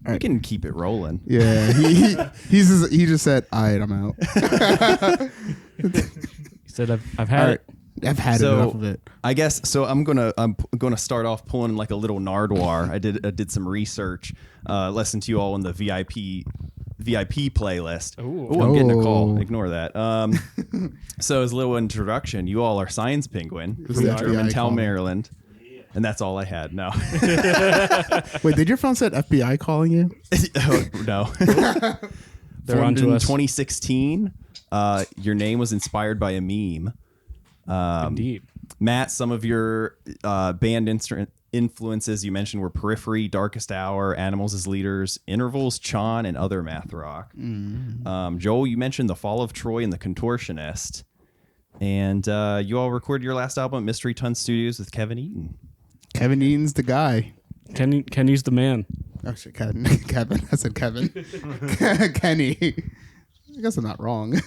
We can keep it rolling. Yeah, he just said, "All right, I'm out." He said, "I've had it. I've had enough of it." I guess so. I'm gonna start off pulling like a little Nardwar. I did some research. Listened to you all in the VIP playlist. Oh, I'm getting a call. Ignore that. So as a little introduction, you all are Science Penguin from Germantown, Maryland. And that's all I had. No. Wait, did your phone say FBI calling you? No. They're on Formed in us. 2016. Your name was inspired by a meme. Indeed. Matt, some of your band influences you mentioned were Periphery, Darkest Hour, Animals as Leaders, Intervals, Chon, and other math rock. Joel, you mentioned The Fall of Troy and The Contortionist. And you all recorded your last album at Mystery Ton Studios with Kevin Eaton. Kevin Eaton's the guy. Kenny's the man. Oh shit, Kevin. I said Kevin. Kenny. I guess I'm not wrong.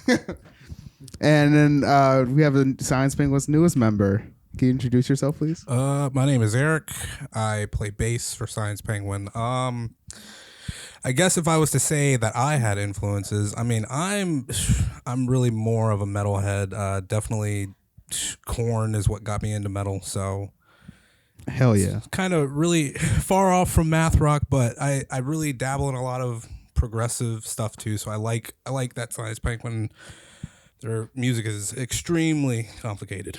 And then we have a Science Penguin's newest member. Can you introduce yourself, please? My name is Eric. I play bass for Science Penguin. I guess if I was to say that I had influences, I mean, I'm really more of a metalhead. Definitely Korn is what got me into metal. So Hell yeah. kind of really far off from math rock, but I really dabble in a lot of progressive stuff too. So I like that Science Penguin. Their music is extremely complicated.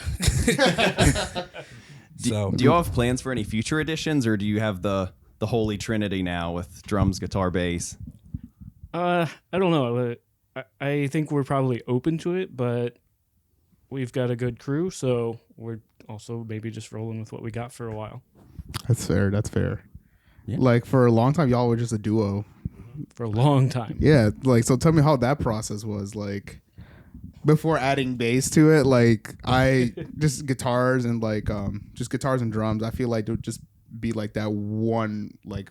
Do you all have plans for any future editions, or do you have the Holy Trinity now with drums, guitar, bass? I don't know. I think we're probably open to it, but we've got a good crew, so we're also maybe just rolling with what we got for a while. That's fair. Yeah. Like for a long time, y'all were just a duo. For a long time. Yeah. Like, so tell me how that process was. Like, before adding bass to it, like I just guitars and like just guitars and drums. I feel like it would just be like that one like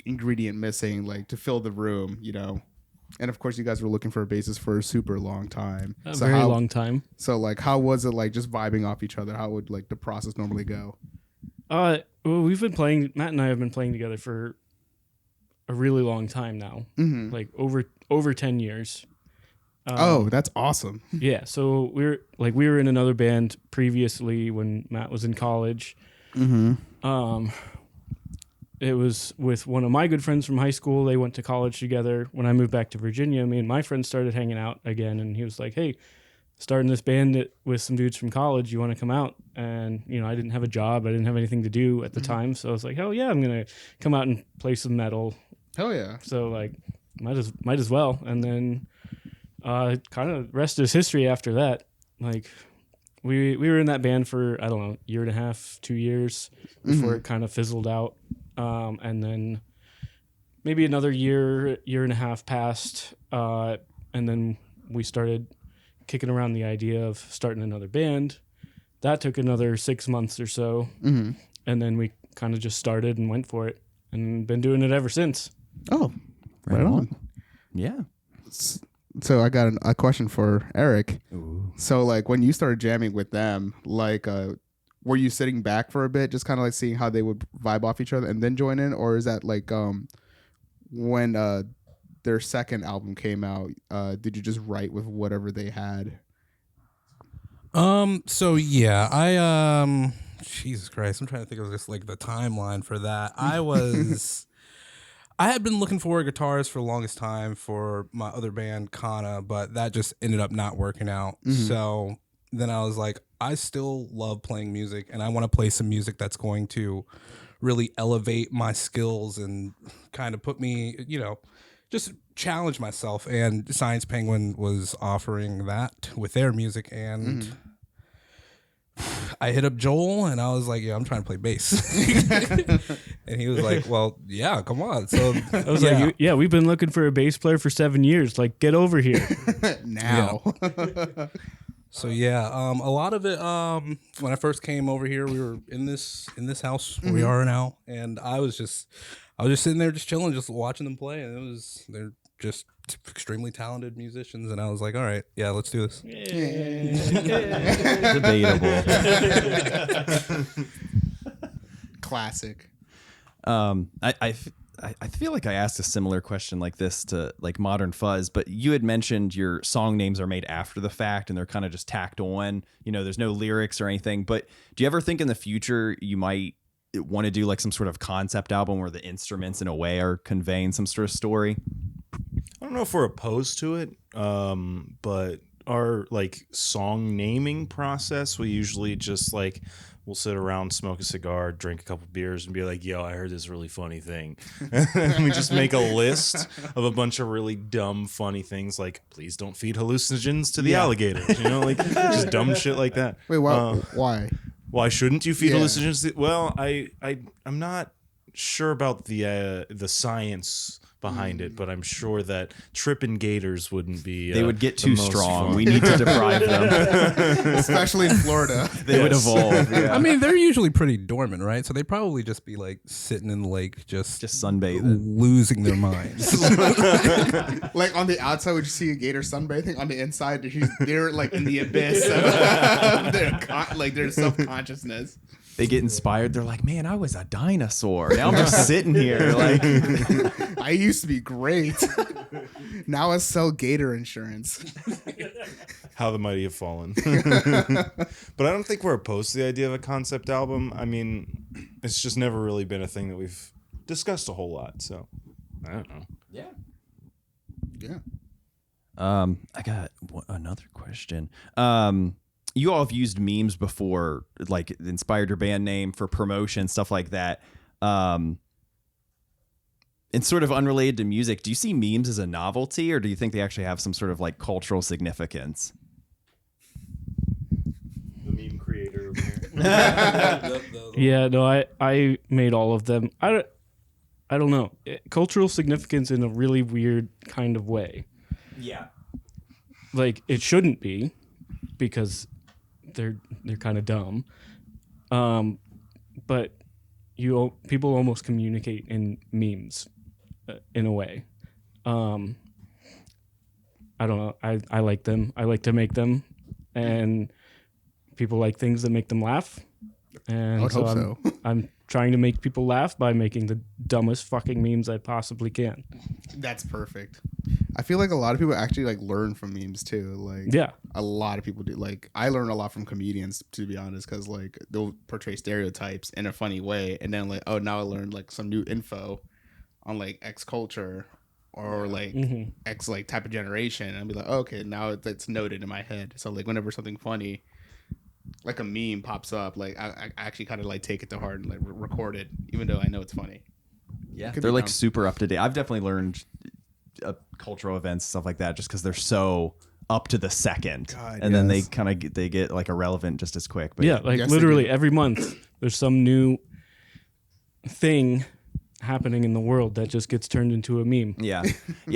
ingredient missing, like to fill the room, you know. And of course, you guys were looking for a bassist for a super long time. Long time. So like, how was it like just vibing off each other? How would like the process normally go? Well, we've been playing. Matt and I have been playing together for a really long time now, like over 10 years. That's awesome. Yeah, so we were in another band previously when Matt was in college. It was with one of my good friends from high school. They went to college together. When I moved back to Virginia, me and my friends started hanging out again, and he was like, "Hey, starting this band with some dudes from college. You want to come out?" And you know, I didn't have a job. I didn't have anything to do at the time, so I was like, "Hell yeah, I'm gonna come out and play some metal." Hell yeah. So like, might as well. And then kind of rest is history after that. Like we were in that band for, I don't know, year and a half, 2 years before it kind of fizzled out. And then maybe another year and a half passed. And then we started kicking around the idea of starting another band. That took another 6 months or so. And then we kind of just started and went for it and been doing it ever since. Oh, right on. Yeah. So I got a question for Eric. Ooh. So like when you started jamming with them, like were you sitting back for a bit, just kind of like seeing how they would vibe off each other and then join in, or is that like when their second album came out, did you just write with whatever they had? So yeah, I Jesus Christ, I'm trying to think of just like the timeline for that. I had been looking for a guitarist for the longest time for my other band, Kana, but that just ended up not working out. So then I was like, I still love playing music, and I want to play some music that's going to really elevate my skills and kind of put me, you know, just challenge myself. And Science Penguin was offering that with their music, and I hit up Joel and I was like, yeah, I'm trying to play bass. And he was like, well, yeah, come on. So I was like, yeah, we've been looking for a bass player for 7 years. Like, get over here. Now. Yeah. So yeah, a lot of it, when I first came over here, we were in this house where we are now. And I was just sitting there just chilling, just watching them play. And they're just extremely talented musicians, and I was like, all right, yeah, let's do this. Debatable. Classic. I feel like I asked a similar question like this to like Modern Fuzz, but you had mentioned your song names are made after the fact and they're kind of just tacked on. You know, there's no lyrics or anything. But do you ever think in the future you might want to do like some sort of concept album where the instruments in a way are conveying some sort of story? I don't know if we're opposed to it, but our like song naming process, we usually just like we'll sit around, smoke a cigar, drink a couple beers, and be like, "Yo, I heard this really funny thing," and we just make a list of a bunch of really dumb, funny things, like "Please don't feed hallucinogens to the alligators," you know, like just dumb shit like that. Wait, why? Why shouldn't you feed hallucinogens? Well, I'm not sure about the science behind it, but I'm sure that tripping gators wouldn't be. They would get too strong. We need to deprive them, especially in Florida. They would evolve. Yeah. I mean, they're usually pretty dormant, right? So they'd probably just be like sitting in the lake, just sunbathing, losing their minds. Like on the outside, would you see a gator sunbathing? On the inside, they're like in the abyss of their self-consciousness. They get inspired. They're like, man, I was a dinosaur. Now I'm just sitting here. Like, I used to be great. Now I sell gator insurance. How the mighty have fallen. But I don't think we're opposed to the idea of a concept album. I mean, it's just never really been a thing that we've discussed a whole lot. So I don't know. Yeah. I got another question. You all have used memes before, like inspired your band name for promotion, stuff like that. And sort of unrelated to music, do you see memes as a novelty, or do you think they actually have some sort of like cultural significance? The meme creator over here. Yeah, no, I made all of them. I don't know. Cultural significance in a really weird kind of way. Yeah. Like, it shouldn't be, because they're kind of dumb. But people almost communicate in memes in a way. I don't know. I like them. I like to make them, and people like things that make them laugh. And I would hope so. I'm trying to make people laugh by making the dumbest fucking memes I possibly can. That's perfect. I feel like a lot of people actually like learn from memes too. Like, yeah, a lot of people do. Like, I learn a lot from comedians, to be honest, because like they'll portray stereotypes in a funny way, and then like, oh, now I learned like some new info on like X culture or like X like type of generation, and I'll be like, oh, okay, now it's noted in my head. So like whenever something funny, like a meme pops up, like I actually kind of like take it to heart and like record it, even though I know it's funny. Yeah, they're like super up to date. I've definitely learned cultural events, stuff like that, just because they're so up to the second. God, and then they kind of get like irrelevant just as quick. But yeah, like literally every month there's some new thing happening in the world that just gets turned into a meme. Yeah.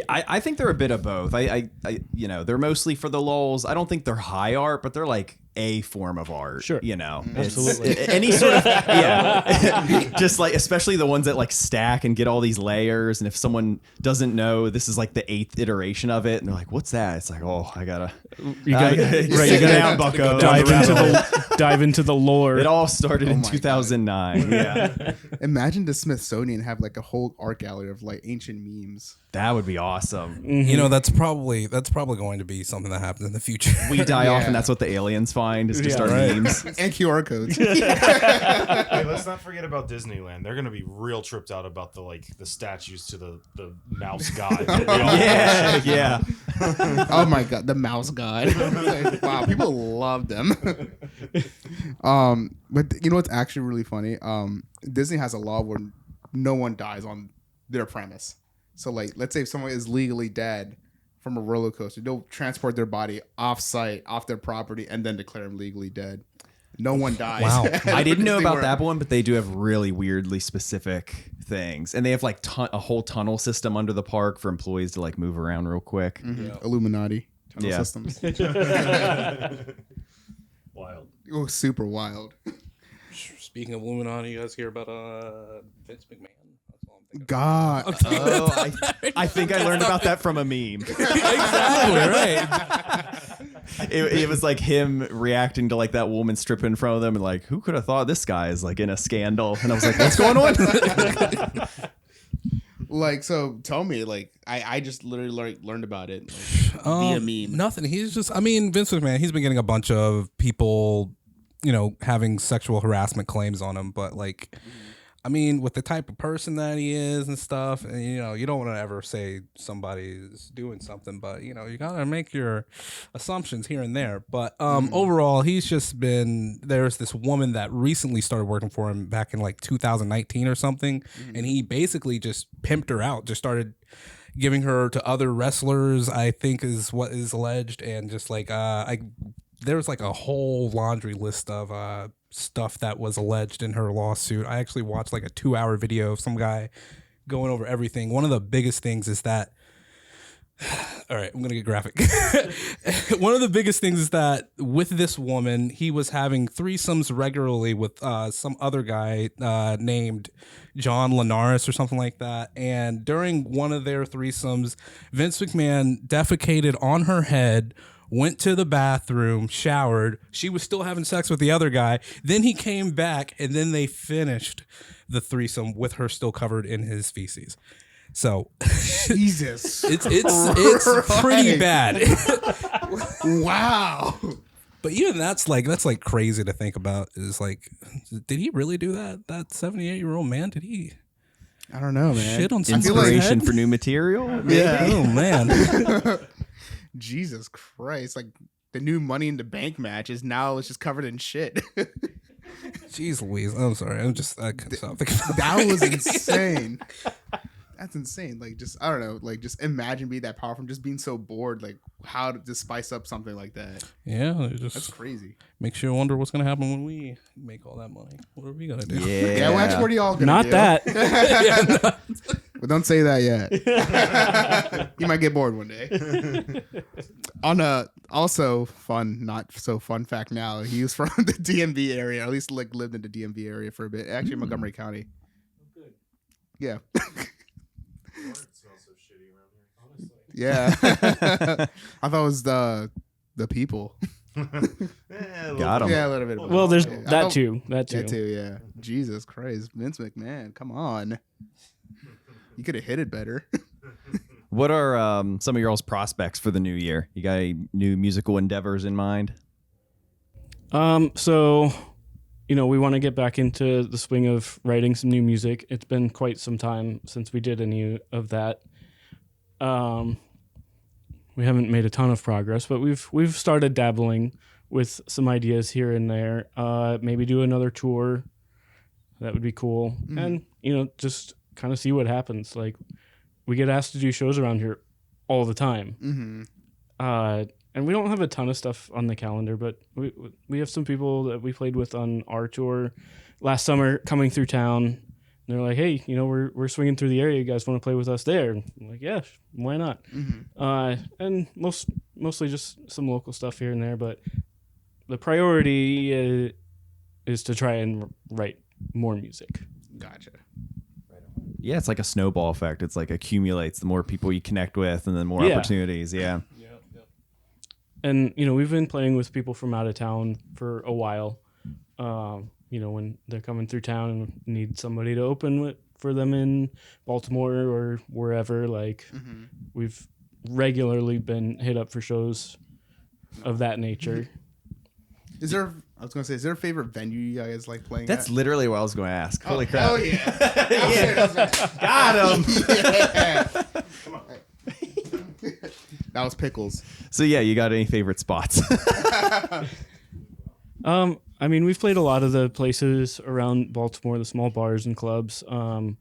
I think they're a bit of both. I you know, they're mostly for the lulz. I don't think they're high art, but they're like a form of art. Sure. You know, absolutely. Any sort of just like, especially the ones that like stack and get all these layers. And if someone doesn't know, this is like the 8th iteration of it, and they're like, "What's that?" It's like, "Oh, you gotta sit down, Bucko. Dive into the lore." It all started in 2009. Yeah. Imagine the Smithsonian have like a whole art gallery of like ancient memes. That would be awesome. You know, that's probably going to be something that happens in the future. We die off, and that's what the aliens find is just our memes and QR codes. Hey, let's not forget about Disneyland. They're gonna be real tripped out about the statues to the mouse god. Yeah. Oh my god, the mouse god. Like, wow, people love them. But you know what's actually really funny? Disney has a law where no one dies on their premise. So like, let's say if someone is legally dead from a roller coaster, they'll transport their body off site, off their property, and then declare them legally dead. No one dies. Wow. I didn't know about that one, but they do have really weirdly specific things. And they have like a whole tunnel system under the park for employees to like move around real quick. Mm-hmm. Yeah. Illuminati tunnel systems. Wild. Oh, super wild. Speaking of Illuminati, you guys hear about Vince McMahon? God. Oh, I think I learned about that from a meme. Exactly, right. It was like him reacting to like that woman stripping in front of them and like, who could have thought this guy is like in a scandal? And I was like, what's going on? Like, so tell me, like, I just literally learned about it like, via meme. Nothing. He's just, I mean, Vince McMahon, he's been getting a bunch of people, you know, having sexual harassment claims on him. But, like, I mean, with the type of person that he is and stuff, and, you know, you don't want to ever say somebody's doing something, but, you know, you got to make your assumptions here and there. But overall, he's just been, there's this woman that recently started working for him back in like 2019 or something. And he basically just pimped her out, just started giving her to other wrestlers, I think is what is alleged. And just like, there's like a whole laundry list of stuff that was alleged in her lawsuit. I actually watched like a 2-hour video of some guy going over everything. One of the biggest things is that, all right, I'm going to get graphic. One of the biggest things is that with this woman, he was having threesomes regularly with some other guy named John Linares or something like that. And during one of their threesomes, Vince McMahon defecated on her head, went to the bathroom, showered. She was still having sex with the other guy. Then he came back, and then they finished the threesome with her still covered in his feces. So, Jesus, it's pretty bad. Wow. But even that's like crazy to think about. Is like, did he really do that? That 78-year-old man? Did he? I don't know, man. Shit on somebody's Inspiration head? for new material? Maybe? Yeah. Oh man. Jesus Christ! Like the new Money in the Bank match is now it's just covered in shit. Jeez Louise. I'm sorry. I couldn't stop thinking about That was insane. That's insane. Like, just I don't know. Like, just imagine being that powerful, just being so bored. Like, how to just spice up something like that. Yeah, it just That's crazy. makes you wonder what's gonna happen when we make all that money. What are we gonna do? Yeah, well, actually, what are y'all gonna Not do? that. But don't say that yet. You might get bored one day. On a also fun, not so fun fact now, he was from the DMV area, or at least like lived in the DMV area for a bit. Actually, Montgomery County. Yeah. Yeah. I thought it was the people. Got him. Yeah, a little bit. Well, there's Yeah. I that thought- too. That too. That too, yeah. Jesus Christ. Vince McMahon, come on. You could have hit it better. What are some of your all's prospects for the new year? You got any new musical endeavors in mind? So, you know, we want to get back into the swing of writing some new music. It's been quite some time since we did any of that. We haven't made a ton of progress, but we've started dabbling with some ideas here and there. Maybe do another tour. That would be cool. Mm-hmm. And, you know, just kind of see what happens. Like, we get asked to do shows around here all the time. Mm-hmm. And we don't have a ton of stuff on the calendar, but we have some people that we played with on our tour last summer coming through town. And they're like, hey, you know, we're swinging through the area. You guys want to play with us there? And I'm like, yeah, why not? Mm-hmm. And mostly just some local stuff here and there. But the priority is to try and write more music. Gotcha. Yeah, it's like a snowball effect. It's like accumulates. The more people you connect with, and then more Yeah. opportunities. Yeah. And, you know, we've been playing with people from out of town for a while. You know, when they're coming through town and need somebody to open for them in Baltimore or wherever, like, we've regularly been hit up for shows of that nature. Is there a favorite venue you guys like playing That's at? literally what I was going to ask. Holy crap. Hell yeah. Got him. Yeah. Come on. That was Pickles. So, yeah, you got any favorite spots? I mean, we've played a lot of the places around Baltimore, the small bars and clubs. I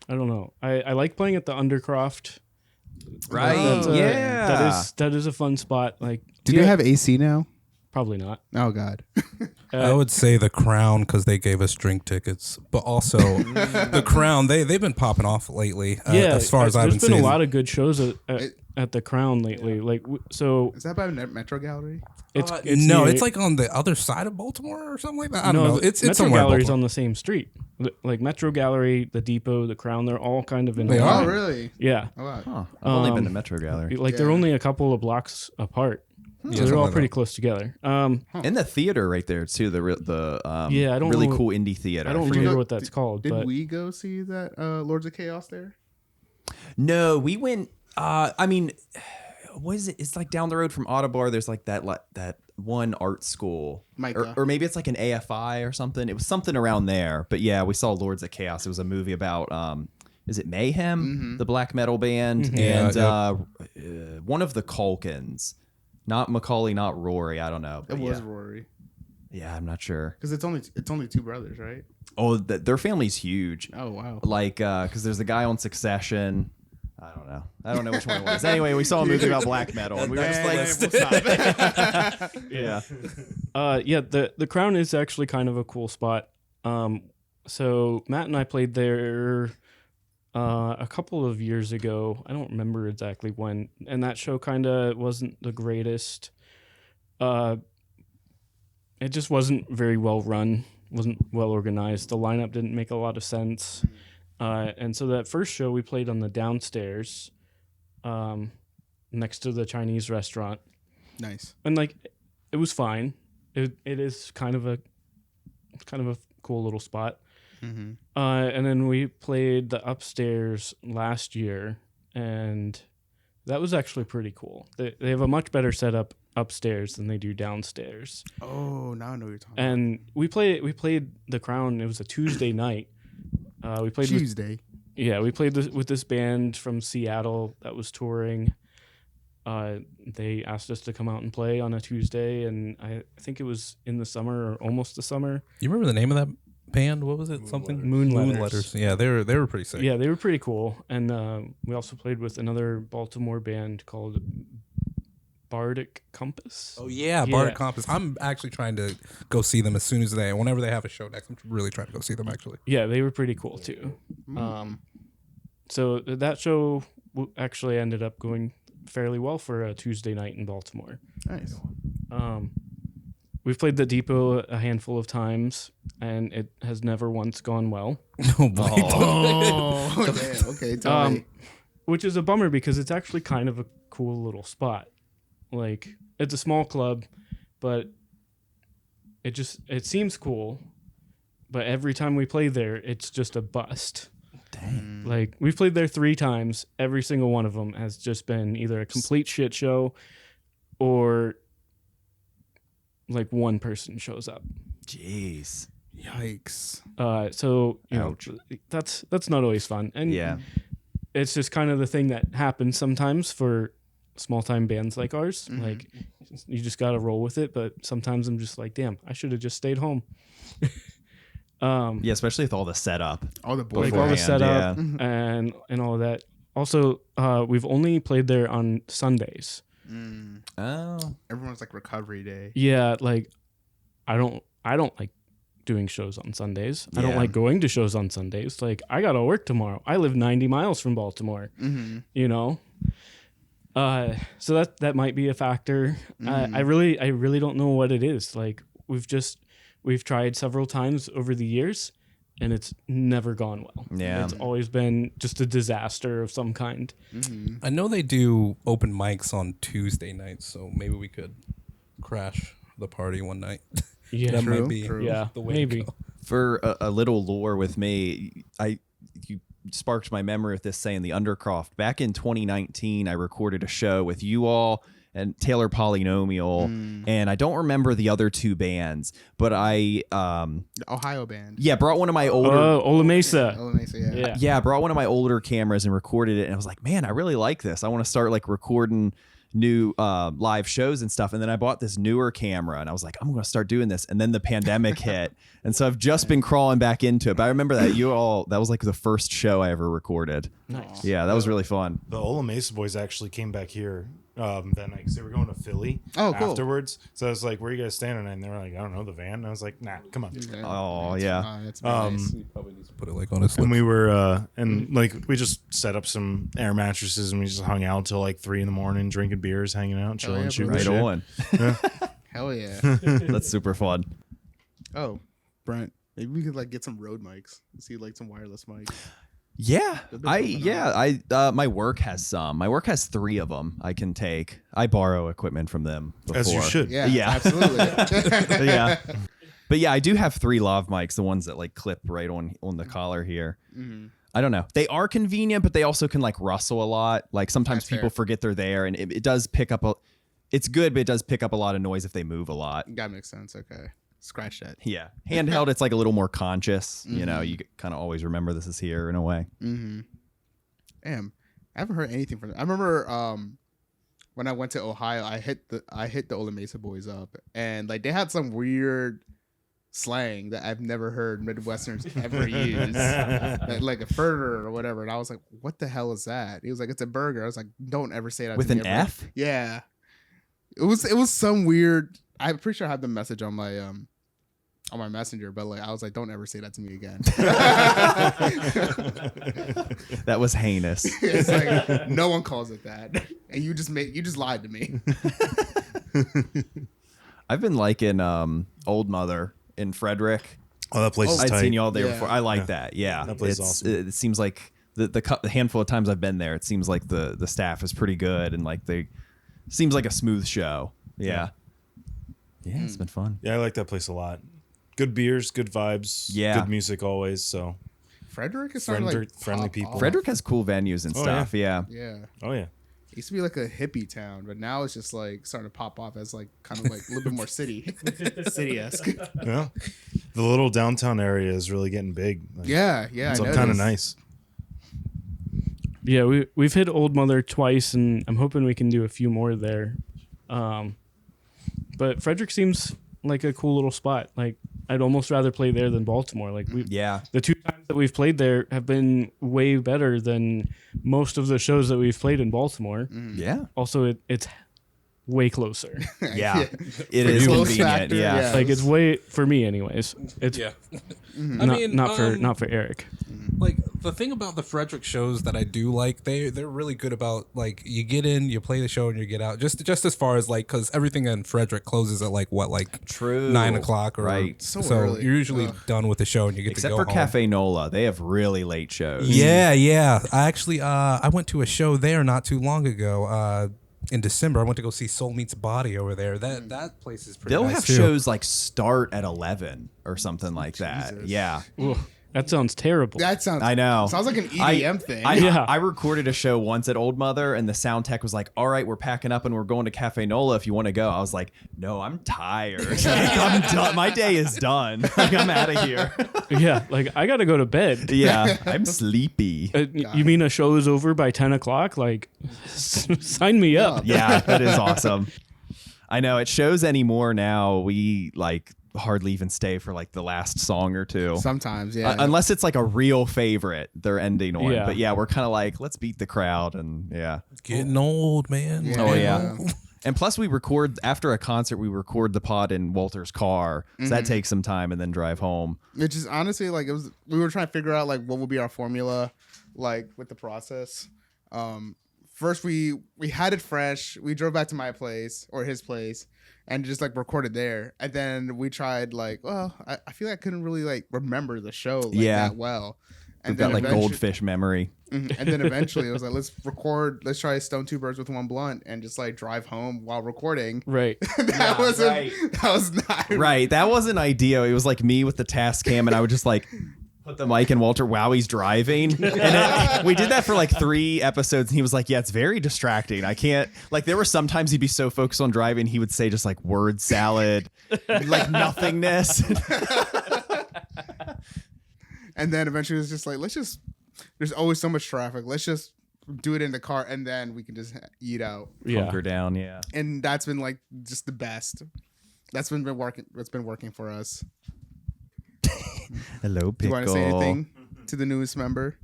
don't know. I like playing at the Undercroft. Right. That's that is a fun spot. Like, Do they have AC now? Probably not. Oh God. I would say the Crown because they gave us drink tickets, but also the Crown they've been popping off lately. As far as I've been there's been seeing. a lot of good shows at the Crown lately. Like, so Is that by Metro Gallery? it's no, near- it's like on the other side of Baltimore or something like that. I don't no, know. It's Metro somewhere in Gallery's Baltimore. on the same street. Like Metro Gallery, the Depot, the Crown, they're all kind of in. They line. are? Oh really? Yeah. Oh, wow. Huh. I've only been to Metro Gallery. Like they're only a couple of blocks apart. So they're all pretty close together. In the theater right there too. The I don't really know. cool indie theater. I don't remember what that's called. Did but we go see that Lords of Chaos there? No, we went. I mean, what is it? It's like down the road from Audubon. There's like that one art school, or maybe it's like an AFI or something. It was something around there. But yeah, we saw Lords of Chaos. It was a movie about is it Mayhem, the black metal band, and one of the Culkins, not Macaulay, not Rory. I don't know. It was Rory. Yeah, I'm not sure. Because it's only two brothers, right? Oh, their family's huge. Oh wow. Like, because there's a guy on Succession. I don't know which one it was. Anyway, we saw a movie about black metal, and we were just like, yeah. The Crown is actually kind of a cool spot. So Matt and I played there a couple of years ago. I don't remember exactly when, and that show kind of wasn't the greatest. It just wasn't very well run, wasn't well organized. The lineup didn't make a lot of sense. And so that first show we played on the downstairs, next to the Chinese restaurant. Nice. And like, it was fine. It is kind of a cool little spot. Mm-hmm. And then we played the upstairs last year, and that was actually pretty cool. They have a much better setup upstairs than they do downstairs. Oh, now I know what you're talking about. And we played the Crown. It was a Tuesday night. We played Tuesday. We played with this band from Seattle that was touring. They asked us to come out and play on a Tuesday, and I think it was in the summer or almost the summer. You remember the name of that band? What was it? Moonletters. Yeah, they were pretty sick. Yeah, they were pretty cool. And we also played with another Baltimore band called Bardic Compass. Oh yeah, Bardic Compass. I'm actually trying to go see them as soon as whenever they have a show next. I'm really trying to go see them actually. Yeah, they were pretty cool too. So that show actually ended up going fairly well for a Tuesday night in Baltimore. Nice. We've played the Depot a handful of times, and it has never once gone well. Okay. Tell me. Which is a bummer because it's actually kind of a cool little spot. Like, it's a small club, but it seems cool. But every time we play there, it's just a bust. Dang. Like, we've played there 3 times. Every single one of them has just been either a complete shit show or like one person shows up. Jeez. Yikes. So you know, that's not always fun. And it's just kind of the thing that happens sometimes for small time bands like ours. Mm-hmm. Like, you just got to roll with it. But sometimes I'm just like, damn, I should have just stayed home. Especially with all the setup, all the boys, like all the setup and all of that. Also, we've only played there on Sundays. Oh, everyone's like recovery day. Yeah, like I don't like doing shows on Sundays. I don't like going to shows on Sundays. Like, I gotta work tomorrow. I live 90 miles from Baltimore. You know. So that might be a factor. I really don't know what it is. Like, we've tried several times over the years, and it's never gone well. Yeah, it's always been just a disaster of some kind. I know they do open mics on Tuesday nights, so maybe we could crash the party one night. Yeah, that might be the way maybe. to go. For a little lore with me, you sparked my memory with this saying the Undercroft. Back in 2019, I recorded a show with you all and Taylor Polynomial, and I don't remember the other 2 bands, but the Ohio band. Yeah, brought one of my older Ola Mesa. Ola Mesa, yeah, brought one of my older cameras and recorded it, and I was like, man, I really like this. I want to start like recording new live shows and stuff. And then I bought this newer camera, and I was like, I'm going to start doing this. And then the pandemic hit, and so I've just been crawling back into it. But I remember that that was like the first show I ever recorded. Nice. Yeah, that was really fun. The Ola Mesa boys actually came back here that night because they were going to Philly afterwards. So I was like, where are you guys staying tonight? And they were like, I don't know, the van. And I was like, nah, come on. Oh, yeah. That's nice. You probably need to put it like on a slip. And we were like we just set up some air mattresses, and we just hung out till like 3 a.m, drinking beers, hanging out, chilling, shooting Right shit. on. Hell yeah. That's super fun. Oh, Brent, maybe we could like get some Rode mics and see like some wireless mics. Yeah, my work has some. My work has 3 of them I can take. I borrow equipment from them before. As you should. Yeah, absolutely. Yeah. But yeah, I do have 3 lav mics, the ones that like clip right on the collar here. Mm-hmm. I don't know. They are convenient, but they also can like rustle a lot. Like sometimes That's people fair. forget they're there, and it does pick up it's good, but it does pick up a lot of noise if they move a lot. That makes sense. Okay. Scratch that. Yeah. Handheld, it's like a little more conscious. You know, you kind of always remember this is here in a way. Mm-hmm. Damn, I haven't heard anything from them. I remember when I went to Ohio, I hit the Ola Mesa boys up, and like they had some weird slang that I've never heard Midwesterners ever use, like a furter or whatever. And I was like, "What the hell is that?" He was like, "It's a burger." I was like, "Don't ever say that With to me an ever." F? Yeah, it was some weird. I'm pretty sure I have the message on my messenger, but like I was like, don't ever say that to me again. That was heinous. It's like no one calls it that, and you just lied to me. I've been liking Old Mother in Frederick. Oh, that place is I'd tight. seen you all there Yeah. before. I like that. Yeah, That place is awesome. It seems like the handful of times I've been there, it seems like the staff is pretty good, and like seems like a smooth show. Yeah, it's been fun. Yeah, I like that place a lot. Good beers, good vibes, Yeah. good music always. So Frederick is starting to like friendly pop people. off. Frederick has cool venues and Oh, stuff. Yeah. Yeah, oh yeah, it used to be like a hippie town, but now it's just like starting to pop off as like kind of like a little bit more city-esque. yeah. The little downtown area is really getting big. Like, Yeah, it's I kind of noticed. nice. Yeah, we've hit Old Mother twice, and I'm hoping we can do a few more there. But Frederick seems like a cool little spot. Like I'd almost rather play there than Baltimore. Like Yeah. the 2 times that we've played there have been way better than most of the shows that we've played in Baltimore. Yeah. Also, it's way closer. Yeah. It is Close convenient. factor, Yeah. yeah. Like it's way for me, anyways. It's Yeah. not for Eric. Like the thing about the Frederick shows that I do like, they're really good about like you get in, you play the show, and you get out. Just as far as like because everything in Frederick closes at like True. 9 o'clock or Right. So So early. you're usually done with the show and you get Except to go for home. Cafe Nola, they have really late shows. Yeah. I actually I went to a show there not too long ago. In December, I went to go see Soul Meets Body over there. That place is pretty They'll nice have too. shows like start at 11 or something like that. Jesus. Yeah. Ugh, that sounds terrible. That sounds. I know. Sounds like an EDM thing. Yeah. I recorded a show once at Old Mother, and the sound tech was like, "All right, we're packing up and we're going to Cafe Nola if you want to go." I was like, "No, I'm tired. Like, I'm done. My day is done. Like, I'm out of here." Yeah, like I gotta go to bed. Yeah, I'm sleepy. You mean a show is over by 10 o'clock? Like, sign me up. Yeah, that is awesome. I know it shows anymore now. We like hardly even stay for like the last song or two. Sometimes, yeah. Unless it's like a real favorite they're ending on. Yeah. But yeah, we're kind of like, let's beat the crowd. And yeah. It's getting old, man. Yeah. Oh, yeah. And plus we record, after a concert, we record the pod in Walter's car. So that takes some time and then drive home. Which is honestly like we were trying to figure out like what would be our formula like with the process. First we had it fresh. We drove back to my place or his place and just like recorded there. And then we tried like, well, I feel like I couldn't really like remember the show like that well. And We've got like eventually- goldfish memory. And then eventually it was like, let's try Stone Two Birds with One Blunt and just like drive home while recording. Right. That was not Right. That wasn't ideal. It was like me with the task cam, and I would just like put the mic in Walter while he's driving. And we did that for like 3 episodes, and he was like, yeah, it's very distracting. I can't, like, there were sometimes he'd be so focused on driving, he would say just like word salad, like nothingness. And then eventually it was just like, there's always so much traffic. Let's just do it in the car and then we can just eat out. Yeah. Hunker down, yeah. And that's been like just the best. That's been working. It's been working for us. Hello, Do Pickle. you want to say anything to the newest member?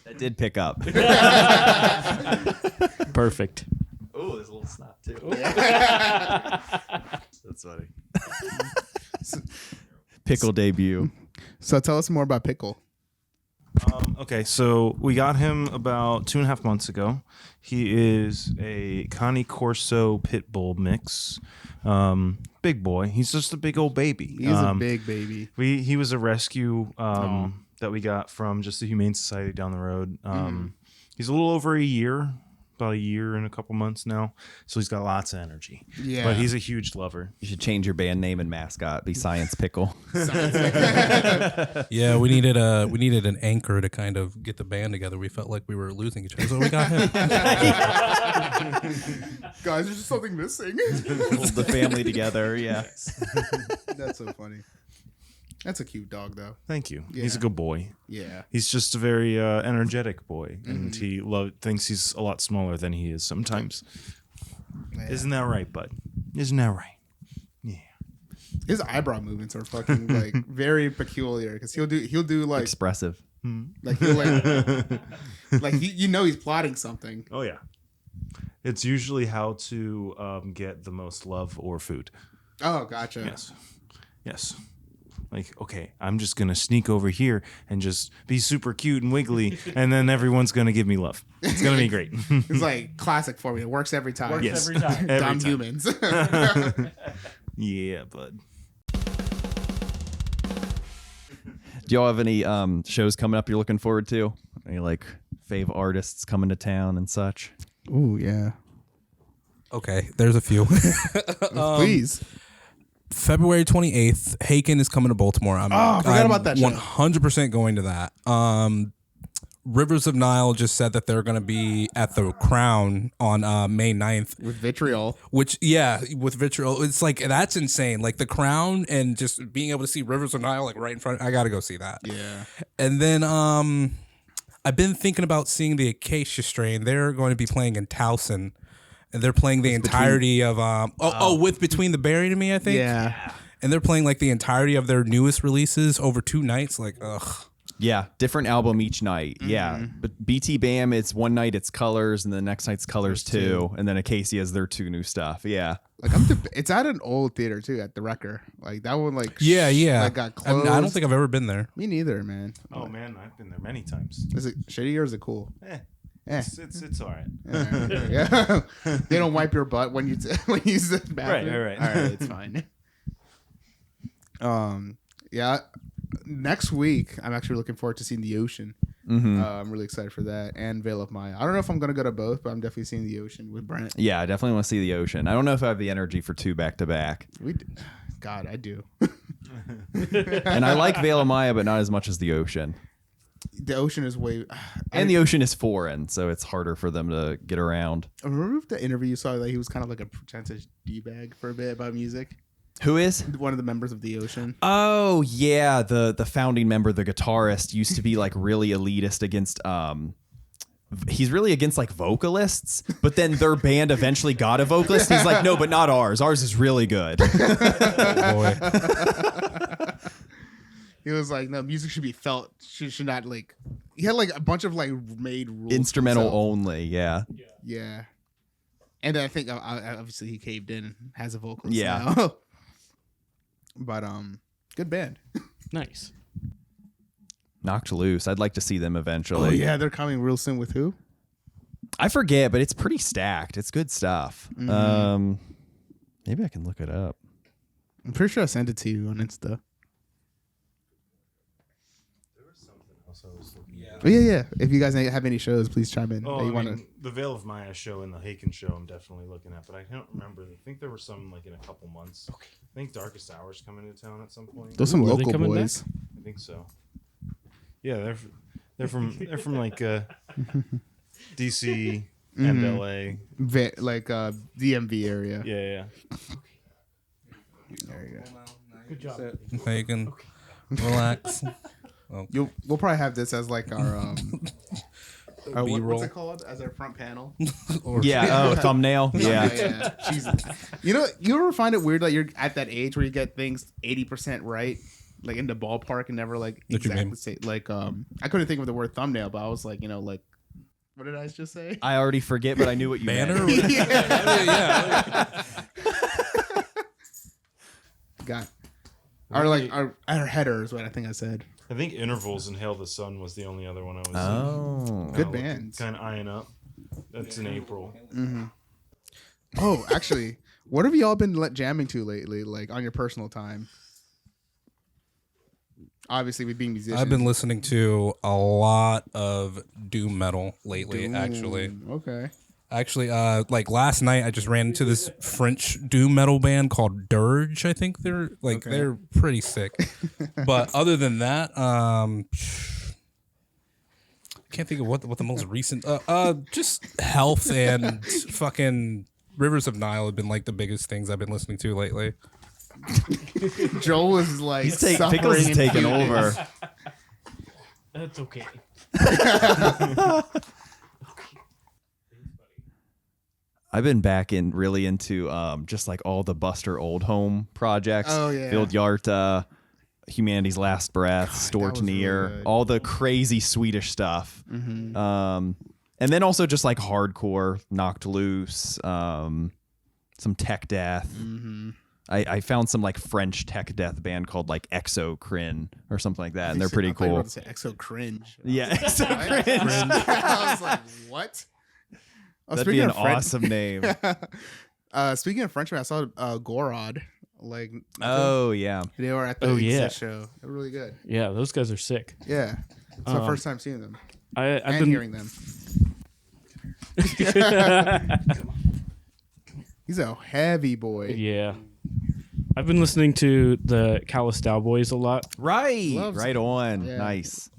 That did pick up. Perfect. Oh, there's a little snot too. That's funny. Pickle debut. So tell us more about Pickle. Okay, so we got him about 2.5 months ago. He is a Cane Corso Pit Bull mix. Big boy. He's just a big old baby. He's a big baby. He was a rescue that we got from just the Humane Society down the road. He's a little over a year, about a year and a couple months now, so he's got lots of energy. Yeah, but he's a huge lover. You should change your band name and mascot. Be Science Pickle. Yeah, we needed an anchor to kind of get the band together. We felt like we were losing each other, so we got him. Guys, there's just something missing. Hold the family together. Yeah. That's so funny. That's a cute dog, though. Thank you. Yeah. He's a good boy. Yeah. He's just a very energetic boy, and he thinks he's a lot smaller than he is sometimes. Yeah. Isn't that right, bud? Isn't that right? Yeah. His eyebrow movements are fucking like very peculiar because he'll do like Expressive. like he'll like he's plotting something. Oh yeah. It's usually how to get the most love or food. Oh, gotcha. Yes. Yes. Like, okay, I'm just going to sneak over here and just be super cute and wiggly, and then everyone's going to give me love. It's going to be great. It's like classic for me. It works every time. Yes. Every time. Every Dumb time. humans. Yeah, bud. Do y'all have any shows coming up you're looking forward to? Any like fave artists coming to town and such? Ooh, yeah. Okay, there's a few. Please. February 28th, Haken is coming to Baltimore. I forgot about that show. 100% going to that. Rivers of Nile just said that they're going to be at the Crown on May 9th. With Vitriol. Which, yeah, with Vitriol. It's like, that's insane. Like the Crown and just being able to see Rivers of Nile like right in front. I got to go see that. Yeah. And then I've been thinking about seeing the Acacia Strain. They're going to be playing in Towson. And they're playing the entirety of with Between the Buried and Me, I think. Yeah. And they're playing like the entirety of their newest releases over 2 nights. Like, ugh. Yeah, different album each night. Yeah, but BT Bam, it's one night it's Colors, and the next night's Colors 2, and then Acacia has their 2 new stuff. Yeah, Like it's at an old theater too, at the Wrecker. Like that one, like Yeah. like got closed. I don't think I've ever been there. Me neither, man. Oh, man, I've been there many times. Is it shitty or is it cool? It's all right. Yeah. They don't wipe your butt when you when you use the bathroom. Right. All right, it's fine. Yeah. Next week, I'm actually looking forward to seeing The Ocean. I'm really excited for that, and Veil of Maya. I don't know if I'm gonna go to both, but I'm definitely seeing The Ocean with Brent. yeah, I definitely want to see the ocean. I don't know if I have the energy for 2 back to back, God, I do. and I like Veil of Maya, but not as much as the ocean. The Ocean is way. And the ocean is foreign, so it's harder for them to get around. Remember the interview you saw that he was kind of like a pretentious d-bag for a bit about music? Who is? One of the members of The Ocean. Oh yeah, the founding member, the guitarist, used to be like really elitist against he's really against like vocalists, but then their band eventually got a vocalist. He's like, no, but not ours. Ours is really good. Oh, boy. He was like, no, music should be felt. Should not like. He had like a bunch of like made rules. Instrumental himself. only, yeah. Yeah. And then I think obviously he caved in and has a vocalist. Yeah. Now. But good band. Nice. Knocked Loose. I'd like to see them eventually. Oh yeah, they're coming real soon with who? I forget, but it's pretty stacked. It's good stuff. Mm-hmm. Maybe I can look it up. I'm pretty sure I sent it to you on Insta. Oh, yeah. If you guys have any shows, please chime in. Oh, that you wanna... the Veil of Maya show and the Haken show I'm definitely looking at, but I don't remember. I think there were some like in a couple months. Okay. I think Darkest Hours coming to town at some point. Those some Ooh, are they local coming boys. I think so. Yeah, they're from like DC and LA. Like DMV area. Yeah. There you go. Good job. Now you can relax. We'll probably have this as like our B-roll. what's it called? As our front panel. Thumbnail. Yeah. Jesus. You ever find it weird that you're at that age where you get things 80% right, like in the ballpark, and never like What you mean? exactly say like I couldn't think of the word thumbnail, but I was like, like what did I just say? I already forget, but I knew what you Banner? meant. Yeah. God. Or like our header is what I think I said. I think Intervals and Hail the Sun was the only other one I was. Good bands. Kind of eyeing up. That's in April. Mm-hmm. Oh, actually, what have y'all been jamming to lately? Like on your personal time? Obviously, with being musicians. I've been listening to a lot of doom metal lately. Okay. Actually, like last night, I just ran into this French doom metal band called Dirge. I think they're pretty sick. But other than that, can't think of what the most recent. Just Health and fucking Rivers of Nile have been like the biggest things I've been listening to lately. Joel is like Pickles is taking over. That's okay. I've been back really into just like all the Buster Oldhome projects. Oh yeah. Field Yarta, Humanity's Last Breath, Stortnir, really all the crazy Swedish stuff. Mm-hmm. And then also just like hardcore, Knocked Loose, some tech death. Mm-hmm. I found some like French tech death band called like Exocrine or something like that, and they're pretty I thought you were cool. about to say Exo Cringe. Yeah, Exocrine. I was like, what? Oh, That'd be an awesome name. Speaking of Frenchmen, I saw Gorod. Like, Oh yeah, they were at the Exit show. They're really good. Yeah, those guys are sick. Yeah, it's my first time seeing them I've and been hearing them. He's a heavy boy. Yeah. I've been listening to the Callous Daoboys a lot. right, Loves right on, Yeah. nice.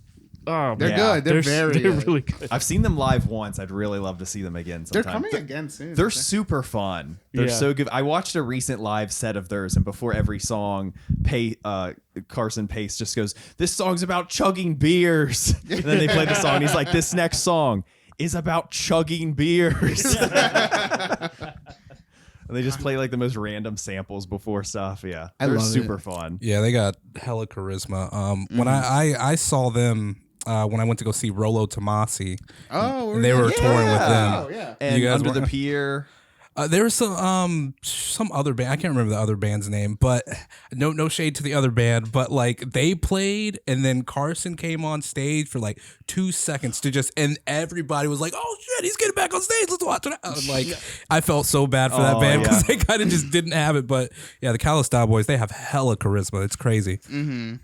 Oh, They're man. good. They're very they're good. really good. I've seen them live once. I'd really love to see them again They're sometime. coming again soon. They're super fun. They're Yeah. so good. I watched a recent live set of theirs, and before every song, Carson Pace just goes, "This song's about chugging beers." And then they play the song. And he's like, "This next song is about chugging beers." And they just play like the most random samples before stuff. Yeah, I they're love super it. fun. Yeah, they got hella charisma. When I saw them when I went to go see Rolo Tomasi, Oh, and they were touring with them. Oh yeah. And You guys Under were- the Pier. There was some other band. I can't remember the other band's name, but no shade to the other band, but like they played and then Carson came on stage for like 2 seconds to just, and everybody was like, "Oh shit, he's getting back on stage. Let's watch it." I was like, I felt so bad for that Oh, band because yeah. they kind of just didn't have it. But yeah, the Callous Daoboys, they have hella charisma. It's crazy. Mm-hmm.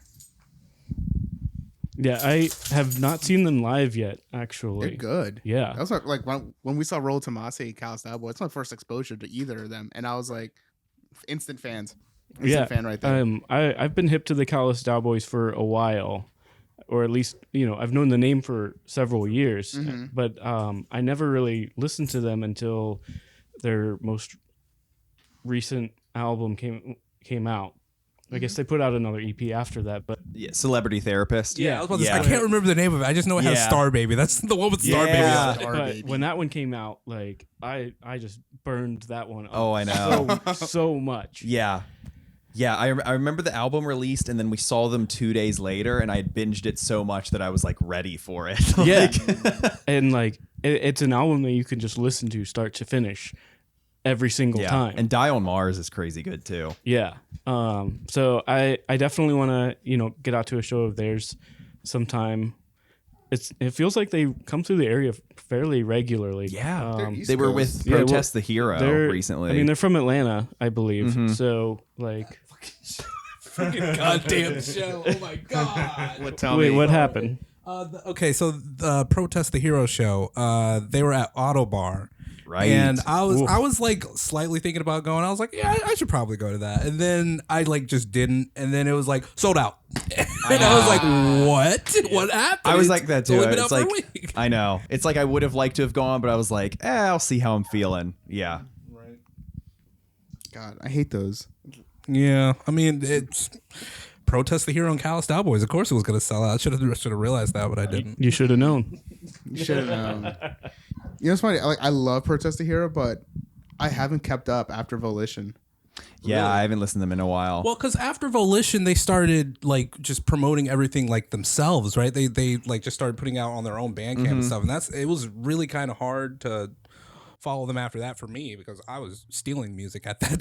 Yeah, I have not seen them live yet, actually. They're good. Yeah. That was like when we saw Roll Tomasi and Callous Daoboys. It's my first exposure to either of them, and I was like, instant fans. Instant fan right there. I've been hip to the Callous Daoboys for a while, or at least I've known the name for several years, but I never really listened to them until their most recent album came out. I guess they put out another EP after that, but Yeah, Celebrity Therapist. I was about to say, Yeah. I can't remember the name of it. I just know it has Yeah. Star Baby. That's the one with Star Yeah. Baby. but when that one came out, like I just burned that one up. Oh, I know. so much. Yeah. Yeah, I remember the album released, and then we saw them 2 days later, and I had binged it so much that I was like ready for it. Yeah, and like it's an album that you can just listen to start to finish every single time. And Die on Mars is crazy good too. Yeah. So I definitely want to get out to a show of theirs sometime. It feels like they come through the area fairly regularly. Yeah. They're East They were Coast. with Yeah, well, Protest the Hero They're recently. I mean, they're from Atlanta, I believe. So like, Goddamn show. Oh my God. wait, what happened? Okay, so the Protest the Hero show, they were at Autobar. Right. And I was like slightly thinking about going. I was like, yeah, I should probably go to that. And then I like just didn't. And then it was like sold out. And I was like, what? What happened? I was like that too. only been It's out for like a week. I know. It's like I would have liked to have gone, but I was like, I'll see how I'm feeling. Yeah. God, I hate those. Yeah, I mean, it's Protest the Hero and Callous Daoboys. Of course it was going to sell out. I should have realized that, but I didn't. You should have known. You should have known. It's funny. I love Protest the Hero, but I haven't kept up after Volition. Yeah, I haven't listened to them in a while. Well, because after Volition, they started like just promoting everything like themselves, right? They like just started putting out on their own Bandcamp and stuff, and it was really kind of hard to follow them after that for me because I was stealing music at that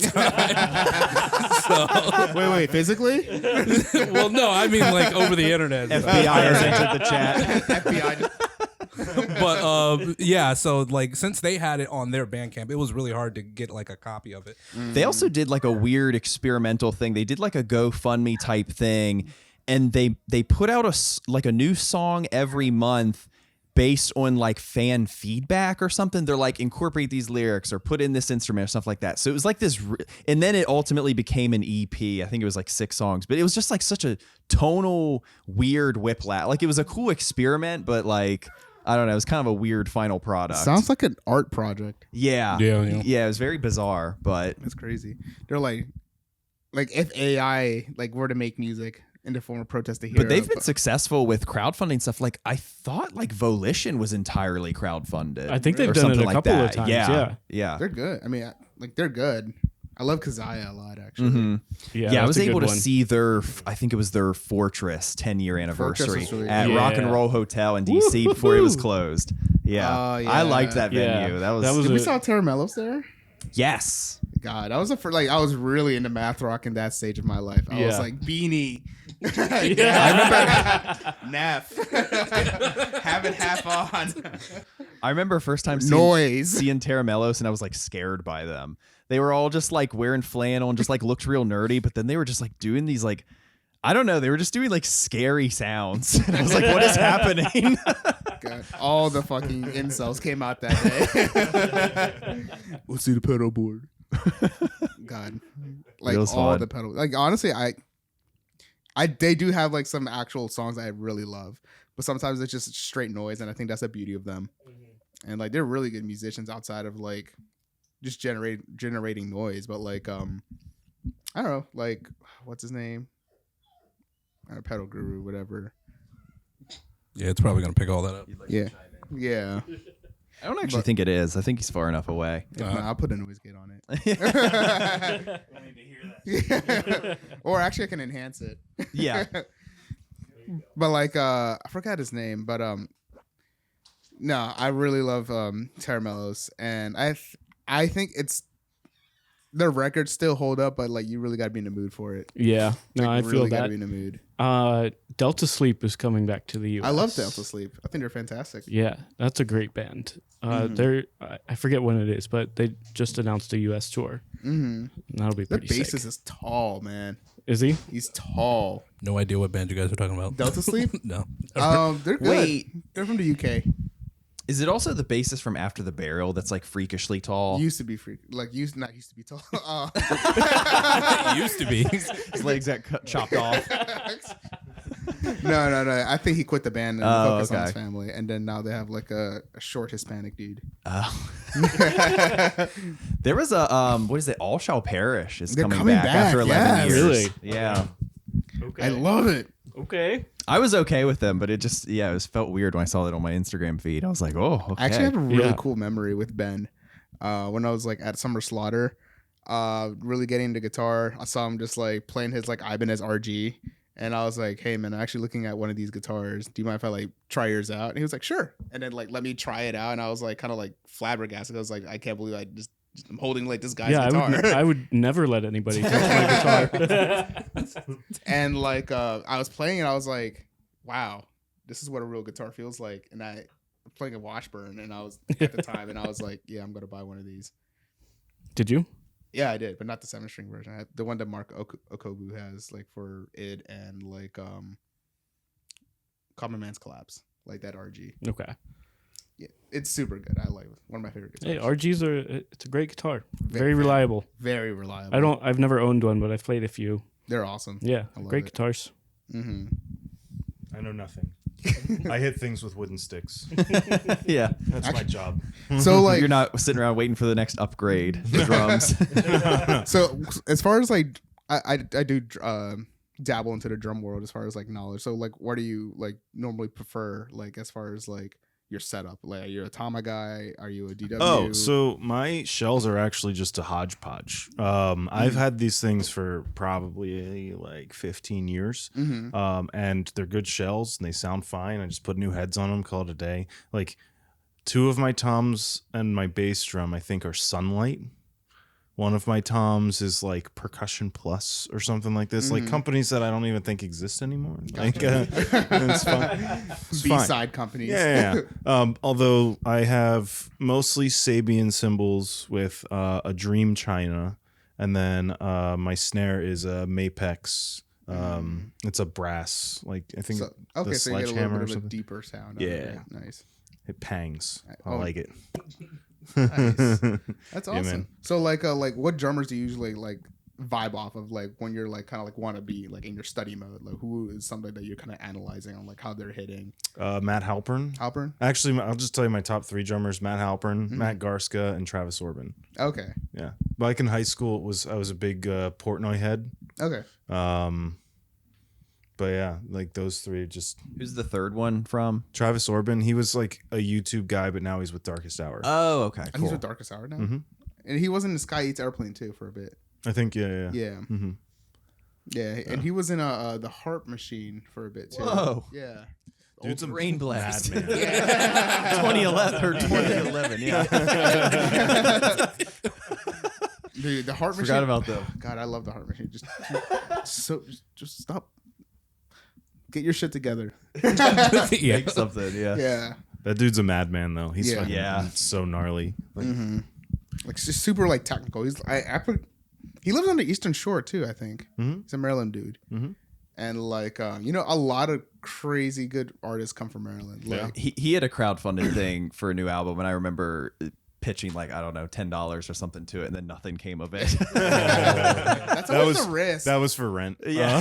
time. Wait, physically? Well, no, I mean like over the internet. FBI has entered the chat. FBI. But yeah, so like since they had it on their Bandcamp, it was really hard to get like a copy of it. They also did like a weird experimental thing. They did like a GoFundMe type thing, and they put out a new song every month based on like fan feedback or something. They're like, incorporate these lyrics or put in this instrument or stuff like that. So it was like this, and then it ultimately became an EP. I think it was like 6 songs, but it was just like such a tonal weird whiplash. Like it was a cool experiment, but like, I don't know, it was kind of a weird final product. Sounds like an art project. Yeah. Yeah, it was very bizarre, but It's crazy. They're like if AI like were to make music in the form of protest to hero. But they've been successful with crowdfunding stuff. Like I thought like Volition was entirely crowdfunded. I think they've or done it something a like couple of that. times. Yeah. they're good. I mean, like they're good. I love Kazaya a lot, actually. Mm-hmm. Yeah, I was that's a able good to one. see I think it was their Fortress 10-year anniversary was really at good. Rock and Yeah. Roll Hotel in DC before it was closed. Yeah. Oh, yeah. I liked that Yeah. venue. That That was Did we a- saw Terramellos there? yes. God, that was the first. Like, I was really into math rock in that stage of my life. I was Yeah. like Beanie. Yeah. I remember Neff. Have it half on. I remember first time Noise. seeing Terramellos, and I was like scared by them. They were all just like wearing flannel and just like looked real nerdy, but then they were just like doing these like, I don't know, they were just doing like scary sounds. And I was like, what is happening? God, all the fucking incels came out that day. Let's see the pedal board. God, like Feels all fun. the pedal. Like honestly, they do have like some actual songs I really love, but sometimes it's just straight noise, and I think that's the beauty of them. And like they're really good musicians outside of like just generating noise, but like I don't know, like what's his name? Pedal Guru, whatever. Yeah, it's probably gonna pick all that up. Yeah, yeah. I don't actually think it is. I think he's far enough away. If not, I'll put a noise gate on it. Yeah. Or actually, I can enhance it. Yeah. But like, I forgot his name, but no, I really love Terramellos, and I think it's their records still hold up, but like you really got to be in the mood for it. Yeah. No, Like, I really feel gotta that. be in the mood. Delta Sleep is coming back to the US. I love Delta Sleep. I think they're fantastic. Yeah, that's a great band. They're I forget when it is, but they just announced a US tour. Mm-hmm. That'll be Their pretty bassist sick. is tall, man. Is he? He's tall. No idea what band you guys are talking about. Delta Sleep? No. They're good. Wait. They're from the UK. Is it also the bassist from After the Burial that's like freakishly tall? Used to be freak, like not used to be tall. It used to be. His legs got chopped off. No. I think he quit the band and focused on his okay. family, and then now they have like a short Hispanic dude. There was a what is it? All Shall Perish is They're coming coming back after back, 11 yes. years. Really? Yeah. Okay. I love it. Okay. I was okay with them, but it just it was felt weird when I saw that on my Instagram feed. I was like, oh, okay. I actually have a really Yeah. cool memory with Ben. When I was like at Summer Slaughter, really getting into guitar, I saw him just like playing his like Ibanez RG, and I was like, "Hey man, I'm actually looking at one of these guitars. Do you mind if I like try yours out?" And he was like, "Sure." And then like let me try it out, and I was like kind of like flabbergasted. I was like, "I can't believe I'm holding like this guy's Yeah, guitar." I would never let anybody touch my guitar. And like I was playing it, I was like, "Wow, this is what a real guitar feels like." And I'm playing a Washburn, and I was at the time, and I was like, "Yeah, I'm gonna buy one of these." Did you? Yeah, I did, but not the 7-string version. The one that Mark Okobu has, like for id and like Common Man's Collapse, like that RG. Okay. Yeah, it's super good. I like it. One of my favorite guitars. Hey, RGs it's a great guitar. Very Very- reliable. Very reliable. I've never owned one, but I've played a few. They're awesome. Yeah, I love great it. guitars. Mm-hmm. I know nothing. I hit things with wooden sticks. yeah. That's my job. So like, You're not sitting around waiting for the next upgrade. The drums. so as far as like, I do dabble into the drum world as far as like knowledge. So like, what do you like normally prefer? Like as far as like your setup, like are you a Tama guy? Are you a DW? Oh, so my shells are actually just a hodgepodge. I've had these things for probably like 15 years, and they're good shells and they sound fine. I just put new heads on them, call it a day. Like 2 of my toms and my bass drum, I think, are Sunlight. One of my toms is like Percussion Plus or something like this, like companies that I don't even think exist anymore. Like, it's fine. It's B-side fine. companies. Yeah. Although I have mostly Sabian cymbals with a Dream China, and then my snare is a Mapex. It's a brass, like I think So, the okay, so you get a little sledgehammer bit or of a something. deeper sound. Yeah. It. Nice. It pangs. I Oh. like it. Nice. That's Yeah, awesome. man. So like what drummers do you usually like vibe off of, like when you're like kind of like want to be like in your study mode? Like who is somebody that you're kind of analyzing on like how they're hitting? Matt Halpern. Halpern? Actually, I'll just tell you my top 3 drummers: Matt Halpern, Matt Garska, and Travis Orban. Okay. Yeah. Like in high school, I was a big Portnoy head. Okay. But yeah, like those 3 just. Who's the third one from? Travis Orban, he was like a YouTube guy, but now he's with Darkest Hour. Oh, okay, And cool. he's with Darkest Hour now. Mhm. And he was in the Sky Eats Airplane too for a bit. I think, yeah. Yeah. Mm-hmm. Yeah. And he was in the HAARP Machine for a bit too. Whoa. Yeah. Dude's a Brain blast. madman. 2011 or 2011, yeah. Dude, the HAARP Machine. Forgot about them. God, I love the HAARP Machine. Just stop. Get your shit together. Make something, yeah. Yeah. That dude's a madman, though. He's Yeah. fucking Yeah. so gnarly. Like, Like just super like technical. He lives on the Eastern Shore too, I think. Mhm. He's a Maryland dude. Mhm. And like a lot of crazy good artists come from Maryland. Like He had a crowdfunded thing for a new album, and I remember pitching like, I don't know, $10 or something to it, and then nothing came of it. that's always the risk. That was for rent. Yeah.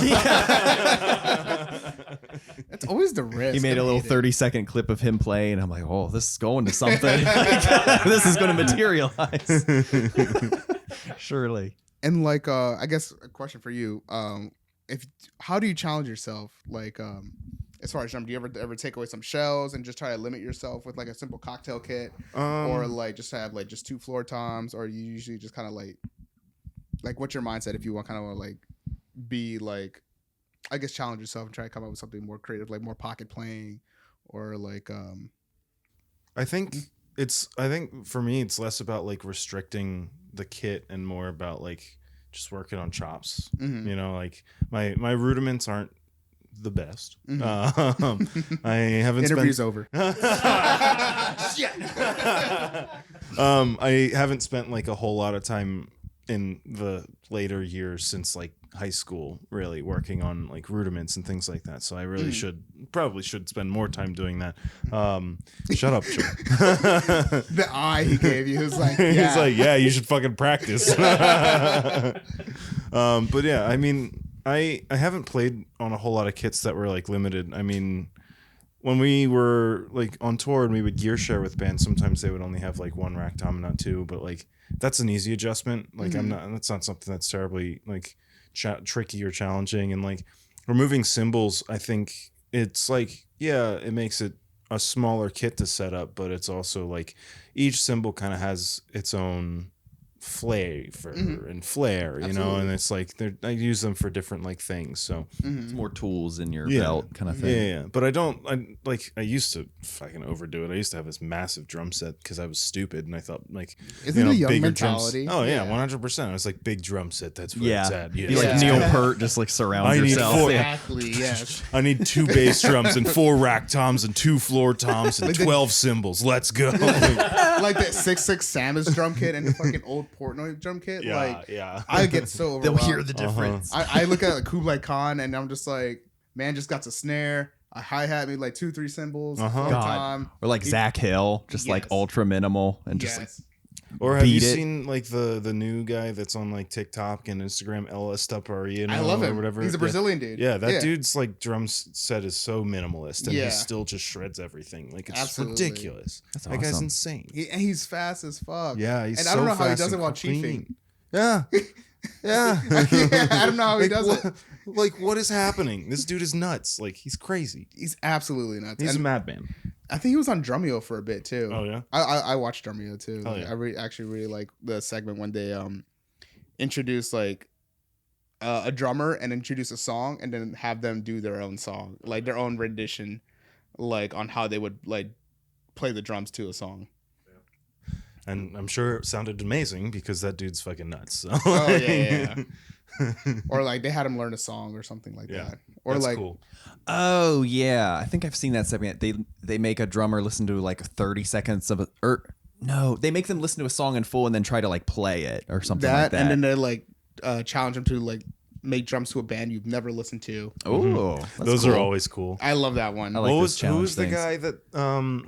That's always the risk. He made I a little hate it. 30-second clip of him playing, and I'm like, oh, this is going to something. This is going to materialize. Surely. And like I guess a question for you. How do you challenge yourself? Like as far as drum, do you ever take away some shells and just try to limit yourself with like a simple cocktail kit, or like just have like just 2 floor toms, or you usually just kind of like what's your mindset if you want kind of like be like, I guess, challenge yourself and try to come up with something more creative, like more pocket playing, or like I think for me it's less about like restricting the kit and more about like just working on chops. Mhm. You know, like my rudiments aren't the best. Mhm. I haven't interviews spent over. I haven't spent like a whole lot of time in the later years since like high school really working on like rudiments and things like that. So I really probably should spend more time doing that. Shut up, Joe. The eye he gave you was like, yeah. He's like, yeah, you should fucking practice. But yeah, I mean, I haven't played on a whole lot of kits that were like limited. I mean, when we were like on tour and we would gear share with bands, sometimes they would only have like 1 rack tom, not 2, but like that's an easy adjustment. Like that's not something that's terribly like tricky or challenging. And like removing cymbals, I think it's like, yeah, it makes it a smaller kit to set up, but it's also like each cymbal kind of has its own flavor and flair, you know, and it's like I use them for different like things. So It's more tools in your belt kind of thing. yeah. But I used to fucking overdo it. I used to have this massive drum set because I was stupid and I thought like, Isn't it a young bigger mentality? drums. Oh yeah, Yeah. 100%. I was like, big drum set. That's where Yeah. it's at. Yeah. Be like Yeah. Neil Peart, just like surround I need yourself. 4 Yeah. Exactly. Yes. I need 2 bass drums and 4 rack toms and 2 floor toms and 12 cymbals. Let's go. Like that 6.6 Samus drum kit and the fucking old Portnoy drum kit. Yeah, like, yeah. I get so They'll overwhelmed. hear the difference. I look at like Kublai Khan and I'm just like, man, just got a snare, a hi-hat, maybe like 2-3 cymbals, Uh-huh. floor God. tom. Or like Zach Hill, just like Yes. ultra minimal and just like Yes. Or have you beat it. seen like the new guy that's on like TikTok and Instagram, El Estapari, I love or him. whatever? He's a Brazilian dude. Yeah, that dude's like drum set is so minimalist, and Yeah. he still just shreds everything. Like it's Absolutely. ridiculous. That's That guy's awesome. insane. And he's fast as fuck. Yeah, he's and so I don't know how he fast does it and while clean. chiefing. Yeah, yeah. I don't know how he Like, does it. Like, what is happening? This dude is nuts. Like, he's crazy. He's absolutely nuts. He's a And madman. I think he was on Drumeo for a bit too. Oh yeah. I watched Drumeo too. Oh, Like, yeah. I actually really like the segment when they introduce like a drummer and introduce a song and then have them do their own song, like their own rendition, like on how they would like play the drums to a song. And I'm sure it sounded amazing because that dude's fucking nuts. So. Oh yeah. Or like they had him learn a song or something like that. Or that's like cool. Oh yeah, I think I've seen that segment. They make a drummer listen to like 30 seconds of they make them listen to a song in full and then try to like play it or something like that. And then they like challenge them to like make drums to a band you've never listened to. Oh, Those are always cool. I love that one. I like Who those challenge was the things. guy that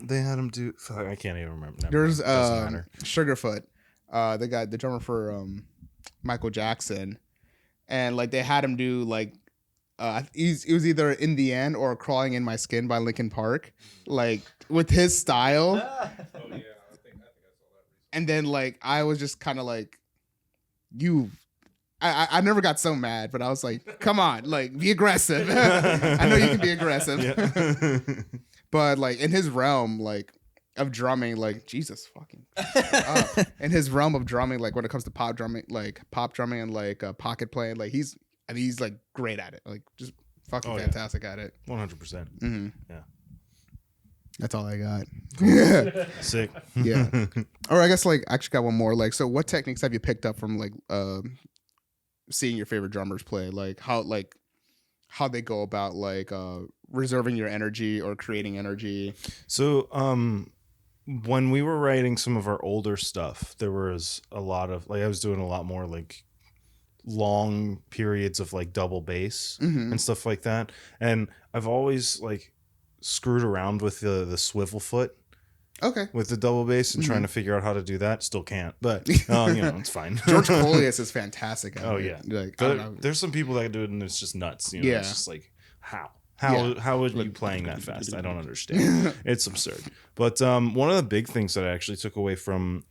they had him do? Fuck, I can't even remember. Never There's mind. Doesn't matter. Sugarfoot, the drummer for Michael Jackson, and like they had him do like it was either In the End or Crawling in My Skin by Linkin Park, like with his style. Oh yeah, I think I saw that. And then like I was just kind of like, I never got so mad, but I was like, come on, like be aggressive. I know you can be aggressive. Yeah. But like in his realm like of drumming, like Jesus fucking in his realm of drumming, like when it comes to pop drumming and like pocket playing, like he's like great at it, like just fucking fantastic at it. 100%. Mm-hmm. Yeah. That's all I got. Sick. Yeah. Or I guess like I actually got one more. Like, so what techniques have you picked up from like seeing your favorite drummers play? Like how they go about like reserving your energy or creating energy? So when we were writing some of our older stuff, there was a lot of like I was doing a lot more like long periods of like double bass and stuff like that. And I've always like screwed around with the swivel foot. Okay. With the double bass and trying to figure out how to do that. Still can't, but it's fine. George Colias is fantastic at it. Oh yeah. Like, I don't know. There's some people that do it and it's just nuts. You know, Yeah. it's just like how are you playing that fast? I don't understand. It's absurd. But one of the big things that I actually took away from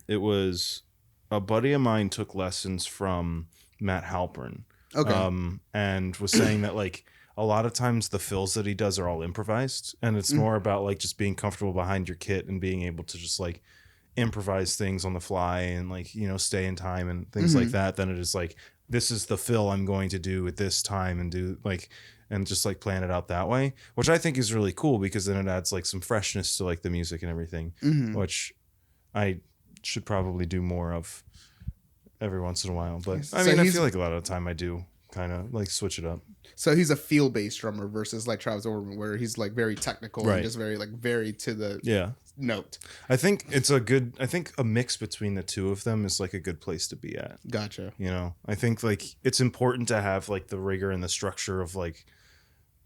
it was a buddy of mine took lessons from Matt Halpern. Okay. And was saying that like a lot of times the fills that he does are all improvised, and it's more about like just being comfortable behind your kit and being able to just like improvise things on the fly and like, stay in time and things like that, than it is like, this is the fill I'm going to do at this time and do like, and just like plan it out that way, which I think is really cool because then it adds like some freshness to like the music and everything, which I should probably do more of every once in a while. But I mean, I feel like a lot of the time I do kind of like switch it up. So he's a feel-based drummer versus like Travis Overman, where he's like very technical and just very to the note. I think a mix between the two of them is like a good place to be at. Gotcha. I think like it's important to have like the rigor and the structure of like,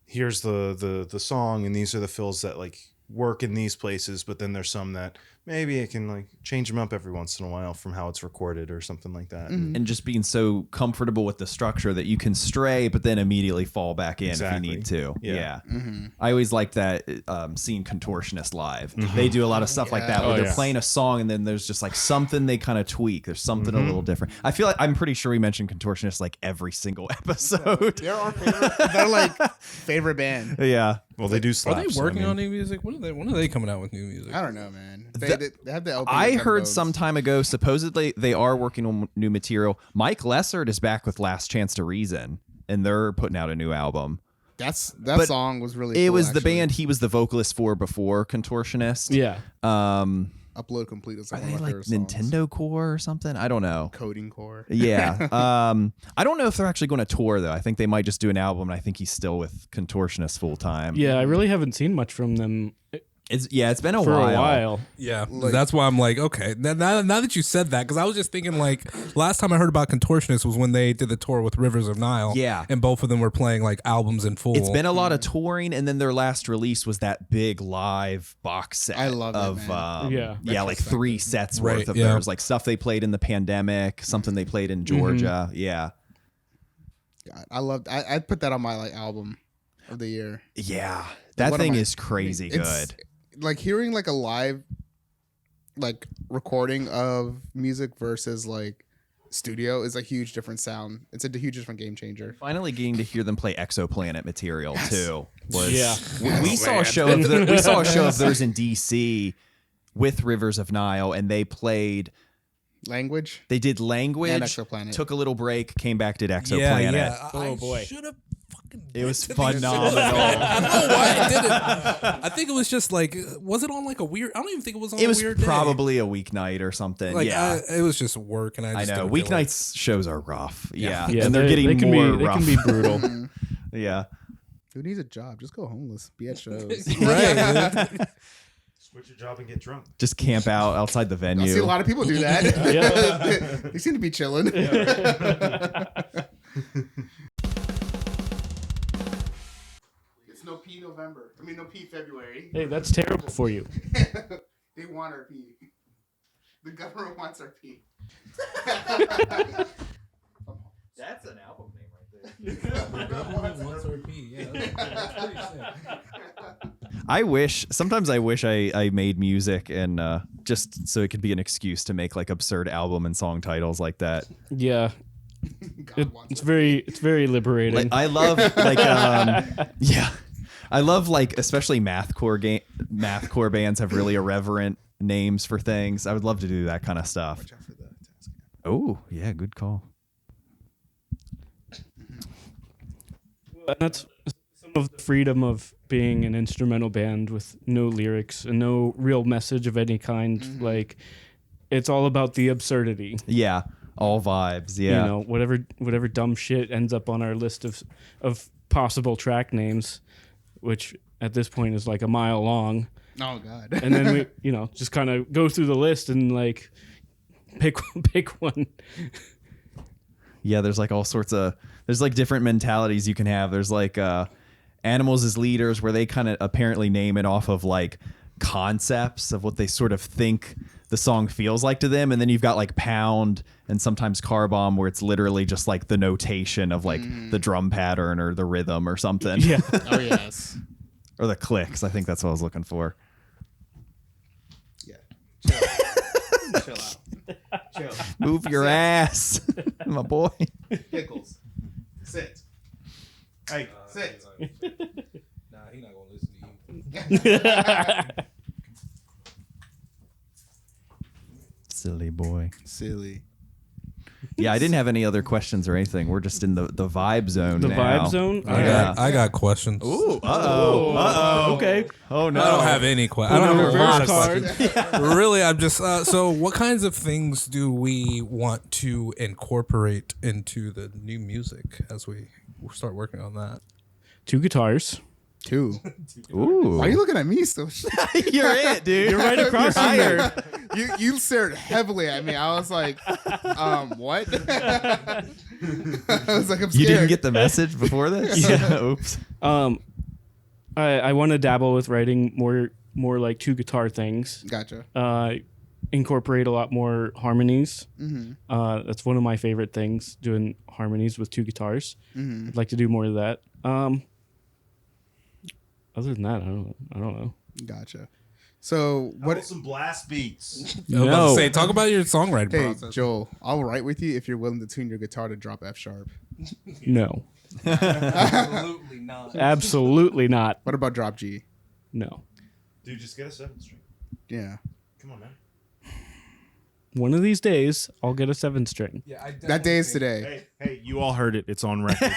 here's the song and these are the fills that like work in these places, but then there's some that maybe it can like change them up every once in a while from how it's recorded or something like that. And just being so comfortable with the structure that you can stray but then immediately fall back in if you need to. Yeah. I always like that seeing Contortionist live. They do a lot of stuff like that where they're playing a song and then there's just like something they kind of tweak. There's something a little different. I feel like I'm pretty sure we mentioned Contortionist like every single episode. They're our favorite. They're like favorite band. Yeah. Well, they do slaps. Are they working on new music? When are they coming out with new music? I don't know, man. They have the LP. I heard some time ago, supposedly they are working on new material. Mike Lessard is back with Last Chance to Reason, and they're putting out a new album. That But song was really It cool, was actually. the band he was the vocalist for before Contortionist. Yeah. Upload Complete is Are like they one of my like favorite songs. Nintendo Core or something? I don't know. Coding Core. Yeah. I don't know if they're actually going to tour, though. I think they might just do an album, and I think he's still with Contortionist full time. Yeah, I really haven't seen much from them It's been a for while. a while. Yeah, that's why I'm like, okay. Now that you said that, because I was just thinking like last time I heard about Contortionist was when they did the tour with Rivers of Nile. Yeah. and both of them were playing like albums in full. It's been a lot of touring, and then their last release was that big live box set. I love that, of man. like 3 sets Right, worth of yeah. theirs, like stuff they played in the pandemic, something they played in Georgia. Yeah, God, I loved. I'd put that on my like album of the year. yeah, that One of thing my- is crazy It's- good. Like hearing like a live like recording of music versus like studio is a huge different sound. It's a huge different game changer. Finally getting to hear them play Exoplanet material too. Yeah. We saw a show of theirs in DC with Rivers of Nile, and they played. Language. They did Language, And Exoplanet. took a little break, came back, did Exoplanet. Yeah. Oh, boy. I should have fucking It was phenomenal. I don't know why it did it. I think it was just like, was it on like a weird? I don't even think it was on a weird day. Probably a weeknight or something. Like, yeah, it was just work, and I I just know. didn't feel it. Weeknights shows are rough. Yeah, Yeah, and they're getting they can more be, rough. They can be brutal. Yeah. Who needs a job? Just go homeless. Be at shows. Right. Quit your job and get drunk. Just camp out outside the venue. I see a lot of people do that. Yeah. They seem to be chilling. It's no pee November. I mean, no pee February. Hey, that's terrible for you. They want our pee. The government wants our pee. That's an album name right there. Sometimes I wish I made music and just so it could be an excuse to make like absurd album and song titles like that. Yeah, God wants it's our very liberating. Like I love like yeah. I love like especially mathcore bands have really irreverent names for things. I would love to do that kind of stuff. Watch out for the task. Oh, yeah, good call. And that's some of the freedom of being an instrumental band with no lyrics and no real message of any kind. Mm-hmm. Like, it's all about the absurdity. Yeah, all vibes. Yeah. You know, whatever dumb shit ends up on our list of possible track names, which at this point is like a mile long. Oh God. And then we, just kind of go through the list and like pick one. Yeah, there's like all sorts of there's like different mentalities you can have. There's like animals as leaders where they kind of apparently name it off of like concepts of what they sort of think the song feels like to them, and then you've got like pound and sometimes car bomb where it's literally just like the notation of like the drum pattern or the rhythm or something. Yeah. Oh yes. Or the clicks. I think that's what I was looking for. Yeah. Chill. Chill out. Chill. Move your ass, my boy. Pickles. Sit. Hey, Sit. Nah, he's not gonna listen to you. Silly boy. Silly. Yeah, I didn't have any other questions or anything. We're just in the vibe zone The now. vibe zone? Yeah. I got questions. Ooh, uh-oh. Okay. Oh, no. I don't have any questions. I Put don't a have a lot reverse of card. questions. Really, I'm just so. What kinds of things do we want to incorporate into the new music as we start working on that? 2 guitars. 2. Ooh. Why are you looking at me so? You're it, dude. You're right across from there. You stared heavily at me. I was like, what? I was like, I'm scared. You didn't get the message before this? Yeah. Oops. I want to dabble with writing more like 2 guitar things. Gotcha. Incorporate a lot more harmonies. That's one of my favorite things, doing harmonies with 2 guitars. I'd like to do more of that. Other than that, I don't know. Gotcha. So what? some blast beats. I was about to say, talk about your songwriting Hey, process. Joel, I'll write with you if you're willing to tune your guitar to drop F sharp. No. Absolutely not. Absolutely not. What about drop G? No. Dude, just get a 7-string. Yeah. Come on, man. One of these days, I'll get a 7-string. Yeah, That day is today. Hey, you all heard it. It's on record.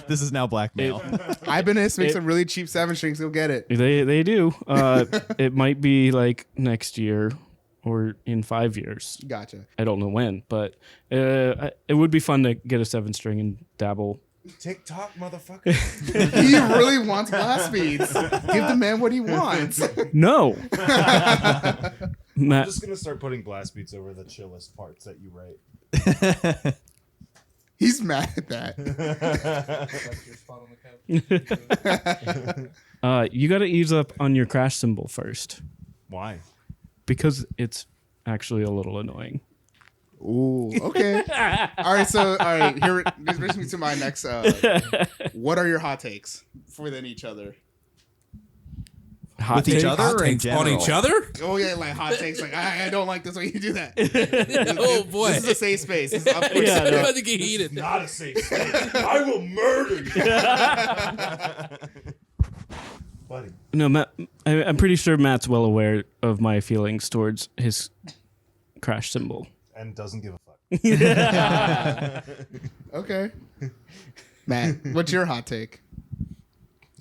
This is now blackmail. Ibanez makes some really cheap 7 strings. Go get it. They do. It might be like next year or in 5 years. Gotcha. I don't know when, but it would be fun to get a 7-string and dabble. TikTok, motherfucker. He really wants blast beats. Give the man what he wants. No. I'm Matt, just gonna start putting blast beats over the chillest parts that you write. He's mad at that. you got to ease up on your crash cymbal first Why? because it's actually a little annoying. Ooh, okay. All right, here, this brings me to my next. What are your hot takes for then each other? Hot With each take? other Hot or in takes on general? each other? Oh yeah, like hot takes. Like I don't like this way you do that. Oh boy. This is a safe space. This is, of course, Yeah, I'm no. about to get heated. Not a safe space. I will murder you. Buddy. No, Matt, I'm pretty sure Matt's well aware of my feelings towards his crash cymbal. And doesn't give a fuck. Okay. Matt, what's your hot take?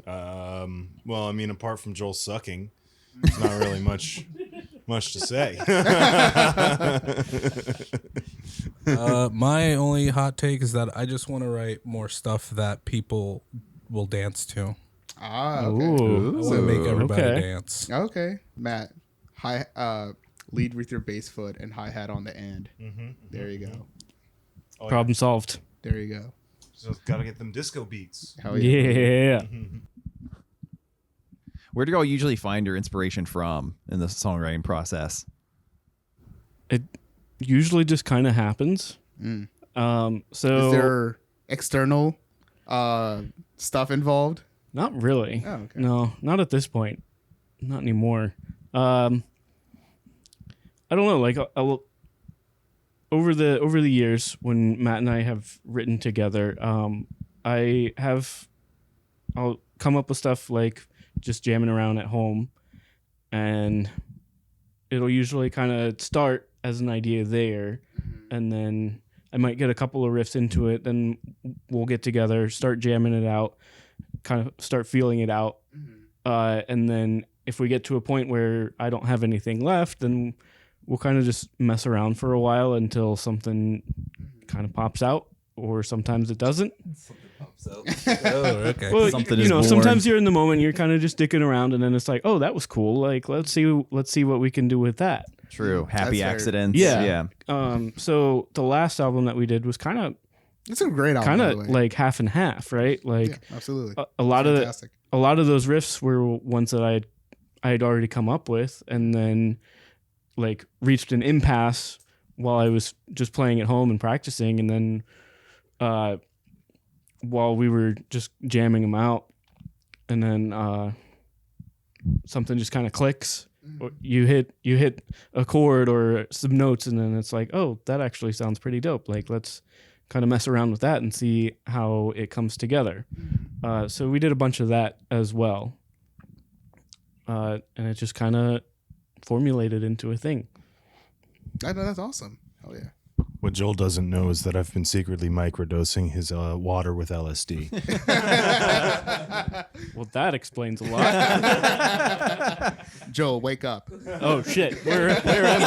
Well, I mean, apart from Joel sucking, there's not really much to say. My only hot take is that I just want to write more stuff that people will dance to. Ah, okay. Ooh. I want to make everybody Okay. dance. Okay, Matt. Lead with your bass foot and hi hat on the end. There you go. Oh, Problem solved. There you go. So gotta get them disco beats. Hell yeah. Yeah. Where do y'all usually find your inspiration from in the songwriting process? It usually just kind of happens. So Is there external stuff involved? not really. Oh, okay. No, not at this point. Not anymore. I don't know. Like over the years, when Matt and I have written together, I'll come up with stuff like just jamming around at home, and it'll usually kind of start as an idea there, and then I might get a couple of riffs into it. Then we'll get together, start jamming it out, kind of start feeling it out, and then if we get to a point where I don't have anything left, then we'll kind of just mess around for a while until something kind of pops out, or sometimes it doesn't. Oh, okay. Well, Something you is know, born. sometimes you're in the moment, you're kind of just dicking around, and then it's like, oh, that was cool. Like, let's see what we can do with that. True. Happy fair. accidents. Yeah. Yeah. So the last album that we did was kind It's a great album. by the way. of like half and half, right? Like yeah, absolutely. a lot Fantastic. of those riffs were ones that I had already come up with, and then like reached an impasse while I was just playing at home and practicing, and then while we were just jamming them out, and then something just kind of clicks. Or you hit a chord or some notes, and then it's like, oh, that actually sounds pretty dope. Like, let's kind of mess around with that and see how it comes together. So we did a bunch of that as well, and it just kind of formulated into a thing. That's awesome. Hell yeah. What Joel doesn't know is that I've been secretly microdosing his water with LSD. Well, that explains a lot. Joel, wake up. Oh shit, where am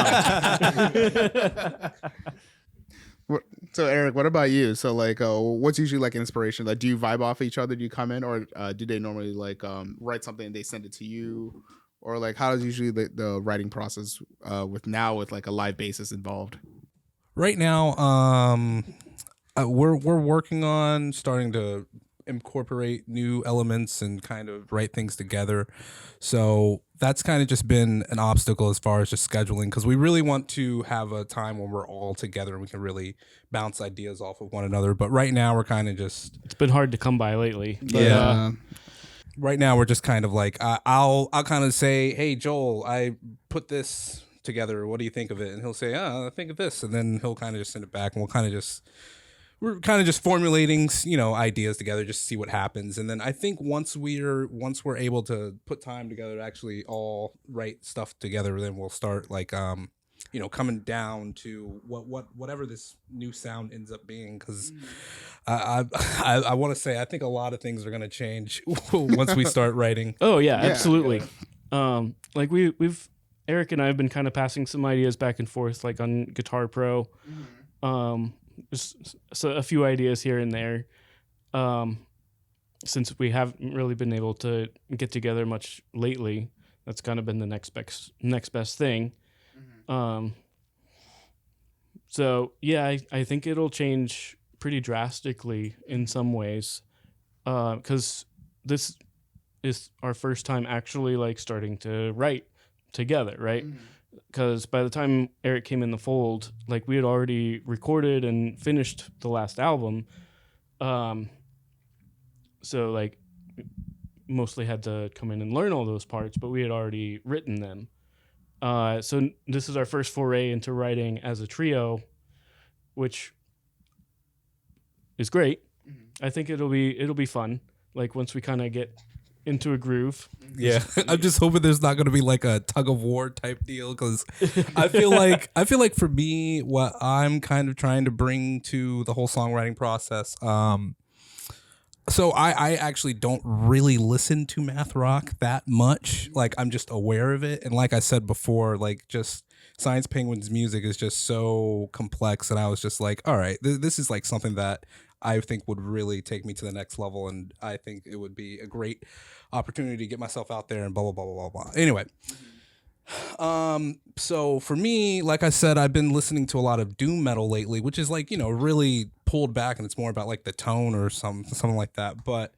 I? So Eric, what about you? So like, what's usually like inspiration? Like, do you vibe off each other? Do you come in, or do they normally like write something and they send it to you, or like how does usually the writing process with like a live basis involved? Right now, we're working on starting to incorporate new elements and kind of write things together. So that's kind of just been an obstacle as far as just scheduling, because we really want to have a time when we're all together and we can really bounce ideas off of one another. But right now we're kind of just It's been hard to come by lately. But, Yeah. right now we're just kind of like I'll kind of say, hey Joel, I put this together, what do you think of it? And he'll say, I think of this, and then he'll kind of just send it back, and we're kind of just formulating, ideas together just to see what happens. And then I think once we're able to put time together to actually all write stuff together, then we'll start like coming down to whatever this new sound ends up being, because I want to say I think a lot of things are going to change once we start writing. Oh yeah, absolutely. Like we've Eric and I have been kind of passing some ideas back and forth, like on Guitar Pro. Just so a few ideas here and there. Since we haven't really been able to get together much lately, that's kind of been the next best thing. So yeah, I think it'll change pretty drastically in some ways, because this is our first time actually like starting to write together, right? Because by the time Eric came in the fold, like we had already recorded and finished the last album, so like mostly had to come in and learn all those parts, but we had already written them. So this is our first foray into writing as a trio, which is great. I think it'll be fun. Like once we kind of get into a groove. Yeah, I'm just hoping there's not going to be like a tug of war type deal, because I feel like for me, what I'm kind of trying to bring to the whole songwriting process, So I actually don't really listen to math rock that much. Like I'm just aware of it, and like I said before, like just Science Penguin's music is just so complex, and I was just like, all right, this is like something that I think would really take me to the next level, and I think it would be a great opportunity to get myself out there and blah blah blah blah blah. Anyway. So for me, like I said, I've been listening to a lot of doom metal lately, which is like, really pulled back, and it's more about like the tone or something like that. But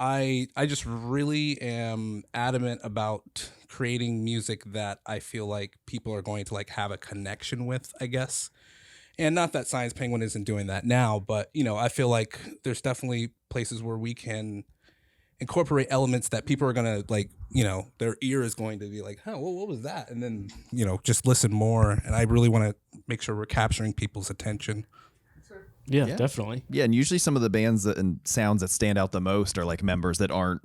I just really am adamant about creating music that I feel like people are going to like have a connection with, I guess. And not that Science Penguin isn't doing that now, but I feel like there's definitely places where we can incorporate elements that people are gonna like, their ear is going to be like, oh, what was that? And then, just listen more. And I really want to make sure we're capturing people's attention. Yeah, definitely. Yeah, and usually some of the bands and sounds that stand out the most are like members that aren't,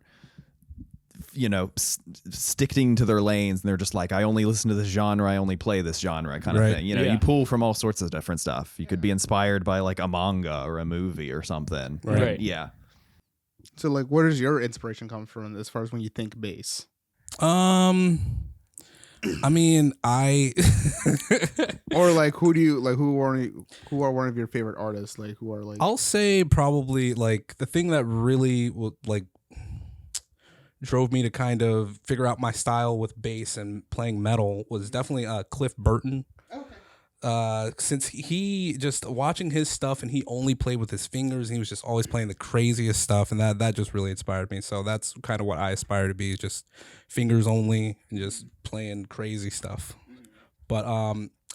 sticking to their lanes, and they're just like, I only listen to this genre, I only play this genre kind of thing. You pull from all sorts of different stuff. You could be inspired by like a manga or a movie or something. Right. Yeah. So, like, where does your inspiration come from as far as when you think bass? I mean, or like, who do you like? Who are one of your favorite artists? Like, who are like? I'll say probably like the thing that really like drove me to kind of figure out my style with bass and playing metal was definitely Cliff Burton. Since he just watching his stuff, and he only played with his fingers, and he was just always playing the craziest stuff, and that just really inspired me. So that's kind of what I aspire to be, just fingers only and just playing crazy stuff. But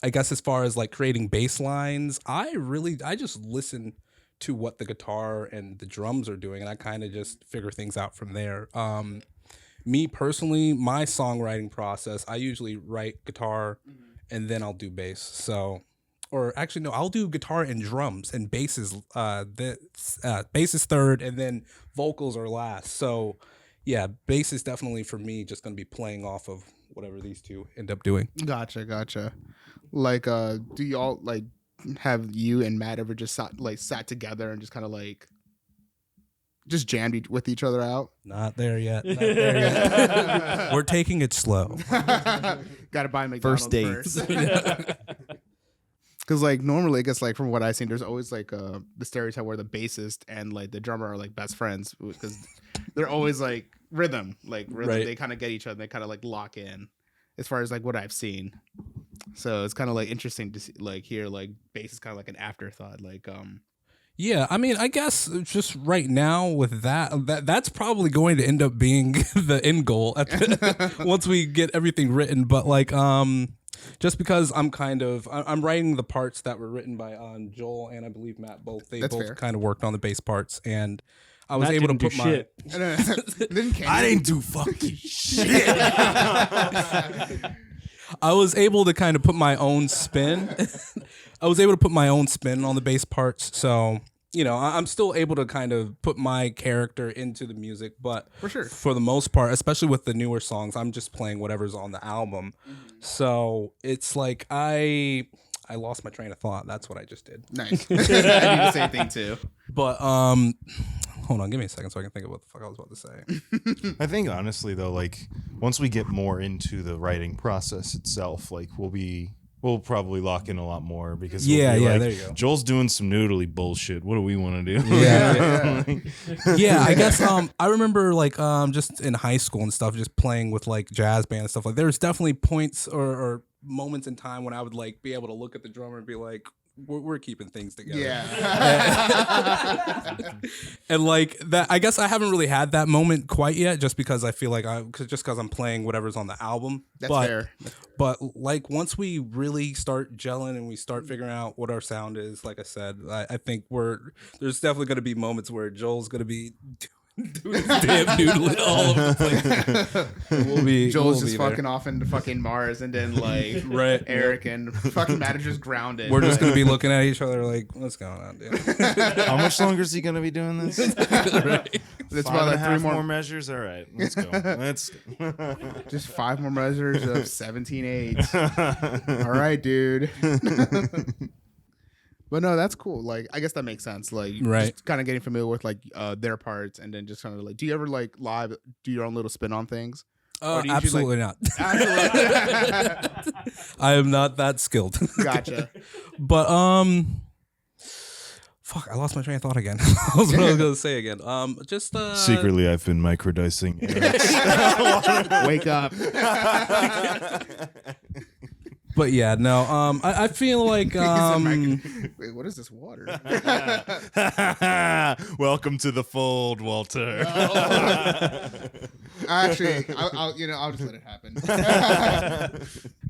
I guess as far as like creating bass lines, I just listen to what the guitar and the drums are doing, and I kind of just figure things out from there. Me personally, my songwriting process, I usually write guitar and then I'll do bass. So, or actually no, I'll do guitar and drums, and bass is bass is third, and then vocals are last. So yeah, bass is definitely for me just going to be playing off of whatever these two end up doing. Gotcha. Like, do y'all like have you and Matt ever just sat together and just kind of like just jammed with each other out? Not there yet. We're taking it slow. Gotta buy McDonald's first dates. Because like normally, I guess like from what I've seen, there's always like the stereotype where the bassist and like the drummer are like best friends, because they're always like rhythm. Right. They kind of get each other. They kind of like lock in, as far as like what I've seen. So it's kind of like interesting to see, like hear like bass is kind of like an afterthought. Like Yeah, I mean, I guess just right now with that's probably going to end up being the end goal once we get everything written. But like, just because I'm writing the parts that were written by Joel and I believe Matt both. They both fair. Kind of worked on the bass parts, and I was able to put my shit. I didn't do fucking shit. I was able to kind of put my own spin. I was able to put my own spin on the bass parts, so I'm still able to kind of put my character into the music. But for sure, for the most part, especially with the newer songs, I'm just playing whatever's on the album. So it's like I lost my train of thought. That's what I just did. Nice. I do the same thing too. But hold on, give me a second so I can think of what the fuck I was about to say. I think honestly though, like once we get more into the writing process itself, like we'll probably lock in a lot more, because there you go. Joel's doing some noodly bullshit. What do we want to do? Yeah, I guess I remember like just in high school and stuff, just playing with like jazz band and stuff. Like there's definitely points or moments in time when I would like be able to look at the drummer and be like, we're keeping things together. Yeah. And like that, I guess I haven't really had that moment quite yet, just because I feel like because I'm playing whatever's on the album. That's fair. But like once we really start gelling and we start figuring out what our sound is, like I said, I think there's definitely going to be moments where Joel's going to be doing his damn noodle all over the place. Joel's just fucking off into fucking Mars, and then like Eric and fucking Matt are just grounded. We're just gonna be looking at each other like, what's going on, dude? How much longer is he gonna be doing this? Right. That's 5 and a half more measures. All right, let's go. Just 5 more measures of 17/8. All right, dude. But no, that's cool. Like, I guess that makes sense. Like, Right. just kind of getting familiar with like their parts, and then just kind of like, do you ever like live do your own little spin on things? Or do you usually, Absolutely not. Absolutely. I am not that skilled. Gotcha. But fuck, I lost my train of thought again. What I was gonna say again. Just Secretly, I've been microdicing. Wake up. But yeah, no. I feel like Wait, what is this water? Welcome to the fold, Walter. Actually, I'll just let it happen.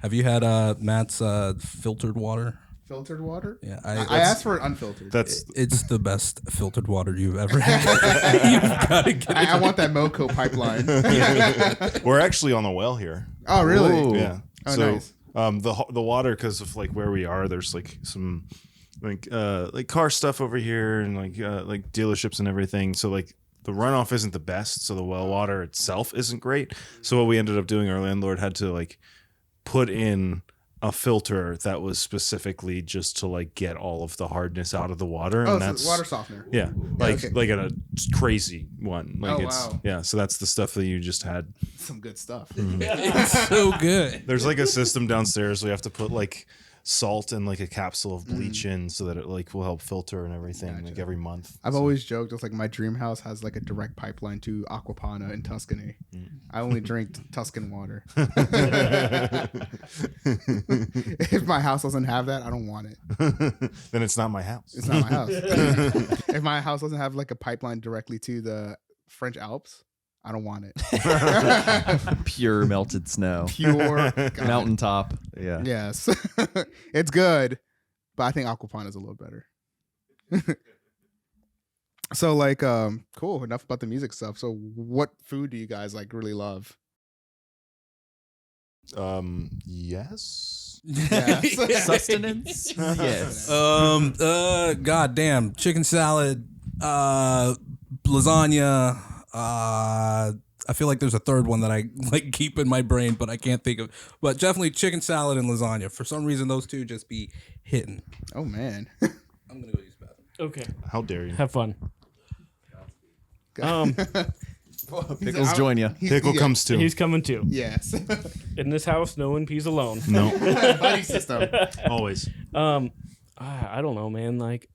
have you had Matt's filtered water? Filtered water? Yeah, I asked for it unfiltered. It's the best filtered water you've ever had. You've got to get it. I want that MoCo pipeline. We're actually on the well here. Oh, really? Ooh. Yeah. Oh, So nice. the water, because of like where we are, there's like some like car stuff over here and like dealerships and everything. So like the runoff isn't the best. So the well water itself isn't great. So what we ended up doing, our landlord had to like put in a filter that was specifically just to like get all of the hardness out of the water, and Oh, so that's water softener. yeah, like okay. like a crazy one. Like Oh, it's wow. yeah. So that's the stuff that you just had. Some good stuff. It's so good. There's like a system downstairs. We have to put like salt and like a capsule of bleach in so that it like will help filter and everything like every month. I've always joked, it's like my dream house has like a direct pipeline to Aquapana in Tuscany. I only drink Tuscan water. If my house doesn't have that, I don't want it. Then it's not my house. It's not my house. If my house doesn't have like a pipeline directly to the French Alps, I don't want it. Pure melted snow. Pure God. Mountaintop. Yeah. Yes. It's good, but I think Aquapana is a little better. So like cool, enough about the music stuff. So what food do you guys like really love? Yes. Yes. Sustenance? Yes. God damn, chicken salad, lasagna. I feel like there's a third one that I like keep in my brain, but I can't think of. But definitely chicken salad and lasagna. For some reason, those two just be hitting. Oh man. I'm gonna go use the bathroom. Okay. How dare you? Have fun. Pickles join you. Pickle comes too. He's coming too. Yes. In this house, no one pees alone. No, Buddy system. always. I don't know, man. Like,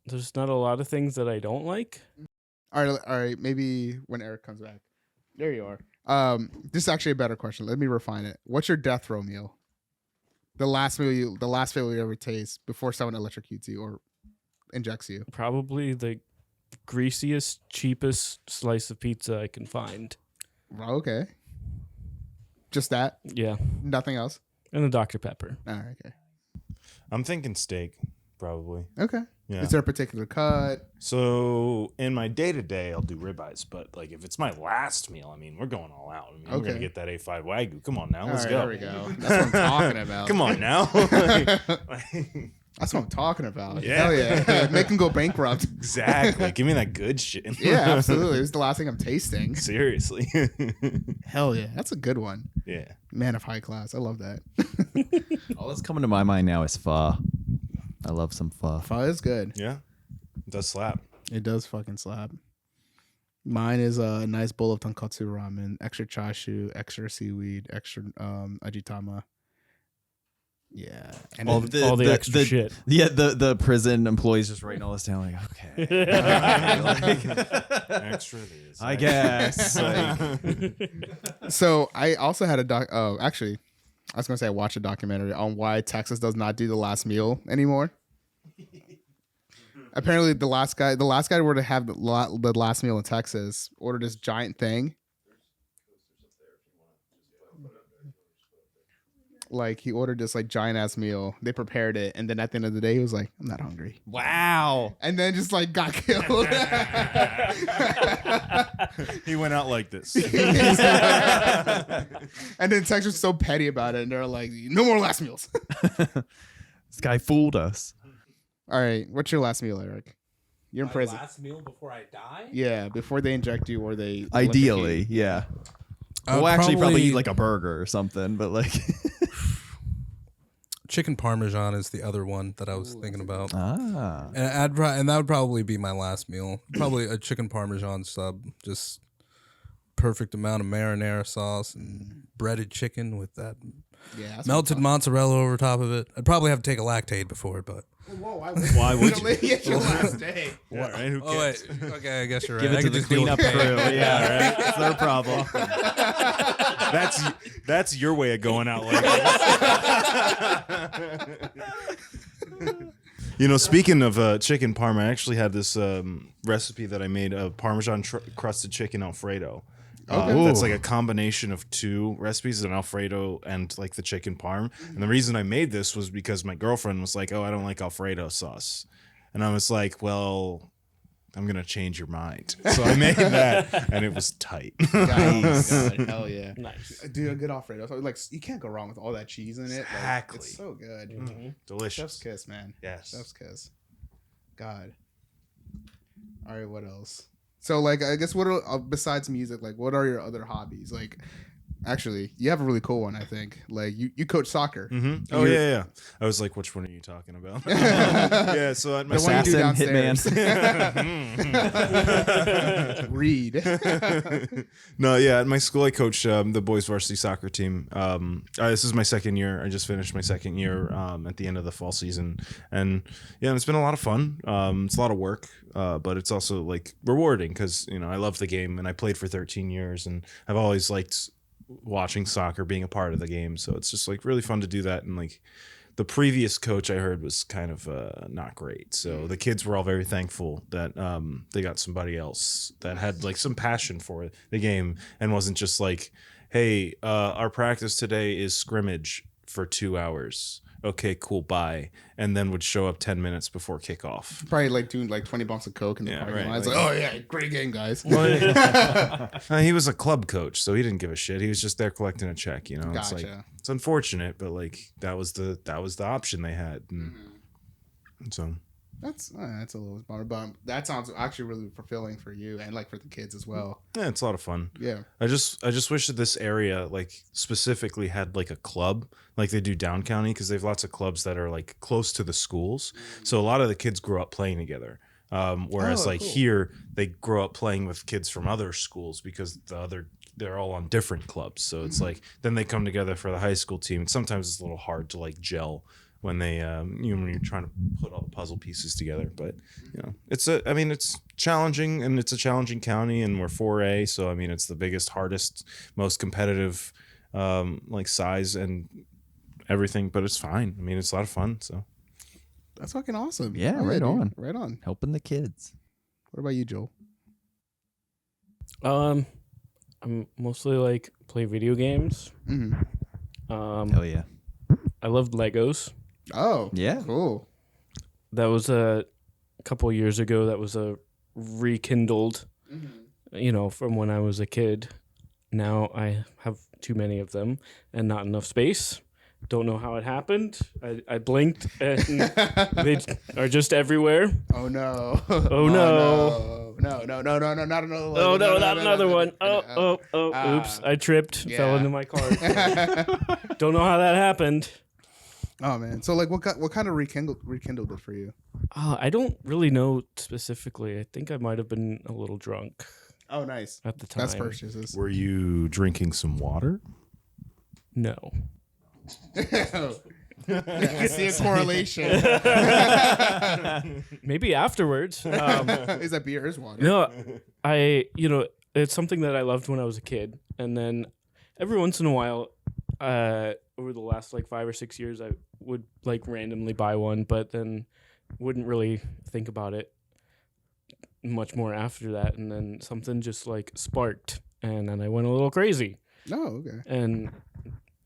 there's not a lot of things that I don't like. All right. Maybe when Eric comes back. There you are. This is actually a better question. Let me refine it. What's your death row meal? The last meal you ever taste before someone electrocutes you or injects you. Probably the greasiest, cheapest slice of pizza I can find. Okay. Just that? Yeah, Nothing else? and a Dr. Pepper. All right. Okay. I'm thinking steak, probably. Okay. Yeah. Is there a particular cut? So in my day to day, I'll do ribeyes, but like if it's my last meal, I mean, we're going all out. I mean, we're Okay. gonna get that A5 Wagyu. Come on now, let's All go. right, there we go. That's what I'm talking about. Come on now. That's what I'm talking about. Yeah. Hell yeah. Make them go bankrupt. Exactly. Give me that good shit. Yeah, absolutely. It's the last thing I'm tasting. Seriously. Hell yeah. That's a good one. Yeah. Man of high class. I love that. All that's coming to my mind now is pho. I love some pho. Pho is good. Yeah. It does slap. It does fucking slap. Mine is a nice bowl of tonkotsu ramen, extra chashu, extra seaweed, extra ajitama. Yeah. And All the extra shit. Yeah, the prison employees just writing all this down. Like, okay, Extra these. I guess. Like, so I also had actually, I was gonna say I watched a documentary on why Texas does not do the last meal anymore. Apparently, the last guy were to have the last meal in Texas ordered this giant thing. Like he ordered this like giant ass meal. They prepared it, and then at the end of the day, he was like, "I'm not hungry," wow. and then just like got killed. He went out like this. And then Texas was so petty about it, and they're like, "No more last meals." This guy fooled us. All right, what's your last meal, Eric? You're in prison. Last meal before I die? Yeah, before they inject you or they Ideally, yeah. Well, actually, probably eat like a burger or something, but like, Chicken Parmesan is the other one that I was thinking about. Ah. And that would probably be my last meal. Probably a chicken Parmesan sub. Just perfect amount of marinara sauce and breaded chicken with that melted mozzarella over top of it. I'd probably have to take a Lactaid before it, but... Whoa, Why would you? It's your last day. What, right? Who Oh, cares? wait. Okay, I guess you're right. Give it I to could the just deal with cleanup crew. pain. Yeah, right. It's their problem. That's your way of going out like this. Speaking of chicken parm, I actually had this recipe that I made of Parmesan crusted chicken Alfredo. That's like a combination of two recipes, an Alfredo and like the chicken parm. And the reason I made this was because my girlfriend was like, "Oh, I don't like Alfredo sauce," and I was like, "Well, I'm gonna change your mind." So I made that, and it was tight. Nice. Hell yeah. Nice. Dude, a good Alfredo. So, like, you can't go wrong with all that cheese in it. Like, Exactly. it's so good. Delicious. Chef's kiss, man. Yes. Chef's kiss. God. All right, what else? So, like, I guess what are, besides music, like, what are your other hobbies? Like, actually, you have a really cool one, I think. Like, you coach soccer. Mm-hmm. Oh, yeah. I was like, which one are you talking about? Yeah, so at my The one you do Assassin, downstairs. Read. No, yeah, at my school I coach the boys varsity soccer team. This is my second year. I just finished my second year at the end of the fall season, and yeah, it's been a lot of fun. It's a lot of work, but it's also like rewarding because I love the game and I played for 13 years and I've always liked watching soccer, being a part of the game. So it's just like really fun to do that. And like the previous coach I heard was kind of not great. So the kids were all very thankful that they got somebody else that had like some passion for the game and wasn't just like, hey, our practice today is scrimmage for 2 hours. Okay, cool, bye. And then would show up 10 minutes before kickoff. Probably like doing like 20 bumps of coke in the parking lot. It's like, oh yeah, great game, guys. He was a club coach, so he didn't give a shit. He was just there collecting a check. It's Gotcha. like it's unfortunate, but like that was the option they had. And so That's a little bummer, but that sounds actually really fulfilling for you and like for the kids as well. yeah, it's a lot of fun. Yeah. I just wish that this area like specifically had like a club like they do down county because they have lots of clubs that are like close to the schools. So a lot of the kids grow up playing together. Whereas cool. here they grow up playing with kids from other schools because they're all on different clubs. So it's like then they come together for the high school team. And sometimes it's a little hard to like gel when they when you're trying to put all the puzzle pieces together. But it's challenging and it's a challenging county and we're 4A, so I mean it's the biggest, hardest, most competitive like size and everything, but it's fine. I mean it's a lot of fun. So That's fucking awesome. Yeah, Oh, right dude. on. Right on. Helping the kids. What about you, Joel? I'm mostly like play video games. Hell yeah. I loved Legos. Oh, Yeah. cool. That was a couple years ago. That was a rekindled, from when I was a kid. Now I have too many of them and not enough space. Don't know how it happened. I blinked and they are just everywhere. Oh no. Oh, no. No, not another one. Oh no, not another one. Oops. I tripped, fell yeah. into my car. Don't know how that happened. Oh man. So like what kind of rekindled it for you? I don't really know specifically. I think I might have been a little drunk Oh nice. at the time. That's purchases. were you drinking some water? No. I see a correlation. Maybe afterwards. Is that beer? Is water? No, it's something that I loved when I was a kid. And then every once in a while, over the last like 5 or 6 years, I would like randomly buy one, but then wouldn't really think about it much more after that. And then something just like sparked and then I went a little crazy. Oh, okay. And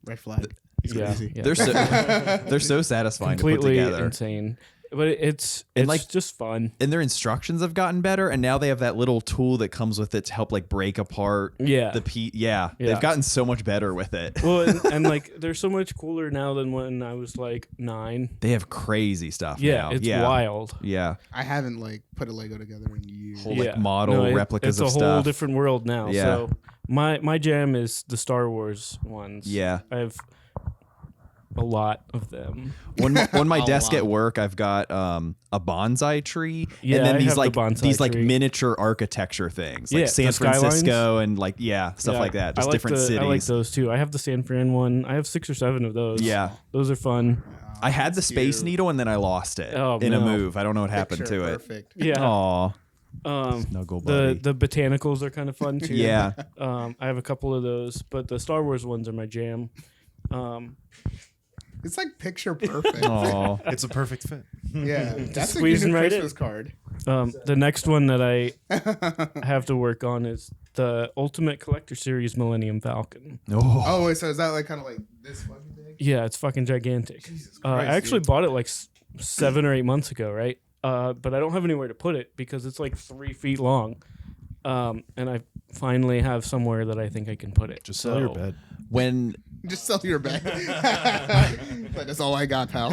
Red flag. yeah, crazy. yeah. They're so satisfying to put completely together. insane. But it's like- just fun. And their instructions have gotten better, and now they have that little tool that comes with it to help like break apart Yeah. Yeah, they've gotten so much better with it. Well, and like they're so much cooler now than when I was like 9. They have crazy stuff Yeah, now. it's wild. Yeah, I haven't like put a Lego together in years. Whole, like, model replicas it's of a whole stuff. different world now. Yeah. So my jam is the Star Wars ones. Yeah. I have a lot of them. On my desk at work, I've got a bonsai tree, Yeah, and then I these have the like bonsai tree. miniature architecture things, like Yeah, San the skylines. Francisco and stuff Yeah, like that. Just I like different cities. I like those too. I have the San Fran one. I have 6 or 7 of those. Yeah. Those are fun. I had the Space cute. Needle and then I lost it Oh, in a no. move. I don't know what happened Picture to it. perfect. Yeah. Aw, The snuggle buddy. the botanicals are kind of fun too. Yeah. I have a couple of those, but the Star Wars ones are my jam. It's like picture perfect. Aw. It's a perfect fit. Yeah, that's a squeezing good right Christmas in. card. The next one that I have to work on is the Ultimate Collector Series Millennium Falcon. Oh. Oh, wait, so is that like kind of like this fucking thing? Yeah, it's fucking gigantic. Jesus I Christ, actually dude. bought it like 7 or 8 months ago, right? But I don't have anywhere to put it because it's like 3 feet long. And I finally have somewhere that I think I can put it. Just sell your So, bed. When Just sell your bag. Like, that's all I got, pal.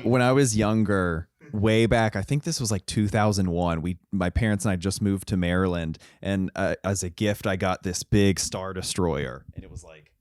when I was younger, way back, I think this was like 2001. My parents and I just moved to Maryland, and as a gift, I got this big Star Destroyer, and it was like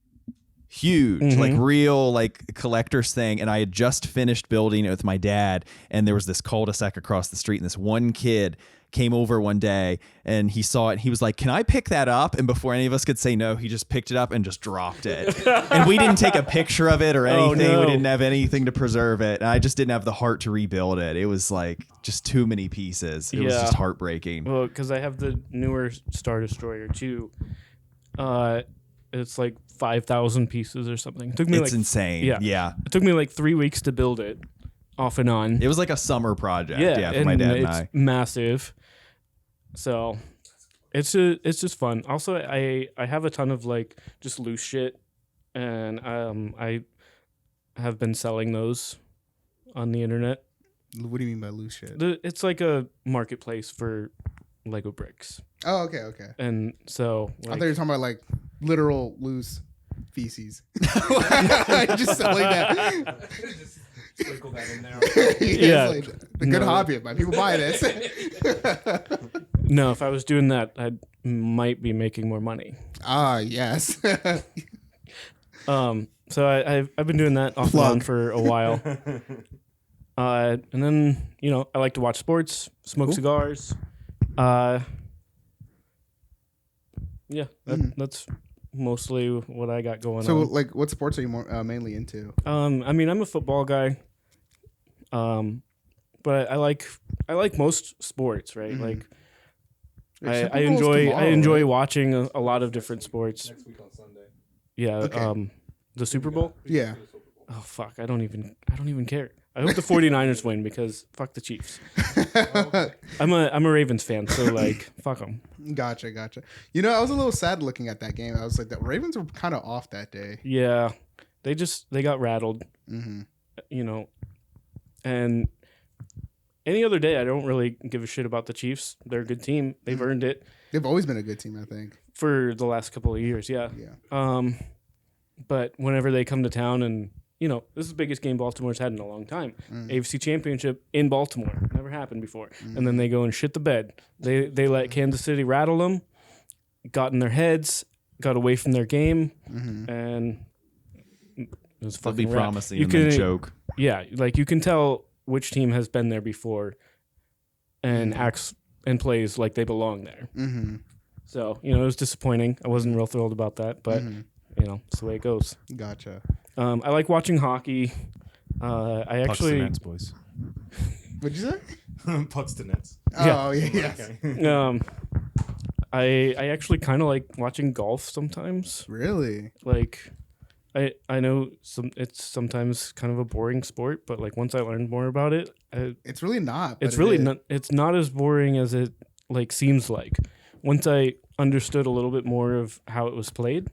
huge, like real like collector's thing. And I had just finished building it with my dad, and there was this cul-de-sac across the street, and this one kid came over one day and he saw it and he was like, "Can I pick that up?" And before any of us could say no, he just picked it up and just dropped it. And we didn't take a picture of it or anything. no. We didn't have anything to preserve it. And I just didn't have the heart to rebuild it. It was like just too many pieces. It was Yeah. just heartbreaking. Well, because I have the newer Star Destroyer too. It's like 5,000 pieces or something. It took me It's like insane. yeah. Yeah. It took me like 3 weeks to build it, off and on. It was like a summer project. Yeah, for my and dad and it's I. massive. So it's just fun. Also, I have a ton of like just loose shit, and I have been selling those on the internet. What do you mean by loose shit? It's like a marketplace for Lego bricks, Oh, okay. and so I like, thought you were talking about like literal loose feces. Just selling that. Sprinkle that in there. Yeah. It's like the good hobby. My people buy this. no, if I was doing that, I might be making more money. Ah, yes. So I've been doing that off and on for a while. And then, I like to watch sports, smoke cigars. That's mostly what I got going So, on. like, what sports are you more mainly into? I'm a football guy. But I like most sports, right? Like Super I Bowl's enjoy tomorrow, right? watching a lot of different sports. Next week on Sunday. Yeah, Okay. The Super Bowl? Yeah. Oh fuck, I don't even care. I hope the 49ers win because fuck the Chiefs. I'm a Ravens fan, so like fuck them. Gotcha. I was a little sad looking at that game. I was like, the Ravens were kind of off that day. Yeah. They got rattled. Mm-hmm. And any other day I don't really give a shit about the Chiefs. They're a good team. They've earned it They've always been a good team, I think. for the last couple of years, yeah. Yeah. But whenever they come to town and this is the biggest game Baltimore's had in a long time. AFC Championship in Baltimore. Never happened before. And then they go and shit the bed. They let Kansas City rattle them, got in their heads, got away from their game, and it was They'll fucking be rad. promising and then joke. Yeah, like you can tell which team has been there before and acts and plays like they belong there. Mm-hmm. So, it was disappointing. I wasn't real thrilled about that, but, it's the way it goes. Gotcha. I like watching hockey. I Pucks to actually, nets, boys. What'd you say? Pucks to nets. Oh, yeah. Yes. I actually kind of like watching golf sometimes. Really? Like, I know it's sometimes kind of a boring sport, but like once I learned more about it, It's really not. but it's it really is. not. It's not as boring as it like seems like. Once I understood a little bit more of how it was played,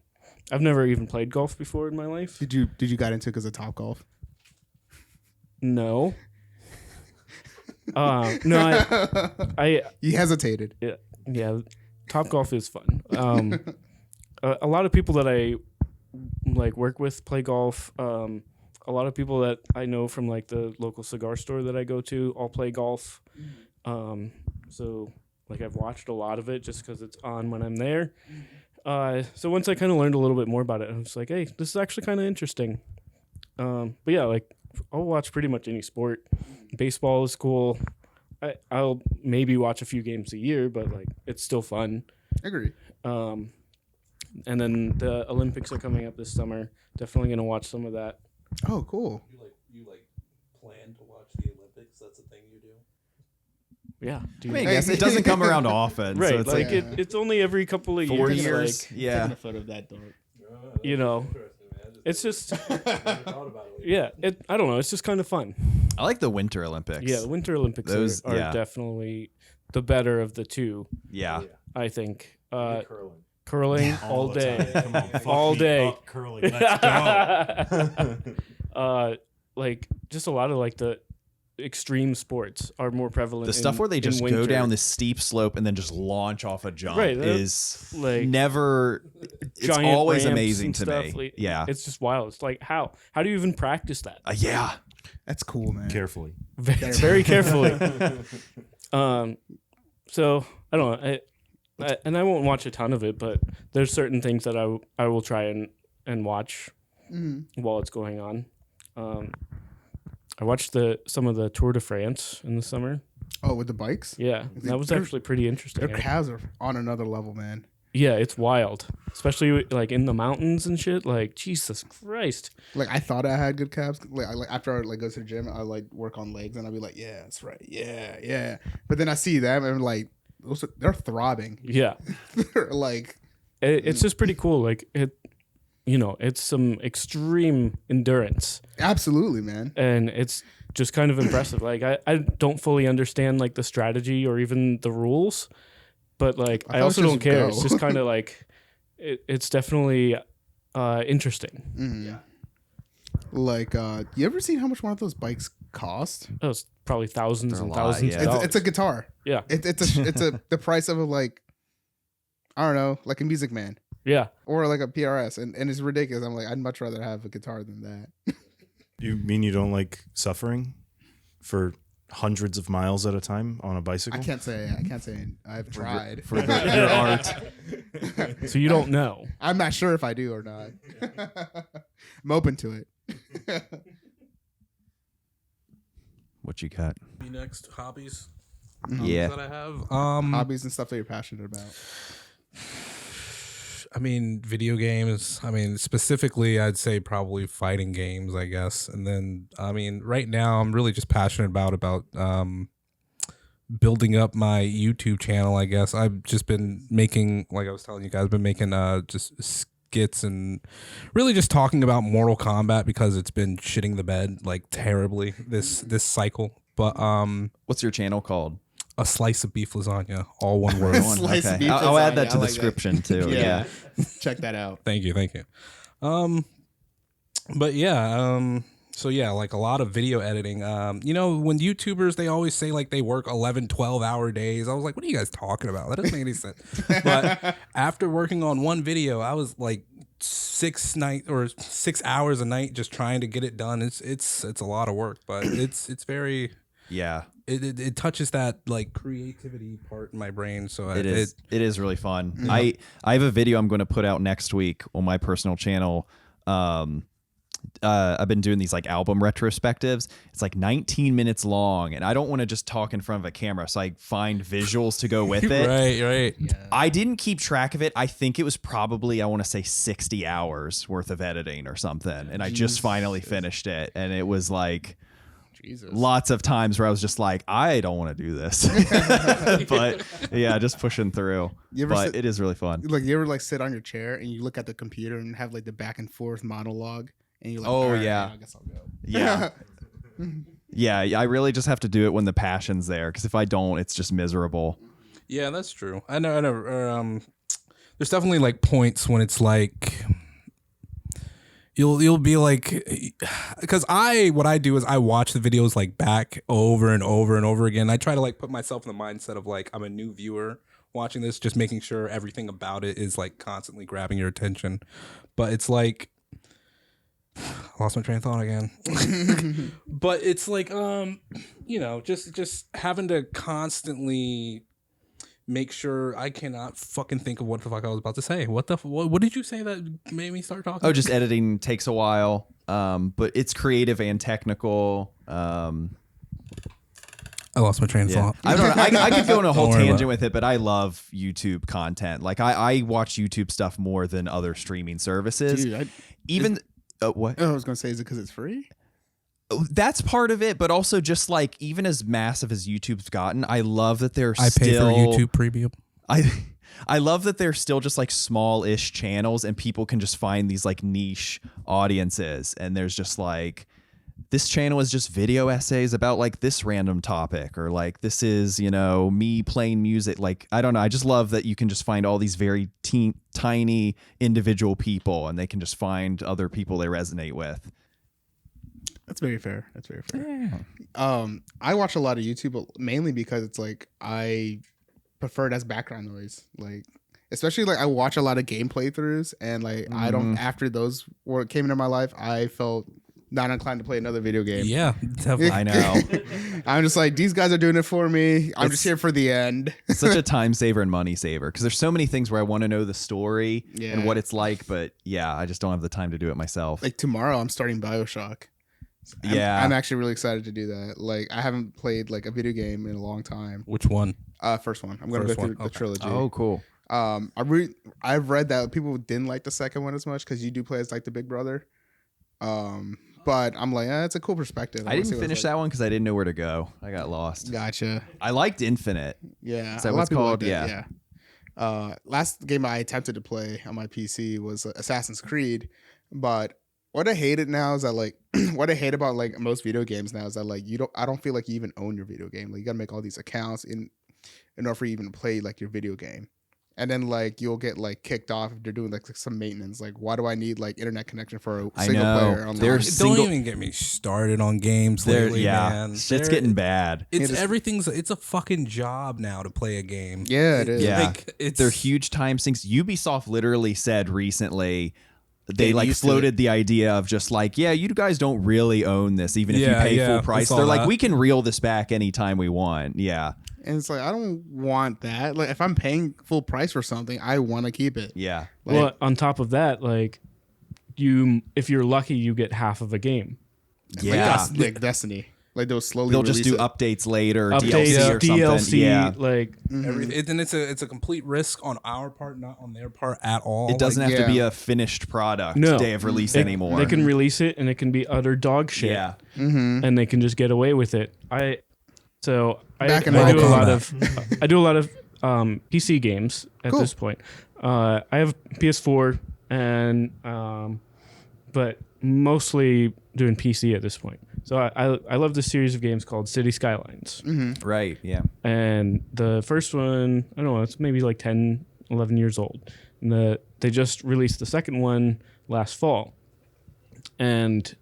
I've never even played golf before in my life. Did you got into it because of Top Golf? No. No, I You hesitated. yeah, Top Golf is fun. A lot of people that I like work with play golf. A lot of people that I know from like the local cigar store that I go to all play golf. So like I've watched a lot of it just because it's on when I'm there. So once I kind of learned a little bit more about it, I was like, hey, this is actually kind of interesting. But yeah, like I'll watch pretty much any sport. Baseball is cool. I'll maybe watch a few games a year, but like it's still fun. Agree. And then the Olympics are coming up this summer. Definitely gonna watch some of that. Oh, cool. You plan to watch the Olympics? That's a thing you do. Yeah, I dude. mean, I guess it doesn't come around often. Right, So it's like like it's only every couple of 4 years. years. Like, Yeah. Taking a photo of that dog. you know, it's just yeah. I don't know. It's just kind of fun. I like the Winter Olympics. Yeah, the Winter Olympics Those- are yeah. definitely the better of the two. Yeah. I think. Curling. Curling all the day. time. Come on, fuck All me day. up, curling. Let's go. Like just a lot of like the extreme sports are more prevalent. The stuff where they in just go winter. down this steep slope and then just launch off a jump Right, is like never. It's giant always ramps amazing and to stuff. me. Like, Yeah. it's just wild. It's like how do you even practice that? Yeah. That's cool, man. Carefully. Very carefully. So I don't know. And I won't watch a ton of it, but there's certain things that I will try and watch while it's going on. I watched some of the Tour de France in the summer. Oh, with the bikes? Yeah, that was actually pretty interesting. Their calves are on another level, man. Yeah, it's wild, especially like in the mountains and shit. Like Jesus Christ. Like I thought I had good calves. Like after I go to the gym, I work on legs, and I'll be like, yeah, that's right, yeah. But then I see them, and like they're throbbing. Yeah, They're like it's just pretty cool. Like it's some extreme endurance. absolutely, man. And it's just kind of impressive. Like I don't fully understand like the strategy or even the rules, but like I thought also it was don't just care. go. It's just kind of like it's definitely interesting. Mm. Like, you ever seen how much one of those bikes cost? That was probably thousands They're and a lot, thousands yeah. of dollars. It's a guitar. Yeah, It's the price of like I don't know, like a Music Man yeah. or like a PRS, and it's ridiculous. I'm like, I'd much rather have a guitar than that. You mean you don't like suffering for hundreds of miles at a time on a bicycle? I can't say I've tried. For your art. So you don't know. I'm not sure if I do or not. I'm open to it. What you got? Be next hobbies. Yeah. That I have. Hobbies and stuff that you're passionate about. I mean, video games. I mean, specifically, I'd say probably fighting games, I guess. And then, I mean, right now, I'm really just passionate about building up my YouTube channel, I guess. I've just been making, like I was telling you guys, I've been making just skits and really just talking about Mortal Kombat because it's been shitting the bed like terribly this cycle. But What's your channel called? a slice of beef lasagna, all one word. Slice of beef I'll add lasagna. that to I the like description too. Yeah. Check that out. Thank you. But yeah, so yeah, like a lot of video editing. You know, when YouTubers, they always say like they work 11, 12-hour days. I was like, what are you guys talking about? That doesn't make any sense. But after working on one video, I was like 6 hours a night just trying to get it done. It's a lot of work, but it's very Yeah. it touches that like creativity part in my brain. So It is really fun. I have a video I'm going to put out next week on my personal channel. I've been doing these like album retrospectives. It's like 19 minutes long, and I don't want to just talk in front of a camera, so I find visuals to go with it. right. I didn't keep track of it. I think it was probably, I want to say 60 hours worth of editing or something, and I just finally finished it, and it was like lots of times where I was just like, I don't want to do this. But yeah, just pushing through. But it is really fun. Like, you ever like sit on your chair and you look at the computer and have like the back and forth monologue, and you're like, Oh, all right, yeah. I guess I'll go. Yeah. Yeah, I really just have to do it when the passion's there, because if I don't, it's just miserable. Yeah, that's true. I know. There's definitely like points when it's like you'll be like, because what I do is I watch the videos like back over and over and over again. I try to like put myself in the mindset of like I'm a new viewer watching this, just making sure everything about it is like constantly grabbing your attention. But it's like, I lost my train of thought again. But it's like, you know, just having to constantly make sure I cannot fucking think of what the fuck I was about to say. What did you say that made me start talking? Oh, just editing takes a while, but it's creative and technical. I lost my train of thought. I don't know. I could go on a whole Don't worry tangent about with it, but I love YouTube content. Like I watch YouTube stuff more than other streaming services. Dude, What? I was gonna say, is it because it's free? That's part of it, but also just like even as massive as YouTube's gotten, I love that they're I pay for YouTube Premium. I love that they're still just like small-ish channels and people can just find these like niche audiences, and there's just like this channel is just video essays about like this random topic, or like this is, you know, me playing music. Like, I don't know. I just love that you can just find all these very tiny individual people, and they can just find other people they resonate with. That's very fair. I watch a lot of YouTube, but mainly because it's like I prefer it as background noise. Like, especially like I watch a lot of game playthroughs, and like I don't. After those came into my life, I felt not inclined to play another video game. Yeah, definitely. I know. I'm just like, these guys are doing it for me. I'm just here for the end. It's such a time saver and money saver, because there's so many things where I want to know the story and what it's like, but yeah, I just don't have the time to do it myself. Like tomorrow, I'm starting BioShock. I'm actually really excited to do that. Like, I haven't played like a video game in a long time. Which one? First one. I'm gonna go through the trilogy. Oh, cool. I've read that people didn't like the second one as much because you do play as like the big brother. But I'm like, it's a cool perspective. I didn't finish that one because I didn't know where to go. I got lost. Gotcha. I liked Infinite. Yeah. Is that what's called? Yeah. Last game I attempted to play on my PC was Assassin's Creed, but what I hated now is that like what I hate about like most video games now is that like I don't feel like you even own your video game. Like, you gotta make all these accounts in order for you even to play like your video game. And then like you'll get like kicked off if they're doing like some maintenance. Like, why do I need like internet connection for a single player online? Don't even get me started on games lately, man. Shit's getting bad. It's a fucking job now to play a game. Yeah, it is. Yeah, like, they're huge time sinks. Ubisoft literally said recently they like floated the idea of just like, yeah, you guys don't really own this, even if you pay full price. They're like, we can reel this back anytime we want. Yeah. And it's like, I don't want that. Like, if I'm paying full price for something, I want to keep it. Yeah. Like, well, on top of that, like if you're lucky, you get half of a game. Yeah. Like Destiny. Like they'll just do updates later, DLC or something. DLC, yeah. like and it's a complete risk on our part, not on their part at all. It doesn't have to be a finished product day of release anymore. They can release it and it can be utter dog shit. Yeah. And they can just get away with it. I do a lot of PC games at this point. I have PS4 and but mostly doing PC at this point. So I love this series of games called City Skylines. Mm-hmm. Right, yeah. And the first one, I don't know, it's maybe like 10, 11 years old. And they just released the second one last fall. And,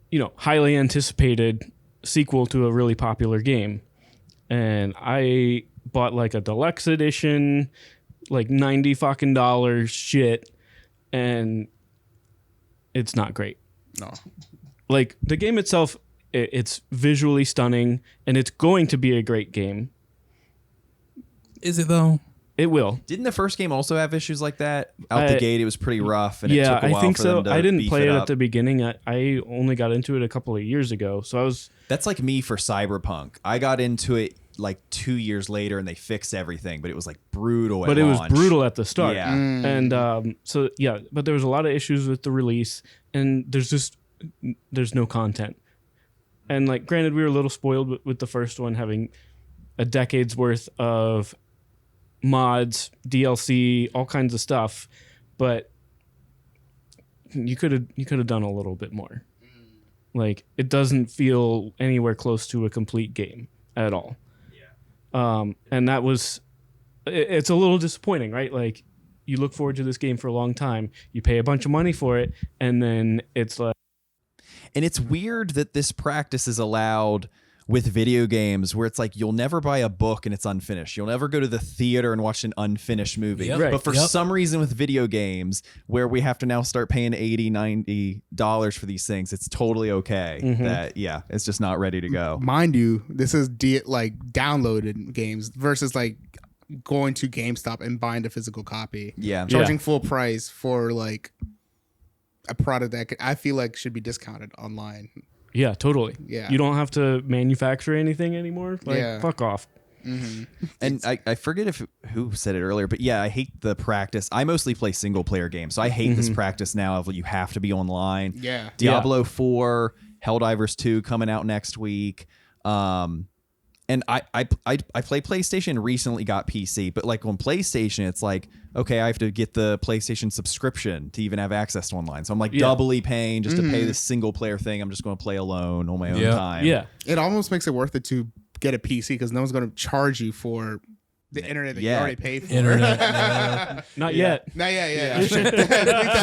you know, highly anticipated sequel to a really popular game. And I bought like a deluxe edition, like $90 fucking shit, and it's not great. No. Like, the game itself, it's visually stunning, and it's going to be a great game. Is it though? It will. Didn't the first game also have issues like that? Out the gate, it was pretty rough, and it yeah, took a while I think for so. them to I didn't beef play it up. at the beginning. I only got into it a couple of years ago, so I was. That's like me for Cyberpunk. I got into it like 2 years later, and they fixed everything, but it was like brutal. But it was brutal at the start. Yeah, and so yeah, but there was a lot of issues with the release, and there's no content. And like, granted, we were a little spoiled with the first one having a decade's worth of mods, DLC, all kinds of stuff, but you could have done a little bit more. Like, it doesn't feel anywhere close to a complete game at all. Yeah. And that was, it's a little disappointing, right? Like, you look forward to this game for a long time, you pay a bunch of money for it, and then it's like. And it's weird that this practice is allowed with video games, where it's like you'll never buy a book and it's unfinished. You'll never go to the theater and watch an unfinished movie. Yep. Right. But for some reason with video games, where we have to now start paying $80, $90 for these things, it's totally okay that, it's just not ready to go. Mind you, this is like downloaded games versus like going to GameStop and buying the physical copy. Yeah. Charging full price for like a product that I feel like should be discounted online. Yeah, totally. Yeah. You don't have to manufacture anything anymore. Like, Yeah. fuck off. And I forget who said it earlier, but yeah, I hate the practice. I mostly play single player games, so I hate this practice now of you have to be online. Yeah. Diablo 4, Helldivers 2 coming out next week. And I play PlayStation, recently got PC, but like on PlayStation, it's like, okay, I have to get the PlayStation subscription to even have access to online. So I'm like doubly paying just to pay this single player thing. I'm just going to play alone on my own time. Yeah. It almost makes it worth it to get a PC because no one's going to charge you for the internet that you already paid for. Not yet. Not yet, yeah.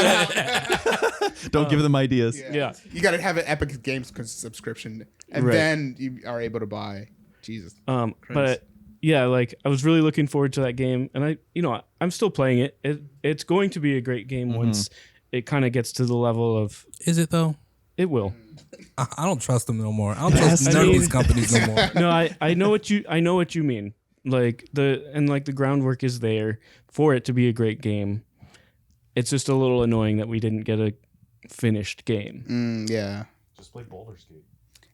Don't give them ideas. Yeah. You got to have an Epic Games subscription, and then you are able to buy. Jesus. But yeah, like I was really looking forward to that game, and I'm still playing it. It's going to be a great game once it kind of gets to the level of. Is it though? It will. I don't trust them no more. I don't trust none of these companies no more. No, I know what you mean. Like the groundwork is there for it to be a great game. It's just a little annoying that we didn't get a finished game. Yeah. Just play Baldur's Gate.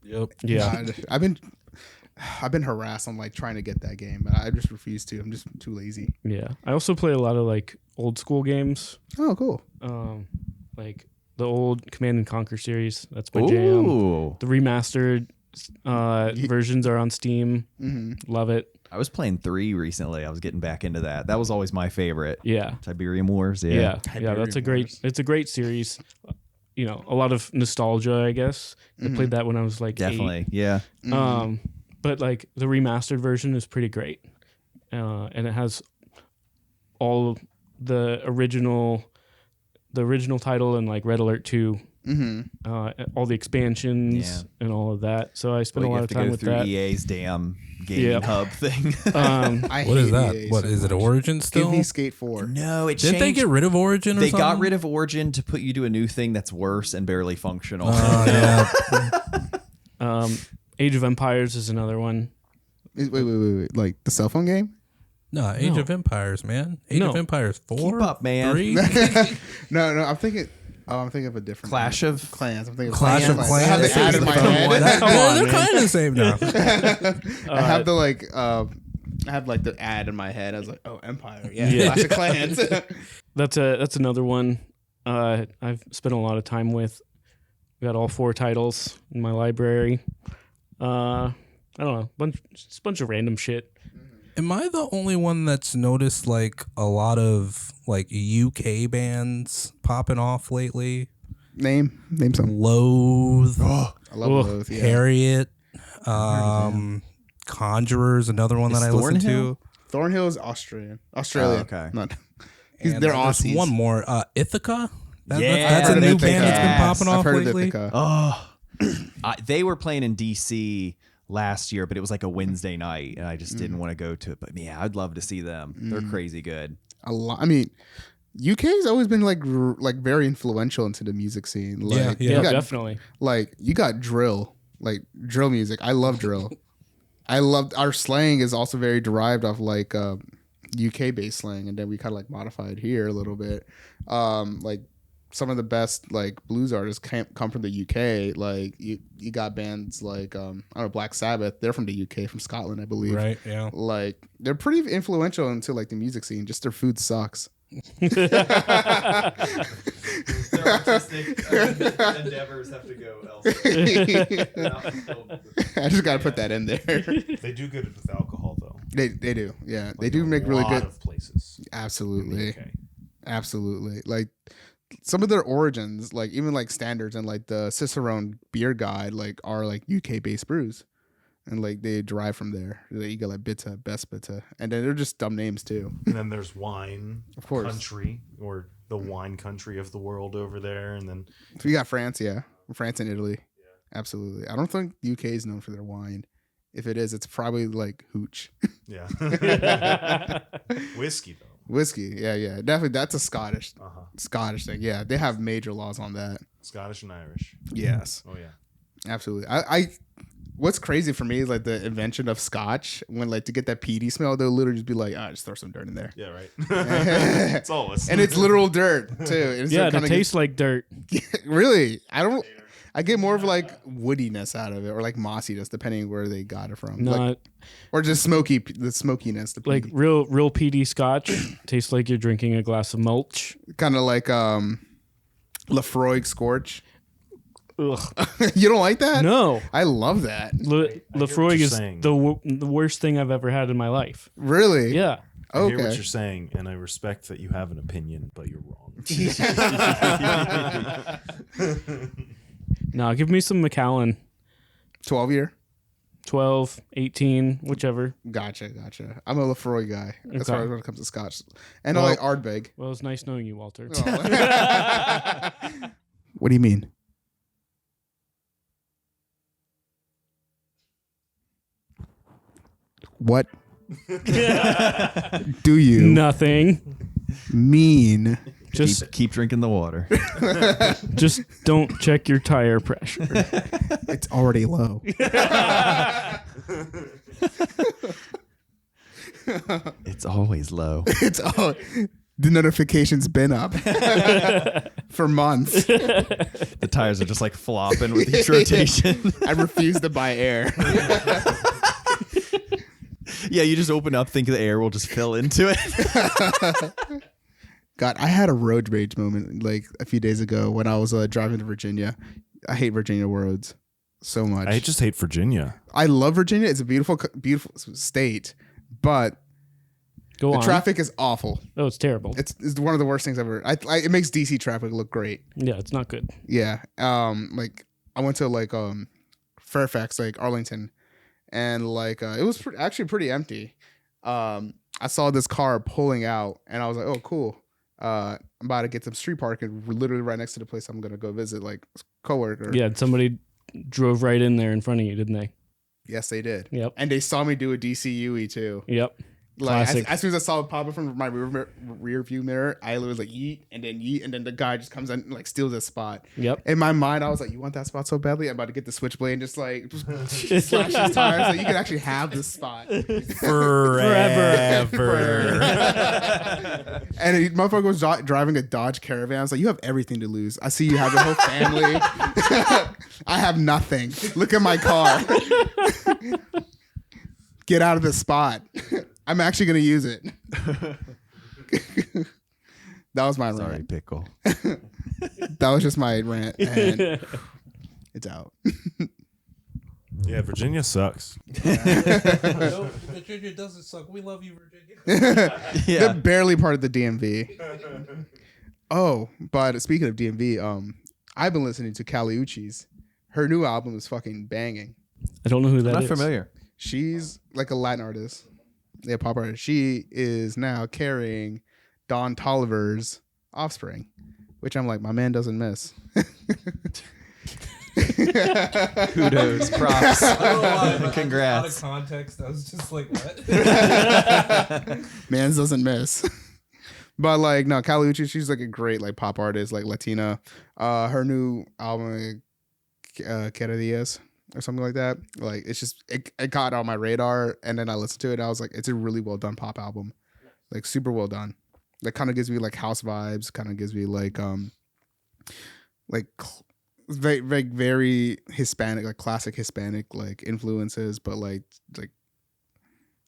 Yep. Yeah. I've been harassed on like trying to get that game, but I just refuse to. I'm just too lazy. Yeah. I also play a lot of like old school games. Oh, cool. Like the old Command and Conquer series. That's my jam. Ooh. The remastered versions are on Steam. Love it. I was playing 3 recently. I was getting back into that. That was always my favorite. Yeah. Tiberium Wars. Yeah. That's it's a great series. A lot of nostalgia, I guess. I played that when I was like Definitely. 8. Yeah. But like the remastered version is pretty great. And it has all the original title and like Red Alert 2. All the expansions and all of that. So I spent a lot of time with that. EA's damn gaming hub thing. What is that? EA What so is it? much. Origin still? Give me Skate 4. No, it Didn't changed. they get rid of Origin? They got rid of Origin to put you to a new thing that's worse and barely functional. Yeah. Age of Empires is another one. Wait. Like the cell phone game? No, Age of Empires, man. Age of Empires 4. Keep up, man. 3. No. I'm thinking of a different Clash of Clans. I'm thinking Clash of I have Clans. the ad in my head. They're kind of the same now. I have the like. I have like the ad in my head. I was like, oh, Empire. Yeah. Clash of Clans. That's another one I've spent a lot of time with. We got all 4 titles in my library. I don't know, just a bunch of random shit. Am I the only one that's noticed like a lot of like UK bands popping off lately? Name some. Loathe, I love Loathe. Yeah. Harriet, Conjurer's another one that I listen to. Thornhill is Australia. okay. Not. And They're there's Aussies. one more, Ithaca. Yeah, That's a I've heard new of band that's been Ithaca. popping I've off heard of lately. Ithaca. Oh, they were playing in DC last year, but it was like a Wednesday night, and I just didn't want to go to it. But yeah, I'd love to see them. They're crazy good. A lot. I mean, UK's always been like very influential into the music scene. Like, Yeah, you got, definitely. Like you got drill, like drill music. I love drill. I love our slang is also very derived off like UK based slang, and then we kind of like modified here a little bit. Like some of the best like blues artists come from the UK. Like you got bands like I don't know, Black Sabbath. They're from the UK, from Scotland, I believe. Right. Yeah. Like they're pretty influential into like the music scene. Just their food sucks. Their artistic endeavors have to go elsewhere. I just got to put that in there. They do good with alcohol, though. They do. Yeah, Like they do a make really lot good. of places. Absolutely. Okay. Absolutely. Like some of their origins, like even like standards and like the Cicerone beer guide, like are like UK based brews, and like they derive from there. Like, you got like Bitter, Best Bitter, and then they're just dumb names too. And then there's wine Of course. country, or the wine country of the world over there. And then So we got France, France and Italy. Absolutely. I don't think the UK is known for their wine. If it is, it's probably like hooch. yeah, whiskey though. Whiskey, yeah, definitely. That's a Scottish thing. Yeah, they have major laws on that. Scottish and Irish. Yes, Oh yeah. absolutely. I what's crazy for me is like the invention of Scotch. When like to get that peaty smell, they'll literally just be like, just throw some dirt in there. Yeah, right. It's always. And it's literal dirt too. It tastes like dirt. Really, I get more of like woodiness out of it, or like mossiness, depending where they got it from. Not or just the smokiness. The like real peaty Scotch tastes like you're drinking a glass of mulch. kind of like Lafroig Scorch. Ugh. You don't like that? No, I love that. Lafroig you're is saying. the worst thing I've ever had in my life. Really? Yeah. I hear what Okay. you're saying, and I respect that you have an opinion, but you're wrong. No, give me some Macallan. 12-year. 12, 18, whichever. Gotcha. I'm a Lafroig guy as Okay. far as when it comes to Scotch, and Well- I like Ardbeg. Well, it's nice knowing you, Walter. What do you mean? What do you Nothing. mean? Just Keep drinking the water. just don't check your tire pressure. It's already low. It's always low. It's all the notification's been up for months. The tires are just like flopping with each rotation. I refuse to buy air. Yeah, you just open up, think the air will just fill into it. God, I had a road rage moment like a few days ago when I was driving to Virginia. I hate Virginia roads so much. I just hate Virginia. I love Virginia. It's a beautiful state, but Go the on. traffic is awful. Oh, it's terrible. It's one of the worst things ever. It makes DC traffic look great. Yeah, it's not good. Yeah. Like I went to like Fairfax, like Arlington, and like it was actually pretty empty. I saw this car pulling out, and I was like, "Oh, cool! I'm about to get some street parking, literally right next to the place I'm gonna go visit, like coworker." Yeah, somebody drove right in there in front of you, didn't they? Yes, they did. Yep. And they saw me do a DCUE too. Yep. Like Classic. as soon as I saw it pop up from my rear view mirror, I was like yeet, and then the guy just comes in and like steals his spot. Yep. In my mind, I was like, "You want that spot so badly? I'm about to get the switchblade and just like slash his tires so you can actually have this spot." Forever. And the motherfucker was driving a Dodge Caravan. I was like, "You have everything to lose. I see you have your whole family. I have nothing. Look at my car. Get out of the spot. I'm actually gonna use it." That was my Sorry, rant. Pickle. That was just my rant, and it's out. Yeah, Virginia sucks. No, Virginia doesn't suck. We love you, Virginia. They're barely part of the DMV. Oh, but speaking of DMV, I've been listening to Callous. Her new album is fucking banging. I don't know who that Not is. familiar. She's like a Latin artist. Yeah, pop artist. She is now carrying Don Toliver's offspring, which I'm like, my man doesn't miss. Kudos, props. I don't know why, but Congrats. Out of context, I was just like, what? Mans doesn't miss. But like, no, Callous, she's like a great like pop artist, like Latina. Her new album, Queridillas, or something like that. Like, it's just it got on my radar, and then I listened to it. And I was like, it's a really well done pop album, like super well done. Like, kind of gives me like house vibes. Kind of gives me like very very very Hispanic, like classic Hispanic like influences, but like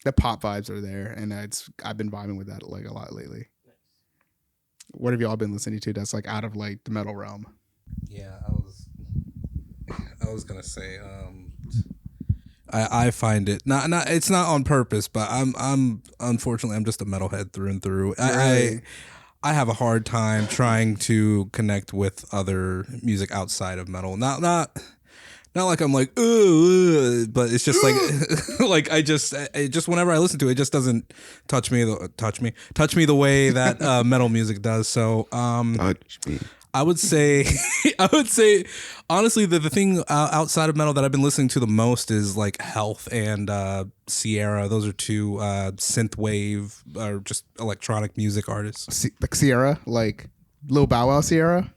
the pop vibes are there, and I've been vibing with that like a lot lately. What have y'all been listening to that's like out of like the metal realm? Yeah, I was gonna say, I find it not it's not on purpose, but I'm unfortunately I'm just a metalhead through and through. Really? I have a hard time trying to connect with other music outside of metal. Not like I'm like, ooh, but it's just like like it just whenever I listen to it, it just doesn't touch me the way that metal music does. So Touch me. I would say honestly that the thing outside of metal that I've been listening to the most is like Health and Sierra. Those are two synth wave or just electronic music artists. Like Sierra, like Lil Bow Wow Sierra.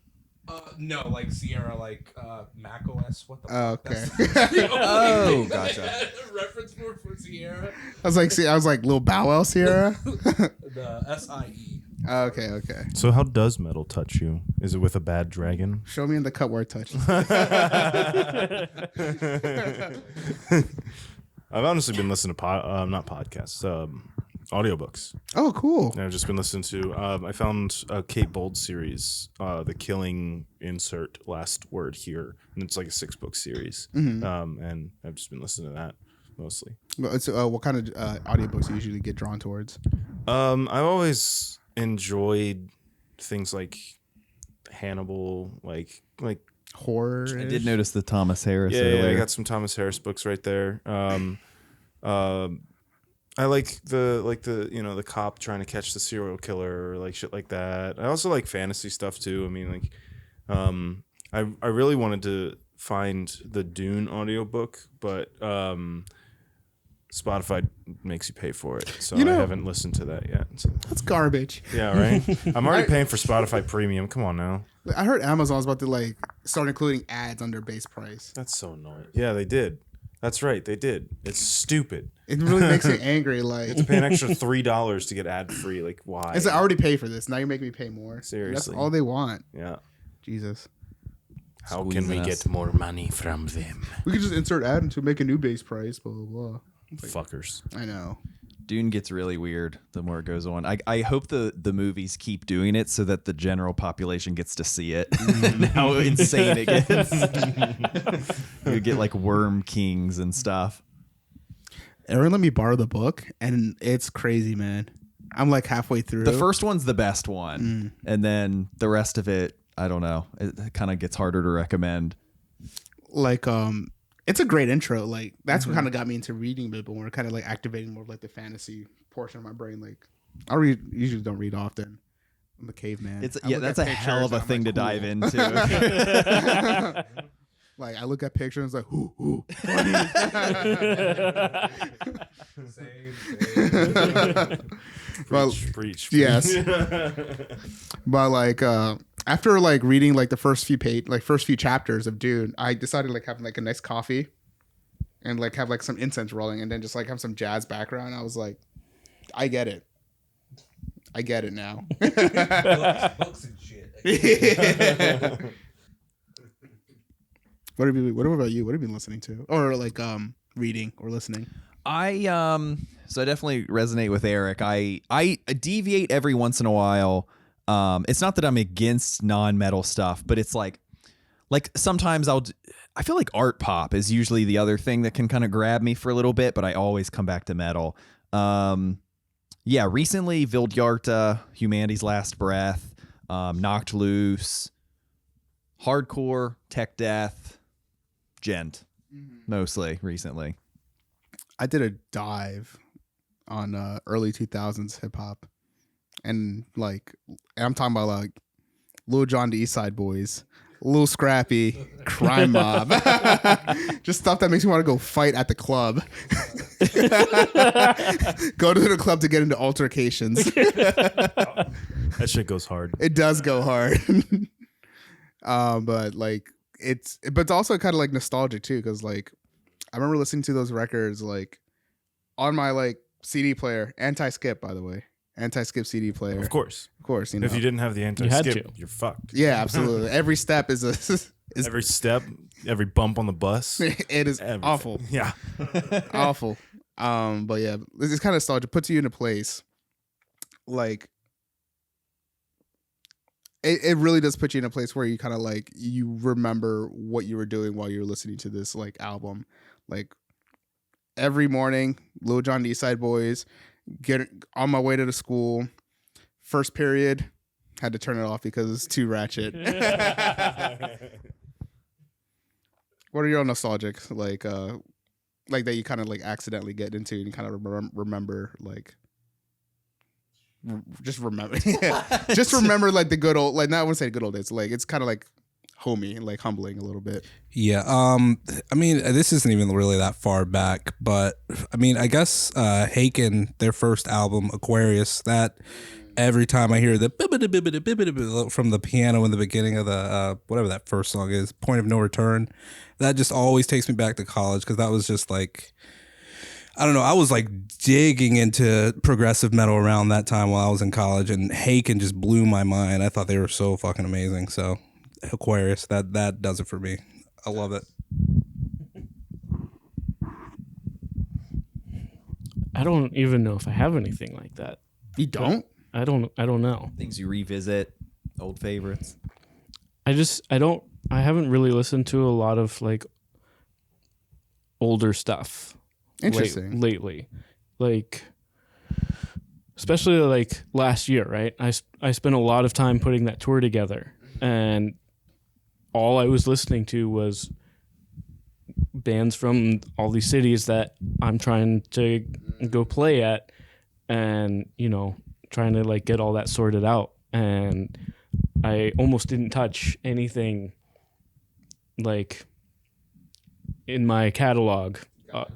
No, like Sierra, like Mac OS. What the fuck? Okay. Oh, gotcha. Reference for Sierra. I was like Lil Bow Wow Sierra. The SIE. Okay. So how does metal touch you? Is it with a bad dragon? Show me in the cut where it touched. I've honestly been listening to not podcasts, audiobooks. Oh, cool. And I've just been listening to. I found a Kate Bold series, The Killing Insert Last Word Here, and it's like a 6-book series. And I've just been listening to that mostly. What kind of audiobooks do you usually get drawn towards? I've always enjoyed things like Hannibal, like Horror. I did notice the Thomas Harris yeah, earlier. I got some Thomas Harris books right there. I like the cop trying to catch the serial killer or like shit like that. I also like fantasy stuff too. I mean, like, I really wanted to find the Dune audiobook, but Spotify makes you pay for it, so I haven't listened to that yet. So. That's garbage. Yeah, right. I'm already paying for Spotify Premium. Come on now. I heard Amazon's about to like start including ads on their base price. That's so annoying. Yeah, they did. That's right, they did. It's stupid. It really makes me angry. Like, To pay an extra $3 to get ad free. Like, why? it's like, I already paid for this. Now you make me pay more. Seriously. That's all they want. Yeah. Jesus. How can Squeezing we us. get more money from them? We could just insert ad into make a new base price. Blah blah blah. Fuckers. I know. Dune gets really weird the more it goes on. I hope the movies keep doing it so that the general population gets to see it. How insane it gets. You get like Worm Kings and stuff. Aaron let me borrow the book, and it's crazy, man. I'm like halfway through. The first one's the best one, and then the rest of it, I don't know. It kind of gets harder to recommend. Like, it's a great intro. Like, that's what kind of got me into reading a bit more, kind of like activating more of like the fantasy portion of my brain. Like, usually don't read often. I'm a caveman. That's a hell of a thing to dive into. Like, I look at pictures and it's like, ooh, funny. Well, Preach. yes. But like, after like reading like the first few chapters of Dune, I decided like having like a nice coffee and like have like some incense rolling and then just like have some jazz background. I was like, I get it now. Books and shit. What about you? What have you been listening to, or like reading or listening? So I definitely resonate with Eric. I deviate every once in a while. It's not that I'm against non-metal stuff, but it's like sometimes I feel like art pop is usually the other thing that can kind of grab me for a little bit, but I always come back to metal. Recently Vildhjarta, Humanity's Last Breath, Knocked Loose, hardcore, tech death, gent, mostly recently. I did a dive on early 2000s hip hop, and I'm talking about like Lil Jon, the East Side Boys, Lil Scrappy, Crime Mob, just stuff that makes me want to go fight at the club. Go to the club to get into altercations. That shit goes hard. It does go hard. But like it's also kind of like nostalgic too, because like I remember listening to those records like on my like CD player, anti-skip, by the way. Anti-skip CD player. Of course. You know. If you didn't have the anti-skip, you're fucked. Yeah, absolutely. Every step is Every step, every bump on the bus. it is everything. awful. Yeah. Awful. But yeah, it's kind of nostalgic. Puts you in a place. Like it really does put you in a place where you kind of like you remember what you were doing while you were listening to this like album. Like every morning, Lil Jon, the East Side Boys, get on my way to the school. First period, had to turn it off because it's too ratchet. What are your nostalgics like that you kind of like accidentally get into and you kind of remember like just remember like the good old, like, not I wouldn't say good old days, like it's kind of like homey, like humbling a little bit. Yeah. I mean, this isn't even really that far back, but I mean, I guess Haken, their first album, Aquarius, that every time I hear the from the piano in the beginning of the whatever that first song is, Point of No Return, that just always takes me back to college because that was just like, I don't know, I was like digging into progressive metal around that time while I was in college, and Haken just blew my mind. I thought they were so fucking amazing. So Aquarius, that does it for me. I love it. I don't even know if I have anything like that. You don't? I don't know. Things you revisit, old favorites. I haven't really listened to a lot of like older stuff. Interesting. Lately. Like, especially like last year, right? I spent a lot of time putting that tour together, and all I was listening to was bands from all these cities that I'm trying to go play at, and trying to like get all that sorted out. And I almost didn't touch anything like in my catalog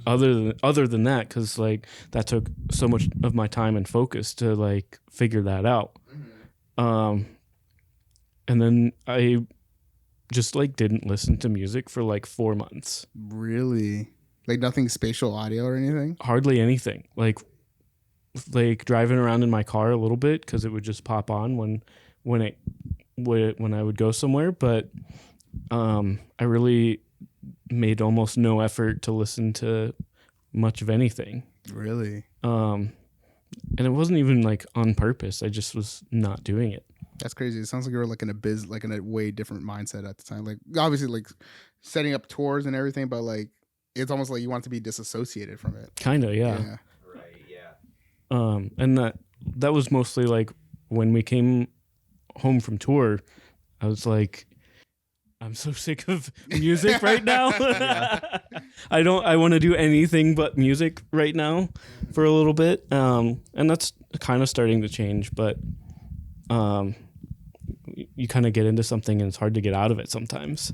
other than that, because like that took so much of my time and focus to like figure that out. And then I just like didn't listen to music for like 4 months. Really? Like nothing spatial audio or anything? Hardly anything. Like driving around in my car a little bit because it would just pop on when I would go somewhere, but I really made almost no effort to listen to much of anything. Really? And it wasn't even like on purpose. I just was not doing it. That's crazy. It sounds like you were like in a way different mindset at the time. Like obviously like setting up tours and everything, but like it's almost like you want to be disassociated from it. Kind of, yeah. Right, yeah. And that was mostly like when we came home from tour, I was like, I'm so sick of music right now. I want to do anything but music right now for a little bit. And that's kind of starting to change, but you kind of get into something and it's hard to get out of it sometimes.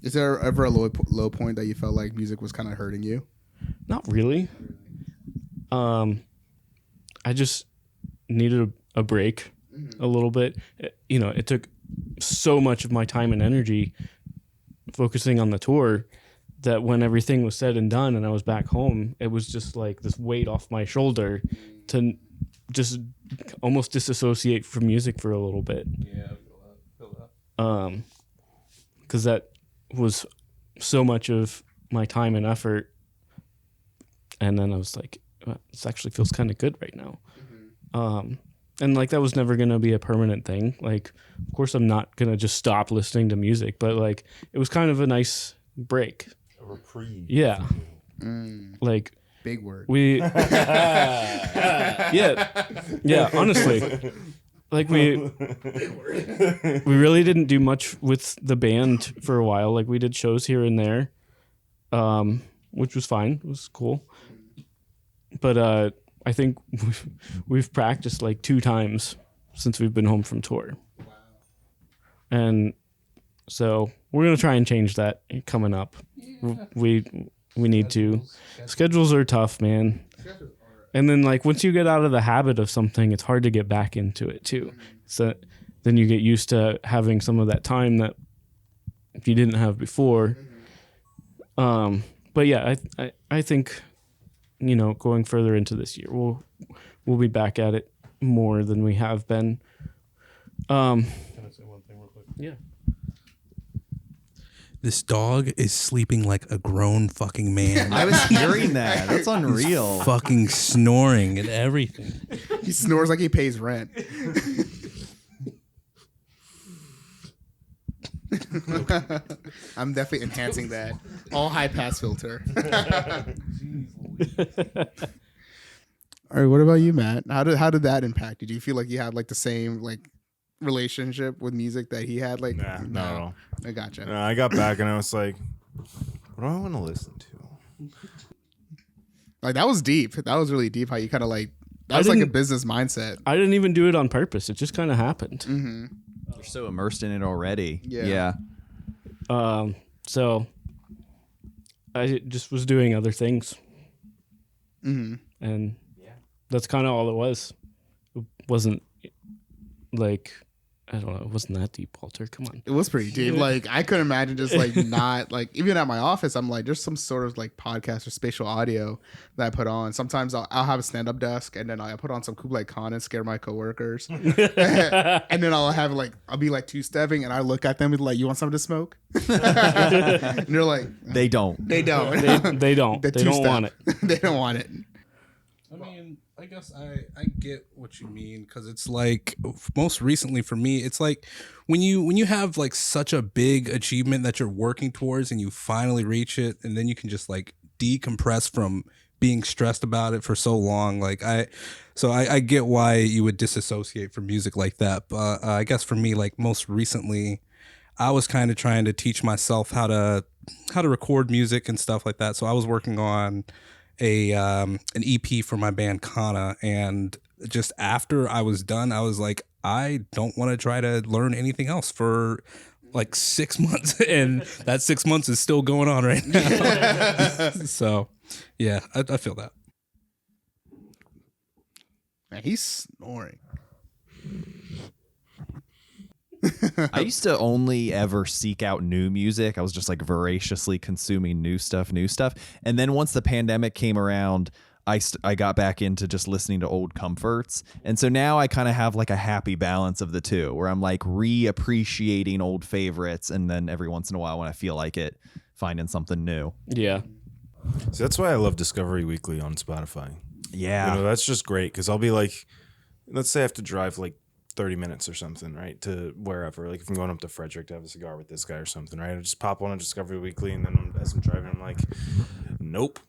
Is there ever a low point that you felt like music was kind of hurting you? Not really. I just needed a break a little bit. It took so much of my time and energy focusing on the tour that when everything was said and done and I was back home, it was just like this weight off my shoulder to just almost disassociate from music for a little bit. Yeah, feel that. Because that was so much of my time and effort, and then I was like, this actually feels kind of good right now. And like that was never gonna be a permanent thing. Like, of course, I'm not gonna just stop listening to music, but like it was kind of a nice break. A reprieve. Yeah. Like Big word. we yeah, honestly, like we really didn't do much with the band for a while. Like we did shows here and there, which was fine. It was cool. But I think we've practiced like 2 times since we've been home from tour. Wow. And so we're going to try and change that coming up. Yeah. We need to. Schedules are tough, man. And then like once you get out of the habit of something, it's hard to get back into it too. So then you get used to having some of that time that you didn't have before. But yeah, I think, going further into this year, we'll be back at it more than we have been. Can I say one thing real quick? Yeah. This dog is sleeping like a grown fucking man. I was hearing that. That's unreal. Fucking snoring and everything. He snores like he pays rent. I'm definitely enhancing that. All high pass filter. All right, what about you, Matt? How did that impact? Did you feel like you had like the same like relationship with music that he had? Like, Nah, not at all. I gotcha. No, I got back and I was like, what do I want to listen to? Like that was deep. That was really deep. How you kind of like that was like a business mindset. I didn't even do it on purpose. It just kind of happened. Mm-hmm. You're so immersed in it already. Yeah. So I just was doing other things. Mm-hmm. And that's kind of all it was. wasn't like, I don't know, it wasn't that deep, Walter. Come on. It was pretty deep. Like I couldn't imagine just like not like even at my office. I'm like, there's some sort of like podcast or spatial audio that I put on. Sometimes I'll have a stand up desk and then I put on some Kublai Khan and scare my coworkers. And then I'll be like 2-stepping and I look at them and like, you want something to smoke? And they're like, They don't. they don't. They don't. The They don't two-step. want it. They don't want it. I mean, I guess I get what you mean, because it's like most recently for me, it's like when you have like such a big achievement that you're working towards and you finally reach it, and then you can just like decompress from being stressed about it for so long. Like I get why you would disassociate from music like that. But I guess for me, like most recently, I was kind of trying to teach myself how to record music and stuff like that. So I was working on an EP for my band Kana, and just after I was done, I was like, I don't want to try to learn anything else for like 6 months, and that 6 months is still going on right now. So yeah, I feel that. Man, he's snoring. I used to only ever seek out new music. I was just like voraciously consuming new stuff. And then once the pandemic came around, I got back into just listening to old comforts. And so now I kind of have like a happy balance of the two, where I'm like reappreciating old favorites, and then every once in a while when I feel like it, finding something new. Yeah. So that's why I love Discovery Weekly on Spotify. Yeah. You know, that's just great, because I'll be like, let's say I have to drive like 30 minutes or something, right, to wherever. Like if I'm going up to Frederick to have a cigar with this guy or something, right, I just pop on a Discovery Weekly, and then as I'm driving, I'm like, nope.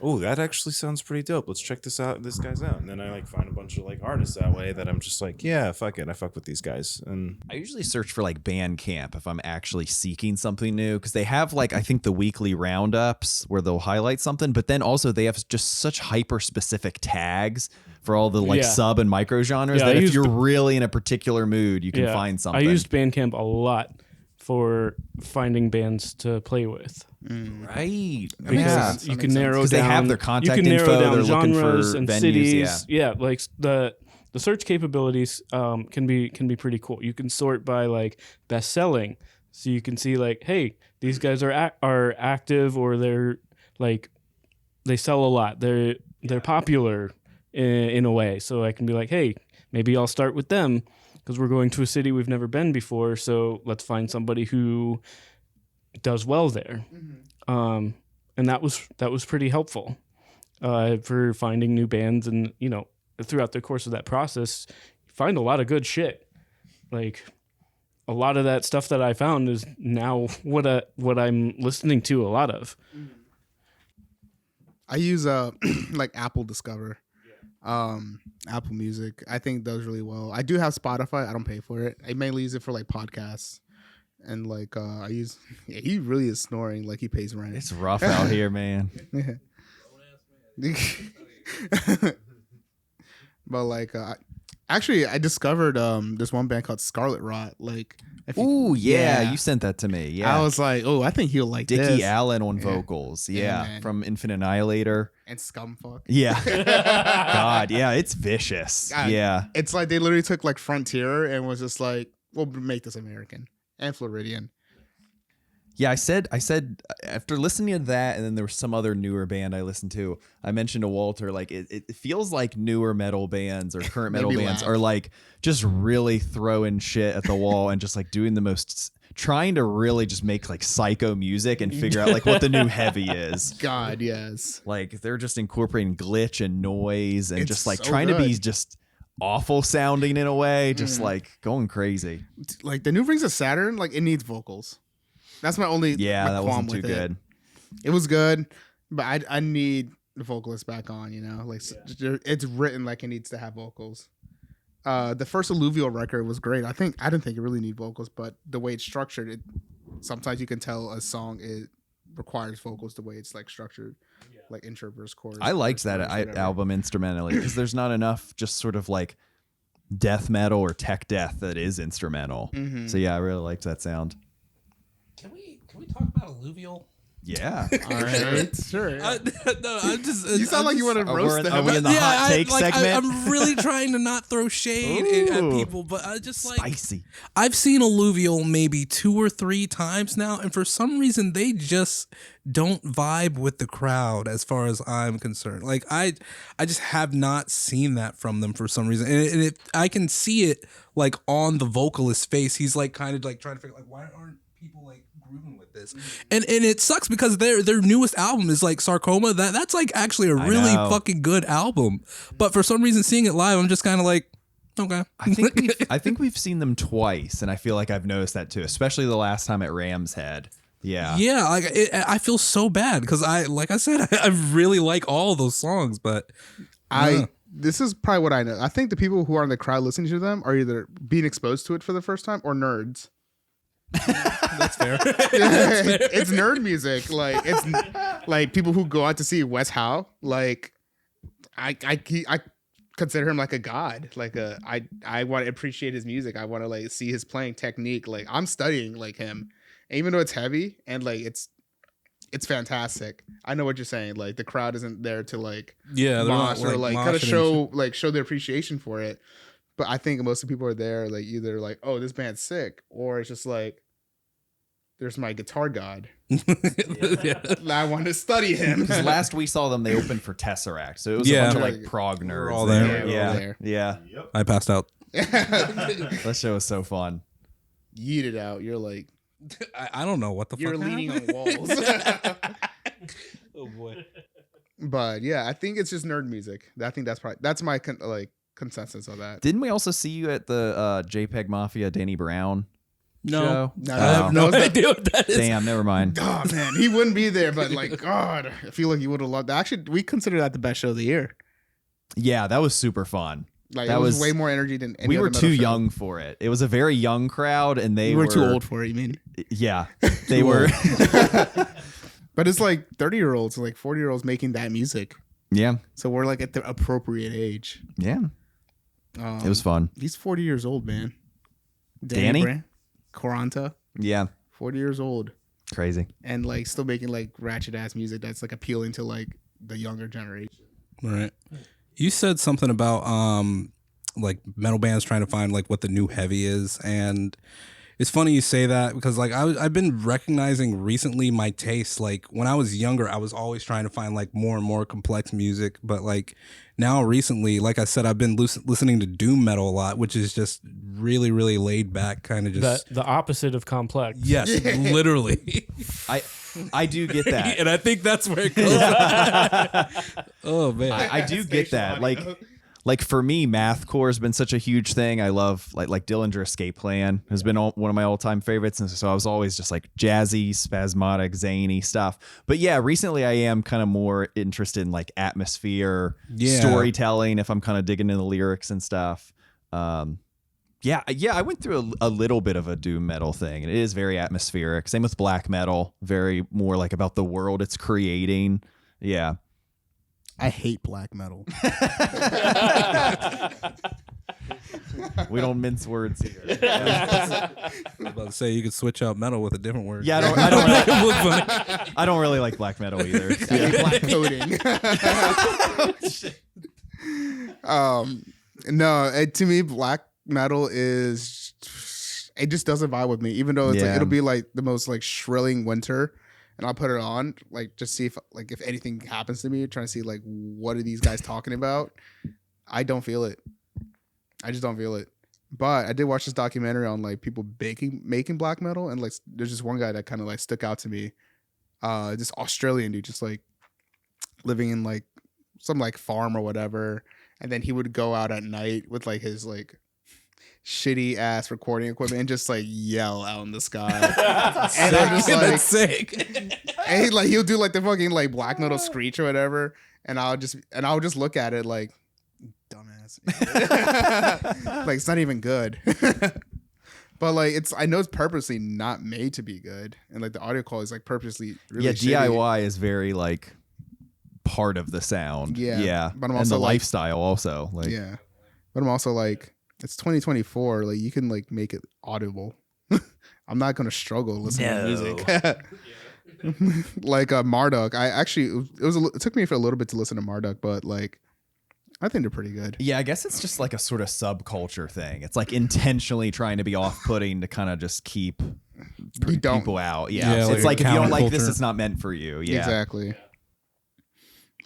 Oh, that actually sounds pretty dope. Let's check this guy's out. And then I like find a bunch of like artists that way that I'm just like, yeah, fuck it, I fuck with these guys. And I usually search for like Bandcamp if I'm actually seeking something new, because they have like, I think, the weekly roundups where they'll highlight something, but then also they have just such hyper specific tags for all the like sub and micro genres that if you're really in a particular mood, you can find something. I used Bandcamp a lot for finding bands to play with. Right. Because you can narrow down. Because they have their contact you can narrow info. down They're looking genres for and venues. cities. Yeah, like the search capabilities can be pretty cool. You can sort by like best selling, so you can see like, hey, these guys are active, or they're like they sell a lot. They're popular in a way. So I can be like, hey, maybe I'll start with them, because we're going to a city we've never been before. So let's find somebody who does well there. And that was pretty helpful for finding new bands. And, you know, throughout the course of that process, you find a lot of good shit. Like a lot of that stuff that I found is now what I'm listening to a lot of. I use like Apple Discover. Apple Music, I think does really well. I do have Spotify. I don't pay for it. I mainly use it for like podcasts, and like he really is snoring like he pays rent. It's rough out here, man. But like actually I discovered this one band called Scarlet Rot. Like Ooh, yeah, you sent that to me. Yeah, I was like, oh, I think he'll like Dickie this. Allen on vocals. Yeah, from Infinite Annihilator. And Scumfuck. Yeah. God, yeah, it's vicious. God, yeah. It's like they literally took like Frontier and was just like, we'll make this American and Floridian. Yeah, I said after listening to that, and then there was some other newer band I listened to, I mentioned to Walter, like it feels like newer metal bands or current metal bands are like just really throwing shit at the wall and just like doing the most, trying to really just make like psycho music and figure out like what the new heavy is. God, yes. Like they're just incorporating glitch and noise and It's just like so trying to be good. just awful sounding in a way, just like going crazy. Like the new Rings of Saturn, like it needs vocals. That's my only Yeah, that qualm wasn't too with good. It was good, but I need the vocalist back on. You know, like it's written like it needs to have vocals. The first Alluvial record was great. I didn't think it really need vocals, but the way it's structured, it sometimes you can tell a song it requires vocals the way it's like structured, like intro verse chorus. I liked that album instrumentally because there's not enough just sort of like death metal or tech death that is instrumental. So yeah, I really liked that sound. Can we talk about Alluvial? Yeah. All right, sure. No, I'm just. You sound like you want to roast them. Are we in the hot take segment? I'm really trying to not throw shade at Ooh. people, but I just like Spicy. I've seen Alluvial maybe 2 or 3 times now, and for some reason they just don't vibe with the crowd as far as I'm concerned. Like I just have not seen that from them for some reason, and I can see it like on the vocalist's face. He's like kind of like trying to figure like why aren't people like grooving with this, and it sucks because their newest album is like Sarcoma. That's like actually a really fucking good album, but for some reason seeing it live, I'm just kind of like, okay. I think we've seen them twice, and I feel like I've noticed that too, especially the last time at Ram's Head. Yeah, yeah. Like I feel so bad because like I said, I really like all those songs, but this is probably what I know. I think the people who are in the crowd listening to them are either being exposed to it for the first time or nerds. that's fair. It's nerd music. Like it's like people who go out to see Wes Howe. Like I consider him like a god. Like I want to appreciate his music. I want to like see his playing technique. Like I'm studying like him, and even though it's heavy and like it's fantastic. I know what you're saying. Like the crowd isn't there to like mosh or like kind of show their appreciation for it. But I think most of the people are there like either like, oh, this band's sick, or it's just like, there's my guitar god. I want to study him. Because last we saw them, they opened for Tesseract, so it was a bunch of like prog nerds. We're all there. Yeah. Yep. I passed out. That show was so fun. Yeet it out. You're like, I don't know what the you're fuck leaning on happened. walls. Oh boy. But yeah, I think it's just nerd music. I think that's my consensus of that. Didn't we also see you at the JPEG Mafia Danny Brown show? No, I have no idea what that is. Damn, never mind. Oh man, he wouldn't be there, but like, God, I feel like he would have loved that. Actually, we consider that the best show of the year. Yeah, that was super fun. Like that it was way more energy than any we other were metal too show. young for it. It was a very young crowd, and they We were too old for it. You mean? Yeah, they were. But it's like 30-year-olds, like 40-year-olds making that music. Yeah, So we're like at the appropriate age. yeah. It was fun. He's 40 years old, man. Danny? Quaranta, Yeah, 40 years old, crazy. and like still making like ratchet ass music that's like appealing to like the younger generation. Right. You said something about like metal bands trying to find like what the new heavy is, and it's funny you say that because like I've been recognizing recently my taste. Like when I was younger, I was always trying to find like more and more complex music, but like now recently, like I said, I've been listening to doom metal a lot, which is just really, really laid back, kind of just The opposite of complex. yes, literally. I do get that. And I think that's where it goes. Oh man, I do get that. Like for me, mathcore has been such a huge thing. I love like Dillinger Escape Plan has been one of my all-time favorites, and so I was always just like jazzy, spasmodic, zany stuff. But yeah, recently I am kind of more interested in like atmosphere, storytelling. If I'm kind of digging into the lyrics and stuff. Yeah, I went through a little bit of a doom metal thing, and it is very atmospheric. Same with black metal, very more like about the world it's creating. Yeah. I hate black metal. We don't mince words here. I was about to say you could switch out metal with a different word. Yeah, I don't really like black metal either. I hate black coding. No, to me, black metal is it just doesn't vibe with me. Even though it's like it'll be like the most like shrilling winter. And I'll put it on, like, just see if anything happens to me, trying to see, like, what are these guys talking about? I don't feel it. I just don't feel it. But I did watch this documentary on, like, people making black metal. And, like, there's just one guy that kind of, like, stuck out to me. This Australian dude, just, like, living in, like, some, like, farm or whatever. And then he would go out at night with, like, his, like, shitty ass recording equipment and just like yell out in the sky. And I'm just like, that's sick. And he'll do like the fucking like black metal screech or whatever, and I'll just look at it like, dumbass. Like it's not even good. But like I know it's purposely not made to be good, and like the audio quality is like purposely really shitty. DIY is very like part of the sound. Yeah. But I'm and also the like, lifestyle also. Like yeah. But I'm also like, it's 2024. Like you can like make it audible. I'm not gonna struggle listening to music. Like Marduk. I actually it took me for a little bit to listen to Marduk, but like I think they're pretty good. Yeah, I guess it's just like a sort of subculture thing. It's like intentionally trying to be off-putting to kind of just keep people out. Yeah, Yeah, it's like if you don't like this, counterculture. it's not meant for you. Yeah, Exactly.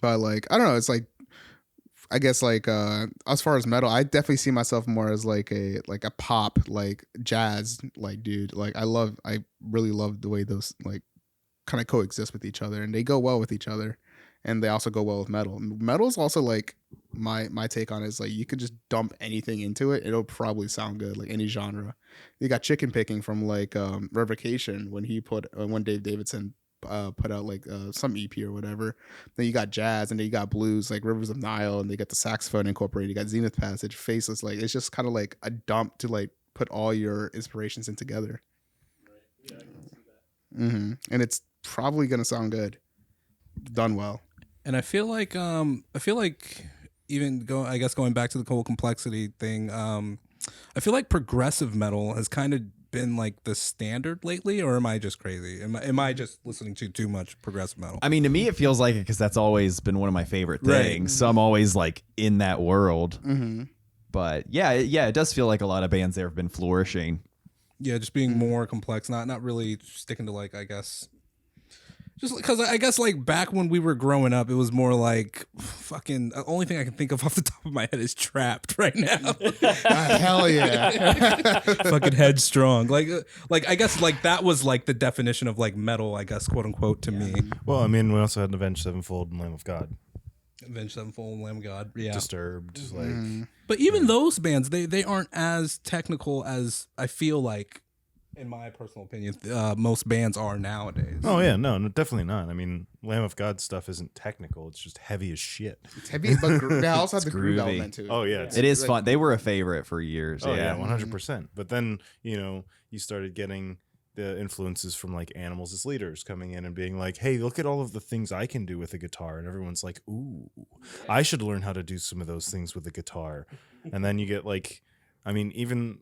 But like I don't know, it's like I guess like as far as metal, I definitely see myself more as like a pop, like jazz like dude. Like I really love the way those like kind of coexist with each other, and they go well with each other, and they also go well with metal. Metal's also like my take on it is like you could just dump anything into it, it'll probably sound good, like any genre. You got Chicken Picking from like Revocation when Dave Davidson put out like some EP or whatever. Then you got jazz, and then you got blues like Rivers of Nile, and they got the saxophone incorporated. You got Zenith Passage, Faceless. Like it's just kind of like a dump to like put all your inspirations in together. And it's probably gonna sound good, done well. And I feel like even going back to the whole complexity thing, I feel like progressive metal has kind of been like the standard lately, or am I just crazy? Am I just listening to too much progressive metal? I mean, to me, it feels like it because that's always been one of my favorite things. Right. So I'm always like in that world. But yeah, it does feel like a lot of bands there have been flourishing. Yeah, just being more complex, not really sticking to like, I guess, just because I guess like back when we were growing up, it was more like fucking. The only thing I can think of off the top of my head is Trapped right now. Hell yeah. Fucking Headstrong, like I guess like that was like the definition of like metal, I guess, quote unquote, to me. Well, I mean, we also had Avenged Sevenfold and Lamb of God. Avenged Sevenfold, Lamb of God, yeah. Disturbed, like. But even those bands, they aren't as technical as I feel like, in my personal opinion, most bands are nowadays. Oh yeah, no, definitely not. I mean, Lamb of God stuff isn't technical; it's just heavy as shit. It's heavy, but they also have the groove groovy. element to it. Oh yeah, It is fun. They were a favorite for years. Oh yeah. yeah, 100%. But then you started getting the influences from like Animals as Leaders coming in and being like, "Hey, look at all of the things I can do with a guitar," and everyone's like, "Ooh, I should learn how to do some of those things with a guitar." And then you get like, I mean, even.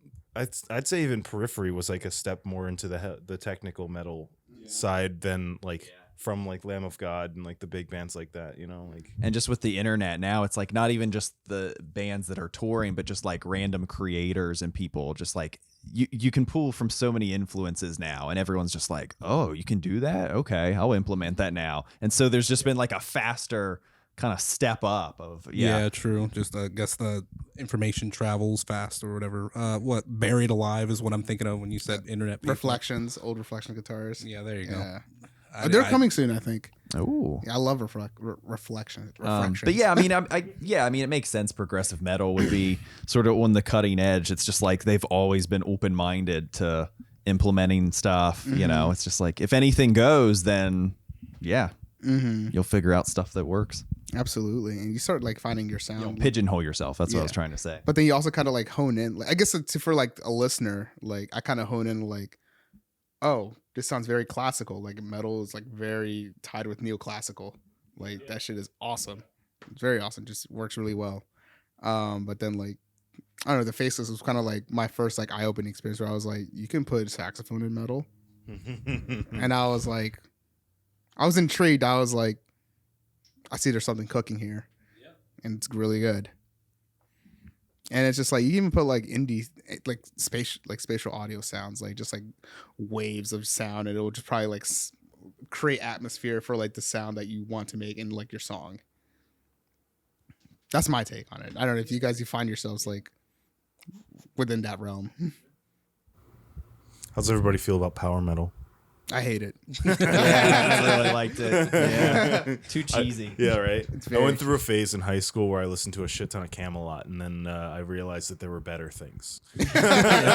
I'd say even Periphery was like a step more into the technical metal side than like from like Lamb of God and like the big bands like that, like. And just with the internet now, it's like not even just the bands that are touring, but just like random creators and people just like you can pull from so many influences now, and everyone's just like, oh, you can do that? Okay, I'll implement that now. And so there's just been like a faster kind of step up of yeah, true. Just I guess the information travels fast or whatever. What Buried Alive is what I'm thinking of when you said internet people. Reflections, old Reflection guitars. Yeah, there you go. Yeah. They're coming soon, I think. Oh, yeah, I love reflection. but yeah, I mean, it makes sense. Progressive metal would be sort of on the cutting edge. It's just like they've always been open-minded to implementing stuff. It's just like if anything goes, then yeah, you'll figure out stuff that works. Absolutely, and you start like finding your sound. You don't pigeonhole yourself. That's what I was trying to say. But then you also kind of like hone in. Like, I guess for like a listener, like I kind of hone in like, oh, this sounds very classical. Like metal is like very tied with neoclassical. Like that shit is awesome. It's very awesome. Just works really well. But then like I don't know, the Faceless was kind of like my first like eye-opening experience where I was like, you can put saxophone in metal, and I was like, I was intrigued. I was like, I see there's something cooking here, and it's really good. And it's just like you can even put like indie, like spatial audio sounds, like just like waves of sound, and it will just probably like create atmosphere for like the sound that you want to make in like your song. That's my take on it. I don't know if you find yourselves like within that realm. How's everybody feel about power metal? I hate it. Yeah, I really liked it. Yeah. Too cheesy. Yeah, right. I went through a phase in high school where I listened to a shit ton of Camelot, and then I realized that there were better things. I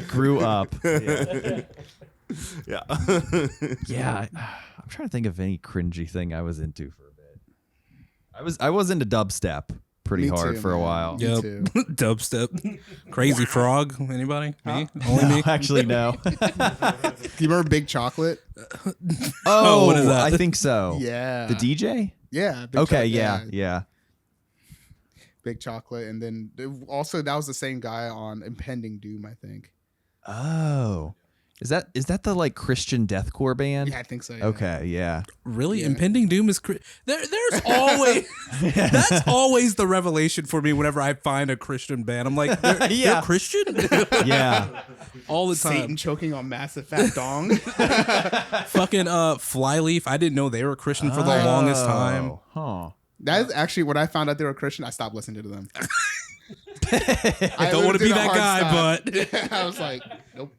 grew up. Yeah. Yeah. I'm trying to think of any cringy thing I was into for a bit. I was into dubstep pretty hard for a while. Me too. Dubstep. Crazy Frog. Anybody? Me? Only me? Actually, no. Do you remember Big Chocolate? Oh, what is that? I think so. Yeah. The DJ? Yeah. Big Okay, Chocolate, yeah. Big Chocolate, and then also that was the same guy on Impending Doom, I think. Oh. Is that the like Christian deathcore band? Yeah, I think so. Yeah. Okay, yeah. Really, Impending Doom is there's always that's always the revelation for me whenever I find a Christian band. I'm like, they're Christian. Yeah. All the time. Satan choking on massive fat dong. Fucking Flyleaf. I didn't know they were Christian for the longest time. Huh. That is actually when I found out they were Christian. I stopped listening to them. I don't want to be that guy, but I was like, nope.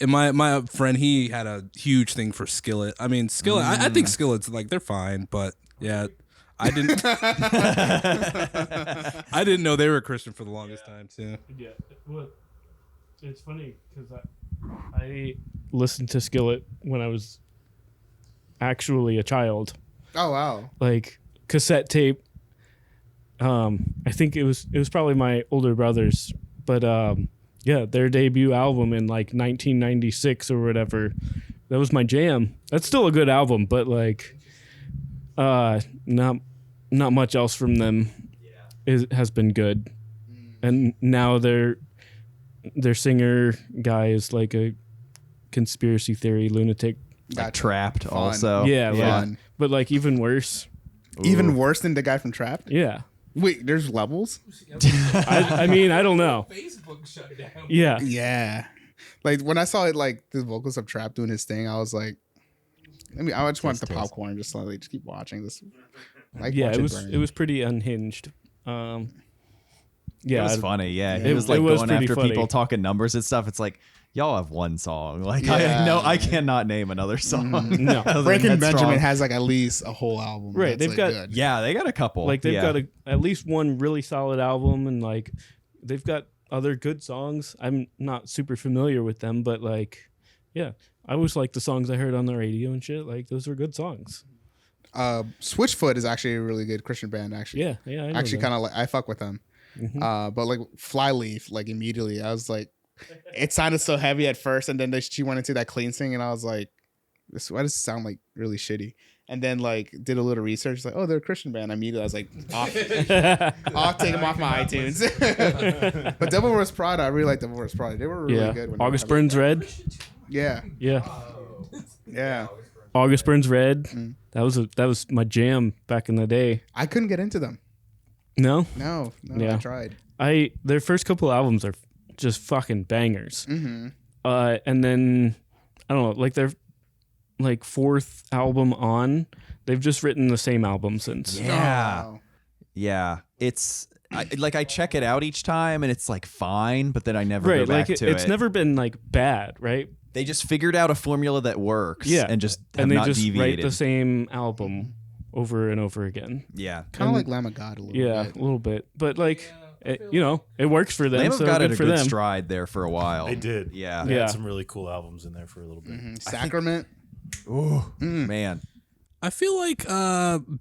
and my friend, he had a huge thing for Skillet. I mean, Skillet. I think Skillet's like they're fine, but yeah, I didn't. I didn't know they were Christian for the longest time too. Yeah, well, it's funny because I listened to Skillet when I was actually a child, Oh wow. like cassette tape. I think it was probably my older brothers, but yeah, their debut album in like 1996 or whatever. That was my jam. That's still a good album, but like, not much else from them has been good. And now their singer guy is like a conspiracy theory lunatic. Like Trapped Fun. also. Yeah, Yeah. like, but like even worse. Even worse than the guy from Trapped. Yeah. Wait, there's levels? I mean, I don't know. Facebook shut down. Yeah. Yeah. Like when I saw it, like the vocals of Trapped doing his thing, I was like, I just wanted the popcorn, just like just keep watching this. Like, Yeah, watch it was pretty unhinged. Yeah, It was funny, yeah. It He was like was going pretty after funny. people talking numbers and stuff. It's like, y'all have one song. Like Yeah. I cannot name another song. No. other than Breaking Headstrong. Benjamin has like at least a whole album. Right, that's, they've like, got- good. Yeah, they got a couple. like they've yeah. got at least one really solid album, and like they've got other good songs. I'm not super familiar with them, but like, yeah, I always like the songs I heard on the radio and shit. Like those were good songs. Switchfoot is actually a really good Christian band. Actually, Yeah, yeah. I know actually them. kind of like I fuck with them. But like Flyleaf, like immediately I was like, it sounded so heavy at first, and then she went into that clean sing, and I was like, why does it sound like really shitty? And then like did a little research, like, oh, they're a Christian band. Immediately I was like, I'll take them off my iTunes. But Devil Wears Prada, I really like Devil Wears Prada. They were really Yeah, good. When August they were Burns Red. Yeah, Yeah, yeah. August Burns Red. That was my jam back in the day. I couldn't get into them. No, No, Yeah. I tried. their first couple albums are just fucking bangers. Mm-hmm. And then I don't know, like their like fourth album on, they've just written the same album since. Yeah. Oh, wow. Yeah. It's I check it out each time and it's like fine, but then I never go Right, back like to it. it's never been like bad, right? They just figured out a formula that works. Yeah, And just have and they not just deviated. write the same album over and over again. Yeah. Kind of like Lamb of God a little Yeah, bit. a little bit, but like it works for them. Lamb of so God had good a for good them. stride there for a while. They did. Yeah. They Yeah. had some really cool albums in there for a little bit. Mhm. Sacrament. Ooh, man. I feel like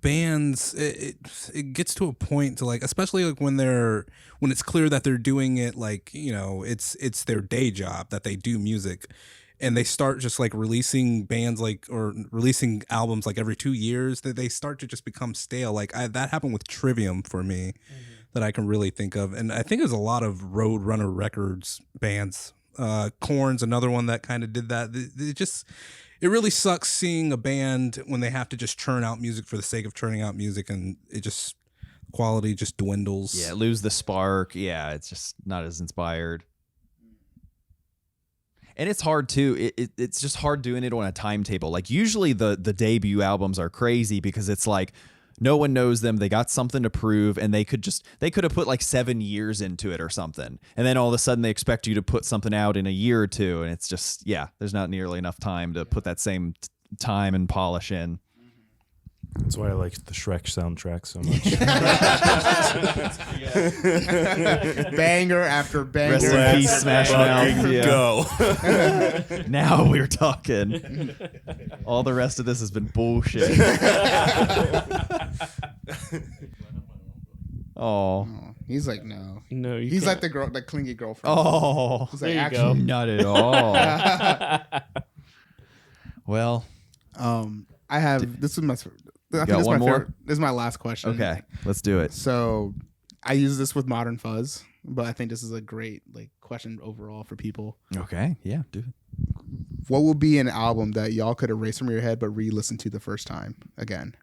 bands it gets to a point to like, especially like when it's clear that they're doing it like, you know, it's their day job that they do music, and they start just like releasing bands like or releasing albums like every 2 years, that they start to just become stale. Like that happened with Trivium for me, that I can really think of, and I think there's a lot of Roadrunner Records bands. Korn's another one that kind of did that. It really sucks seeing a band when they have to just churn out music for the sake of churning out music, and quality just dwindles. Yeah, lose the spark. Yeah, it's just not as inspired. And it's hard too. It's just hard doing it on a timetable. Like usually the debut albums are crazy because it's like no one knows them. They got something to prove, and they could have put like 7 years into it or something. And then all of a sudden they expect you to put something out in a year or two, and it's just there's not nearly enough time to put that same time and polish in. That's why I like the Shrek soundtrack so much. Banger after banger. Rest in peace, Smash Mouth. Yeah. Go. Now we're talking. All the rest of this has been bullshit. Oh. Oh, he's like, no. No, you He's can't. like the girl, the clingy girlfriend. Oh. He's There like, you actually, go. Not at all. Well, I have. This is my. I think got this is one my more? favorite. This is my last question. okay, let's do it. So, I use this with Modern Fuzz, but I think this is a great like question overall for people. Okay, yeah, dude. what would be an album that y'all could erase from your head but re-listen to the first time again?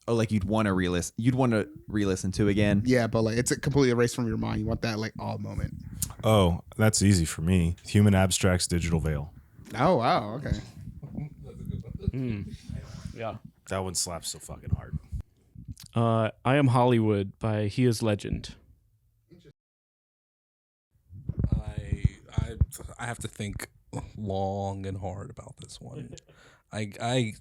Oh, like you'd want to re-listen to again? Yeah, but like it's completely erased from your mind. You want that like all moment. Oh, that's easy for me. Human Abstract's Digital Veil. Oh wow, okay. Yeah. That one slaps so fucking hard. I Am Hollywood by He Is Legend. I have to think long and hard about this one. I'm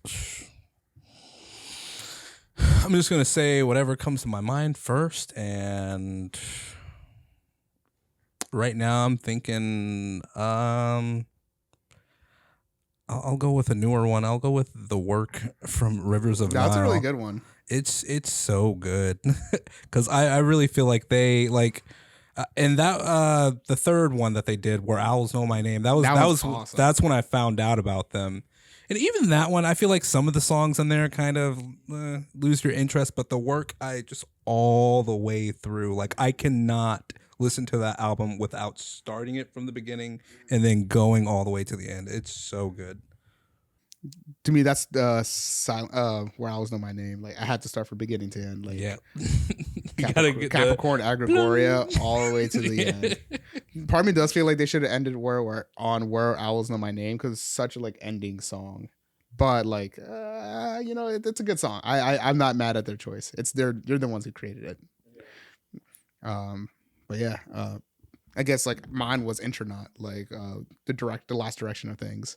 just gonna say whatever comes to my mind first, and right now I'm thinking I'll go with a newer one. I'll go with The Work from Rivers of Nile. That's a really good one. It's so good because I really feel like they like. And that the third one that they did, Where Owls Know My Name, that was awesome. That's when I found out about them. And even that one, I feel like some of the songs on there kind of lose your interest, but The Work, I just all the way through. Like I cannot listen to that album without starting it from the beginning and then going all the way to the end. It's so good. To me, that's Where Owls Know My Name. Like I had to start from beginning to end. Like Yeah. Capricorn, Agricoria, all the way to the end. Part of me does feel like they should have ended Where Owls Know My Name because it's such a like ending song. But like, it's a good song. I'm not mad at their choice. They're the ones who created it. But yeah, I guess like mine was Intronaut, like the last direction of things.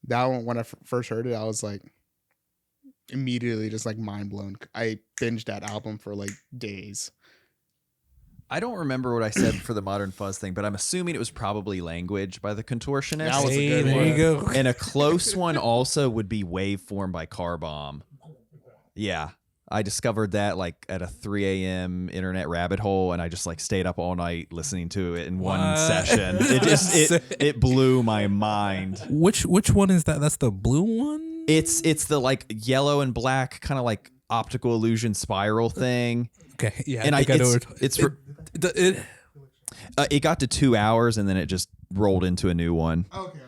That one, when I first heard it, I was like immediately just like mind blown. I binged that album for like days. I don't remember what I said for the Modern Fuzz thing, but I'm assuming it was probably Language by the Contortionist. That was a good there one. you go. And a close one also would be Waveform by Car Bomb. Yeah. I discovered that like at a 3 a.m. internet rabbit hole, and I just like stayed up all night listening to it in one session. It blew my mind. Which one is that? That's the blue one? It's the like yellow and black kind of like optical illusion spiral thing. Okay, yeah. And it got to 2 hours and then it just rolled into a new one. Okay.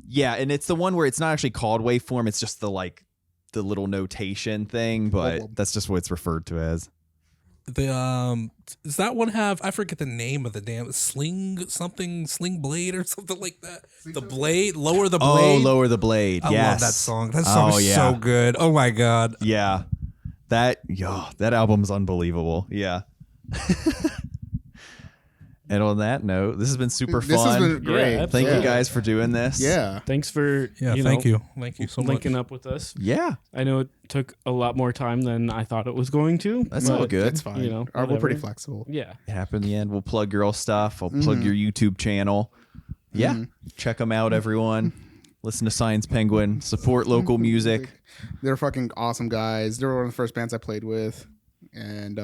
Yeah, and it's the one where it's not actually called Waveform, it's just the like the little notation thing, but that's just what it's referred to as. Does that one have, I forget the name of the damn sling blade or something like that? The blade, Lower the Blade. Oh, Lower the Blade. I yes. love that song. That song is so good. Oh my god. Yeah. That album's unbelievable. Yeah. And on that note, this has been super fun. This has been great. Yeah, Thank you guys for doing this. Yeah. Thanks for Thank you so much. linking up with us. Yeah. I know it took a lot more time than I thought it was going to. That's all good. It's fine. We're whatever. pretty flexible. Yeah. It happened in the end. We'll plug your old stuff. I'll plug your YouTube channel. Yeah. Check them out, everyone. Listen to Science Penguin. Support local music. They're fucking awesome guys. They were one of the first bands I played with. And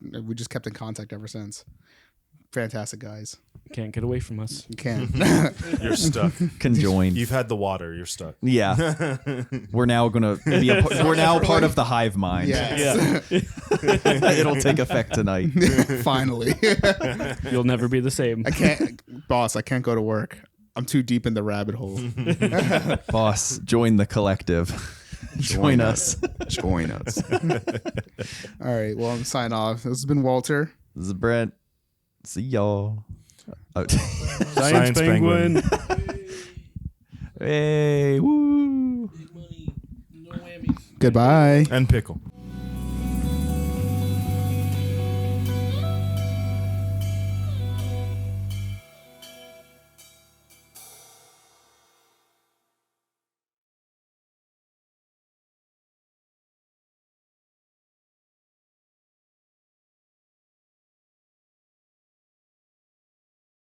we just kept in contact ever since. Fantastic guys. Can't get away from us. You can. You're stuck. Conjoined. You've had the water. You're stuck. Yeah. We're now gonna be we're now part of the hive mind. Yes. It'll take effect tonight. Finally. You'll never be the same. I can't go to work. I'm too deep in the rabbit hole. Boss, join the collective. Join us. Join us. All right. Well, I'm signing off. This has been Walter. This is Brent. See y'all. Oh. Science Penguin. Hey, woo. Goodbye. And Pickle.